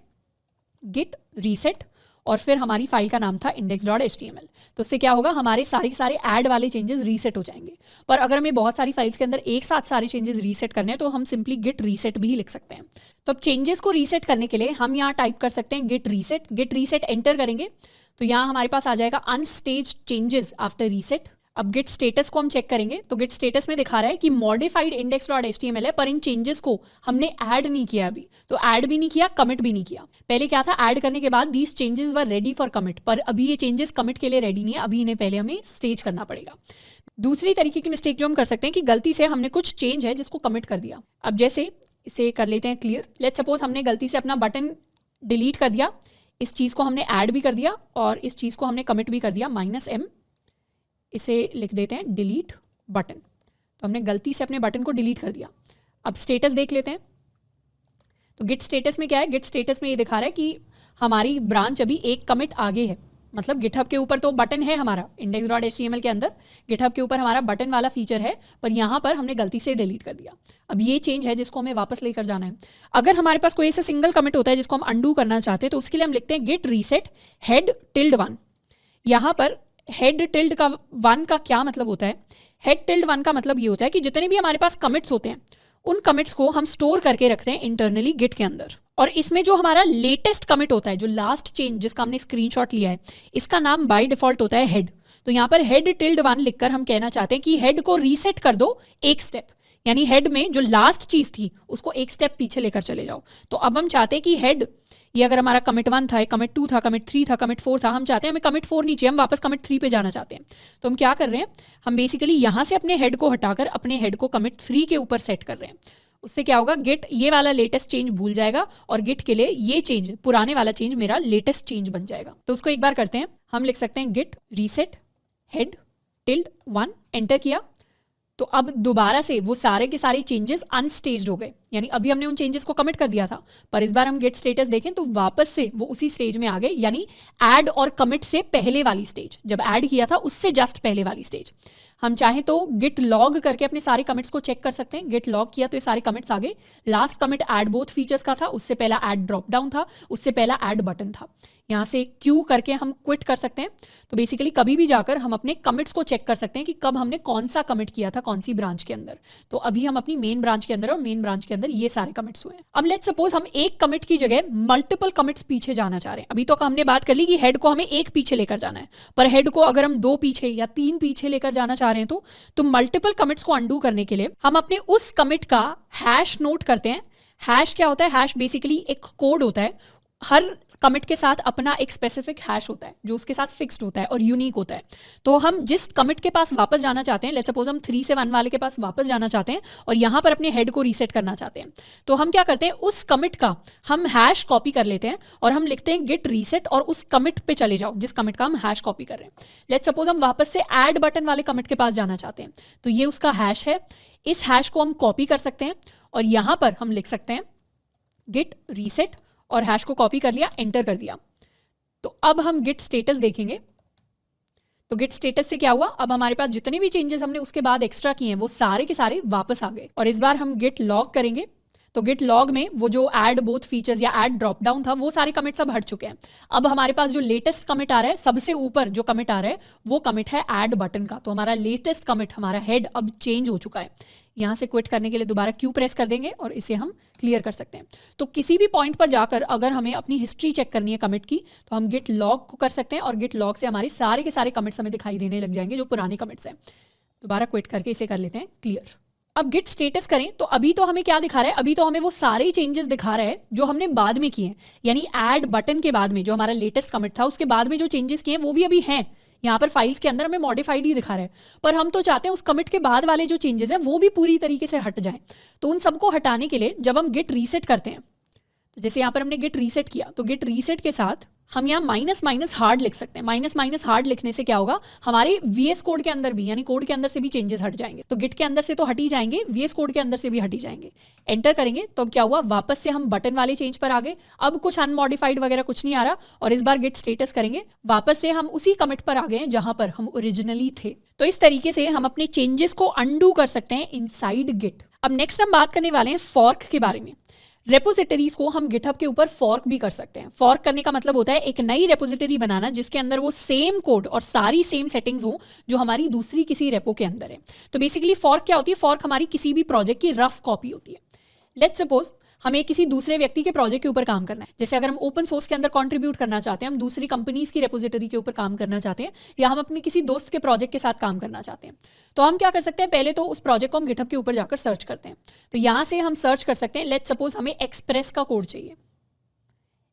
गिट रीसेट और फिर हमारी फाइल का नाम था index.html। तो इससे क्या होगा, हमारे सारे ऐड वाले चेंजेस रीसेट हो जाएंगे। पर अगर हमें बहुत सारी फाइल्स के अंदर एक साथ सारे चेंजेस रीसेट करने हैं तो हम सिंपली गिट रीसेट भी लिख सकते हैं। तो अब चेंजेस को रीसेट करने के लिए हम यहाँ टाइप कर सकते हैं गिट रीसेट एंटर करेंगे तो यहाँ हमारे पास आ जाएगा अनस्टेज चेंजेस आफ्टर रीसेट। अब गिट स्टेटस को हम चेक करेंगे तो गिट स्टेटस में दिखा रहा है कि मॉडिफाइड index.html है, पर इन चेंजेस को हमने ऐड नहीं किया अभी। तो ऐड भी नहीं किया, कमिट भी नहीं किया। पहले क्या था, ऐड करने के बाद these changes were ready for commit, पर अभी ये चेंजेस कमिट के लिए रेडी नहीं है, अभी इन्हें पहले हमें स्टेज करना पड़ेगा। दूसरी तरीके की मिस्टेक जो हम कर सकते हैं कि गलती से हमने कुछ चेंज है जिसको कमिट कर दिया। अब जैसे इसे कर लेते हैं क्लियर। लेट्स सपोज हमने गलती से अपना बटन डिलीट कर दिया, इस चीज़ को हमने ऐड भी कर दिया और इस चीज़ को हमने कमिट भी कर दिया -m। इसे लिख देते हैं डिलीट बटन। तो हमने गलती से अपने बटन को डिलीट कर दिया। अब स्टेटस देख लेते हैं तो गिट स्टेटस में क्या है, गिट स्टेटस में ये दिखा रहा है कि हमारी ब्रांच अभी एक कमिट आगे है। मतलब गिटहब के ऊपर तो बटन है हमारा, index.html के अंदर गिटहब के ऊपर हमारा बटन वाला फीचर है, पर यहाँ पर हमने गलती से डिलीट कर दिया। अब ये चेंज है जिसको हमें वापस लेकर जाना है। अगर हमारे पास कोई ऐसा सिंगल कमिट होता है जिसको हम अंडू करना चाहते हैं तो उसके लिए हम लिखते हैं गिट रीसेट हेड टिल्ड 1। यहाँ पर हेड टिल्ड का 1 का क्या मतलब होता है, हेड टिल्ड 1 का मतलब ये होता है कि जितने भी हमारे पास कमिट्स होते हैं उन कमिट्स को हम स्टोर करके रखते हैं इंटरनली गिट के अंदर। और इसमें जो हमारा लेटेस्ट कमिट होता है, जो लास्ट चेंज जिसका हमने स्क्रीनशॉट लिया है, इसका नाम बाय डिफॉल्ट होता है हेड। तो यहाँ पर हेड टिल्ड 1 लिखकर हम कहना चाहते हैं कि हेड को रीसेट कर दो एक स्टेप, यानी हेड में जो लास्ट चीज थी उसको एक स्टेप पीछे लेकर चले जाओ। तो अब हम चाहते हैं कि हेड, ये अगर हमारा कमिट 1 था, कमिट 2 था, कमिट 3 था, कमिट 4 था, हम चाहते हैं हमें कमिट 4 नीचे, हम वापस कमिट 3 पे जाना चाहते हैं। तो हम क्या कर रहे हैं, हम बेसिकली यहां से अपने हेड को हटाकर अपने हेड को कमिट 3 के ऊपर सेट कर रहे हैं। उससे क्या होगा, गिट ये वाला लेटेस्ट चेंज भूल जाएगा और गिट के लिए ये चेंज, पुराने वाला चेंज मेरा लेटेस्ट चेंज बन जाएगा। तो उसको एक बार करते हैं, हम लिख सकते हैं git reset head tilde 1, enter किया। तो अब दोबारा से वो सारे के सारे चेंजेस अनस्टेज्ड हो गए, यानी अभी हमने उन चेंजेस को कमिट कर दिया था, पर इस बार हम गेट स्टेटस देखें तो वापस से वो उसी स्टेज में आ गए, यानी ऐड और कमिट से पहले वाली स्टेज, जब ऐड किया था उससे जस्ट पहले वाली स्टेज। हम चाहें तो गिट लॉग करके अपने सारे कमिट्स को चेक कर सकते हैं। गिट लॉग किया तो ये सारे कमिट्स आ गए। Last commit add both features का था, उससे पहला ऐड ड्रॉप डाउन था, उससे पहला ऐड बटन था। यहाँ से क्यू करके हम क्विट कर सकते हैं। तो बेसिकली कभी भी जाकर हम अपने कमिट्स को चेक कर सकते हैं कि कब हमने कौन सा कमिट किया था कौन सी ब्रांच के अंदर। तो अभी हम अपनी मेन ब्रांच के अंदर, और मेन ब्रांच के अंदर ये सारे कमिट्स हुए हैं। अब लेट्स सपोज हम एक कमिट की जगह मल्टीपल कमिट्स पीछे जाना चाह रहे हैं। अभी तो हमने बात कर ली कि हेड को हमें एक पीछे लेकर जाना है, पर हेड को अगर हम 2 पीछे या 3 पीछे लेकर जाना चाह रहे हैं तो मल्टीपल कमिट्स को अंडू करने के लिए हम अपने उस कमिट का हैश नोट करते हैं। हैश क्या होता है, हैश बेसिकली एक कोड होता है। हर कमिट के साथ अपना एक स्पेसिफिक हैश होता है जो उसके साथ फिक्स्ड होता है और यूनिक होता है। तो हम जिस कमिट के पास वापस जाना चाहते हैं, लेट्स सपोज हम 3 से 1 वाले के पास वापस जाना चाहते हैं और यहां पर अपने हेड को रीसेट करना चाहते हैं, तो हम क्या करते हैं, उस कमिट का हम हैश कॉपी कर लेते हैं और हम लिखते हैं गिट रीसेट और उस कमिट पे चले जाओ जिस कमिट का हम हैश कॉपी कर रहे हैं। लेट्स सपोज हम वापस से ऐड बटन वाले कमिट के पास जाना चाहते हैं, तो ये उसका हैश है। इस हैश को हम कॉपी कर सकते हैं और यहां पर हम लिख सकते हैं गिट रीसेट और हैश को कॉपी कर लिया, एंटर कर दिया। तो अब हम गिट स्टेटस देखेंगे। तो गिट स्टेटस से क्या हुआ, अब हमारे पास जितने भी चेंजेस हमने उसके बाद एक्स्ट्रा किए हैं वो सारे के सारे वापस आ गए। और इस बार हम गिट लॉग करेंगे तो गिट लॉग में वो जो ऐड बोथ फीचर्स या ऐड ड्रॉप डाउन था वो सारे कमिट सब हट चुके हैं। अब हमारे पास जो लेटेस्ट कमिट आ रहा है, सबसे ऊपर जो कमिट आ रहा है वो कमिट है ऐड बटन का। तो हमारा लेटेस्ट कमिट, हमारा हेड अब चेंज हो चुका है। यहाँ से क्विट करने के लिए दोबारा क्यू प्रेस कर देंगे और इसे हम क्लियर कर सकते हैं। तो किसी भी पॉइंट पर जाकर अगर हमें अपनी हिस्ट्री चेक करनी है कमिट की, तो हम गिट लॉग को कर सकते हैं और गिट लॉग से हमारे सारे के सारे कमिट्स हमें दिखाई देने लग जाएंगे जो पुराने कमिट्स हैं। दोबारा क्विट करके इसे कर लेते हैं क्लियर। अब गिट स्टेटस करें तो अभी तो हमें क्या दिखा रहा है, अभी तो हमें वो सारे चेंजेस दिखा रहा है जो हमने बाद में किए हैं, यानी ऐड बटन के बाद में जो हमारा लेटेस्ट कमिट था उसके बाद में जो चेंजेस किए हैं वो भी अभी हैं। यहाँ पर फाइल्स के अंदर हमें मॉडिफाइड ही दिखा रहा है, पर हम तो चाहते हैं उस कमिट के बाद वाले जो चेंजेस हैं वो भी पूरी तरीके से हट जाएं। तो उन सबको हटाने के लिए जब हम गिट रीसेट करते हैं, तो जैसे यहाँ पर हमने गिट रीसेट किया तो गिट रीसेट के साथ हम यहाँ माइनस माइनस हार्ड लिख सकते हैं। माइनस माइनस हार्ड लिखने से क्या होगा, हमारे वीएस कोड के अंदर भी, यानी कोड के अंदर से भी चेंजेस हट जाएंगे। तो गिट के अंदर से तो हट ही जाएंगे, वीएस कोड के अंदर से भी हट ही जाएंगे। एंटर करेंगे तो क्या हुआ, वापस से हम बटन वाले चेंज पर आ गए। अब कुछ अनमॉडिफाइड वगैरह कुछ नहीं आ रहा। और इस बार गिट स्टेटस करेंगे, वापस से हम उसी कमिट पर आ गए जहां पर हम ओरिजिनली थे। तो इस तरीके से हम अपने चेंजेस को अंडू कर सकते हैं इनसाइड गिट। अब नेक्स्ट हम बात करने वाले हैं फॉर्क के बारे में। रेपोजिटरीज को हम गिटहब के ऊपर फॉर्क भी कर सकते हैं। फॉर्क करने का मतलब होता है एक नई रेपोजिटरी बनाना जिसके अंदर वो सेम कोड और सारी सेम सेटिंग्स हो जो हमारी दूसरी किसी रेपो के अंदर है। तो बेसिकली फॉर्क क्या होती है, फॉर्क हमारी किसी भी प्रोजेक्ट की रफ कॉपी होती है। लेट्स सपोज हमें किसी दूसरे व्यक्ति के प्रोजेक्ट के ऊपर काम करना है, जैसे अगर हम ओपन सोर्स के अंदर कंट्रीब्यूट करना चाहते हैं, हम दूसरी कंपनीज की रेपोजिटरी के ऊपर काम करना चाहते हैं, या हम अपने किसी दोस्त के प्रोजेक्ट के साथ काम करना चाहते हैं, तो हम क्या कर सकते हैं, पहले तो उस प्रोजेक्ट को हम गिटहब के ऊपर जाकर सर्च करते हैं। तो यहां से हम सर्च कर सकते हैं, लेट्स सपोज हमें एक्सप्रेस का कोड चाहिए।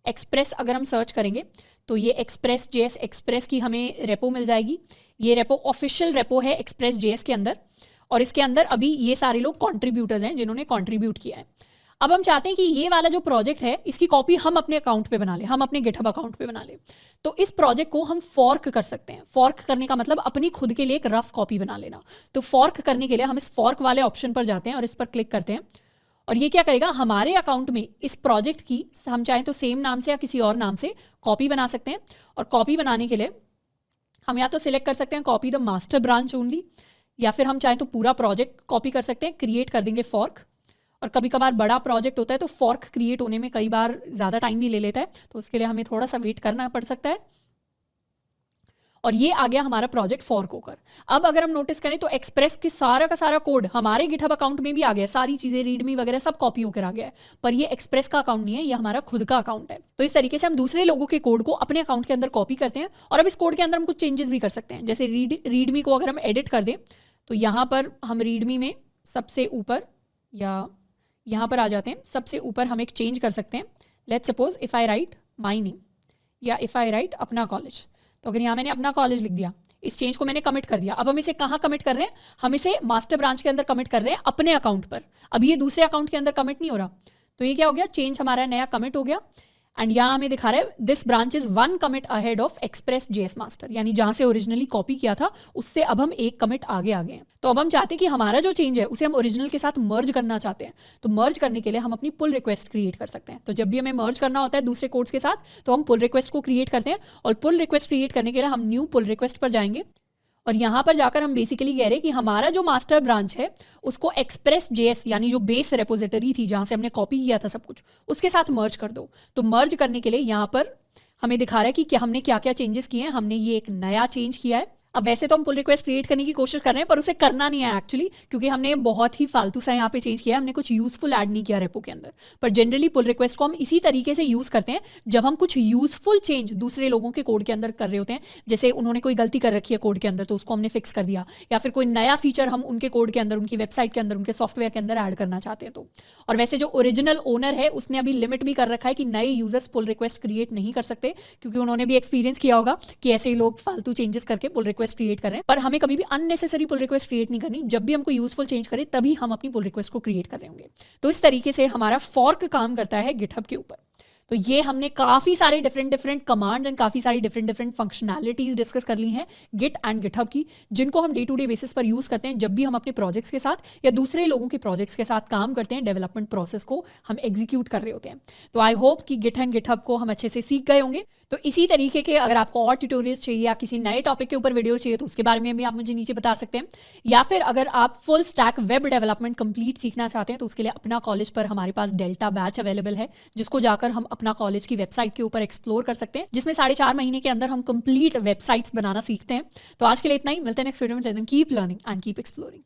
एक्सप्रेस अगर हम सर्च करेंगे तो ये एक्सप्रेस जेएस, एक्सप्रेस की हमें रेपो मिल जाएगी। ये रेपो ऑफिशियल रेपो है एक्सप्रेस जेएस के अंदर, और इसके अंदर अभी ये सारे लोग कॉन्ट्रीब्यूटर्स हैं जिन्होंने कॉन्ट्रीब्यूट किया है। अब हम चाहते हैं कि ये वाला जो प्रोजेक्ट है इसकी कॉपी हम अपने अकाउंट पे बना लें, हम अपने गिटहब अकाउंट पे बना लें। तो इस प्रोजेक्ट को हम फॉर्क कर सकते हैं। फॉर्क करने का मतलब अपनी खुद के लिए एक रफ कॉपी बना लेना। तो फॉर्क करने के लिए हम इस फॉर्क वाले ऑप्शन पर जाते हैं और इस पर क्लिक करते हैं, और ये क्या करेगा, हमारे अकाउंट में इस प्रोजेक्ट की हम चाहें तो सेम नाम से या किसी और नाम से कॉपी बना सकते हैं। और कॉपी बनाने के लिए हम या तो सिलेक्ट कर सकते हैं copy the master branch only, या फिर हम चाहें तो पूरा प्रोजेक्ट कॉपी कर सकते हैं, क्रिएट कर देंगे फॉर्क। और कभी कभार बड़ा प्रोजेक्ट होता है तो फॉर्क क्रिएट होने में कई बार ज़्यादा टाइम भी ले लेता है, तो उसके लिए हमें थोड़ा सा वेट करना पड़ सकता है। और ये आ गया हमारा प्रोजेक्ट फॉर्क होकर। अब अगर हम नोटिस करें तो एक्सप्रेस की सारा का सारा कोड हमारे गिटहब अकाउंट में भी आ गया, सारी चीजें रीडमी वगैरह सब कॉपी होकर आ गया है, पर ये एक्सप्रेस का अकाउंट नहीं है, ये हमारा खुद का अकाउंट है। तो इस तरीके से हम दूसरे लोगों के कोड को अपने अकाउंट के अंदर कॉपी करते हैं और अब इस कोड के अंदर हम कुछ चेंजेस भी कर सकते हैं। जैसे रीडमी को अगर हम एडिट कर दें तो यहाँ पर हम रीडमी में सबसे ऊपर या यहाँ पर आ जाते हैं, सबसे ऊपर हम एक चेंज कर सकते हैं। Let's suppose if I right my name या इफ आई राइट अपना कॉलेज, तो अगर यहाँ मैंने अपना कॉलेज लिख दिया, इस चेंज को मैंने कमिट कर दिया। अब हम इसे कहाँ कमिट कर रहे हैं, हम इसे मास्टर ब्रांच के अंदर कमिट कर रहे हैं अपने अकाउंट पर। अब ये दूसरे अकाउंट के अंदर कमिट नहीं हो रहा, तो ये क्या हो गया, चेंज हमारा नया कमिट हो गया। एंड यहाँ हमें दिखा रहा है this branch is 1 commit ahead of express JS master, यानी जहां से ओरिजिनली कॉपी किया था उससे अब हम एक कमिट आगे आ गए हैं। तो अब हम चाहते हैं कि हमारा जो चेंज है उसे हम ओरिजिनल के साथ मर्ज करना चाहते हैं। तो मर्ज करने के लिए हम अपनी पुल रिक्वेस्ट क्रिएट कर सकते हैं। तो जब भी हमें मर्ज करना होता है दूसरे कोड्स के साथ तो हम पुल रिक्वेस्ट को क्रिएट करते हैं, और पुल रिक्वेस्ट क्रिएट करने के लिए हम न्यू पुल रिक्वेस्ट पर जाएंगे और यहाँ पर जाकर हम बेसिकली कह रहे हैं कि हमारा जो मास्टर ब्रांच है उसको एक्सप्रेस जेएस यानी जो बेस रेपोजिटरी थी जहाँ से हमने कॉपी किया था सब कुछ, उसके साथ मर्ज कर दो। तो मर्ज करने के लिए यहाँ पर हमें दिखा रहा है कि क्या हमने क्या क्या चेंजेस किए हैं। हमने ये एक नया चेंज किया है। अब वैसे तो हम पुल रिक्वेस्ट क्रिएट करने की कोशिश कर रहे हैं पर उसे करना नहीं है एक्चुअली, क्योंकि हमने बहुत ही फालतू सा यहाँ पे चेंज किया है, हमने कुछ यूजफुल ऐड नहीं किया रेपो के अंदर। पर जनरली पुल रिक्वेस्ट को हम इसी तरीके से यूज करते हैं जब हम कुछ यूजफुल चेंज दूसरे लोगों के कोड के अंदर कर रहे होते हैं। जैसे उन्होंने कोई गलती कर रखी है कोड के अंदर तो उसको हमने फिक्स कर दिया, या फिर कोई नया फीचर हम उनके कोड के अंदर, उनकी वेबसाइट के अंदर, उनके सॉफ्टवेयर के अंदर ऐड करना चाहते हैं। तो और वैसे जो ओरिजिनल ओनर है उसने अभी लिमिट भी कर रखा है कि नए यूजर्स पुल रिक्वेस्ट क्रिएट नहीं कर सकते, क्योंकि उन्होंने भी एक्सपीरियंस किया होगा कि ऐसे ही लोग फालतू चेंजेस करके पुल रिक्वेस्ट क्रिएट कर रहे हैं। पर हमें कभी भी अननेसेसरी पुल रिक्वेस्ट क्रिएट नहीं करनी। जब भी हमको यूजफुल चेंज करें तभी हम अपनी पुल रिक्वेस्ट को क्रिएट कर रहे होंगे। तो इस तरीके से हमारा फॉर्क काम करता है गिटहब के ऊपर। तो ये हमने काफ़ी सारे डिफरेंट कमांड एंड काफ़ी सारी डिफरेंट फंक्शनैलिटीज़ डिस्कस कर ली हैं गिट एंड गिटहब की, जिनको हम डे टू डे बेसिस पर यूज़ करते हैं जब भी हम अपने प्रोजेक्ट्स के साथ या दूसरे लोगों के प्रोजेक्ट्स के साथ काम करते हैं, डेवलपमेंट प्रोसेस को हम एग्जीक्यूट कर रहे होते हैं। तो आई होप कि गिट एंड गिटहब को हम अच्छे से सीख गए होंगे। तो इसी तरीके के अगर आपको और ट्यूटोरियल्स चाहिए या किसी नए टॉपिक के ऊपर वीडियो चाहिए तो उसके बारे में भी आप मुझे नीचे बता सकते हैं, या फिर अगर आप full stack web development complete सीखना चाहते हैं तो उसके लिए अपना कॉलेज पर हमारे पास डेल्टा बैच अवेलेबल है, जिसको जाकर हम अपना कॉलेज की वेबसाइट के ऊपर एक्सप्लोर कर सकते हैं, जिसमें 4.5 महीने के अंदर हम कंप्लीट वेबसाइट्स बनाना सीखते हैं। तो आज के लिए इतना ही, मिलते हैं नेक्स्ट वीडियो में। Keep learning and keep exploring.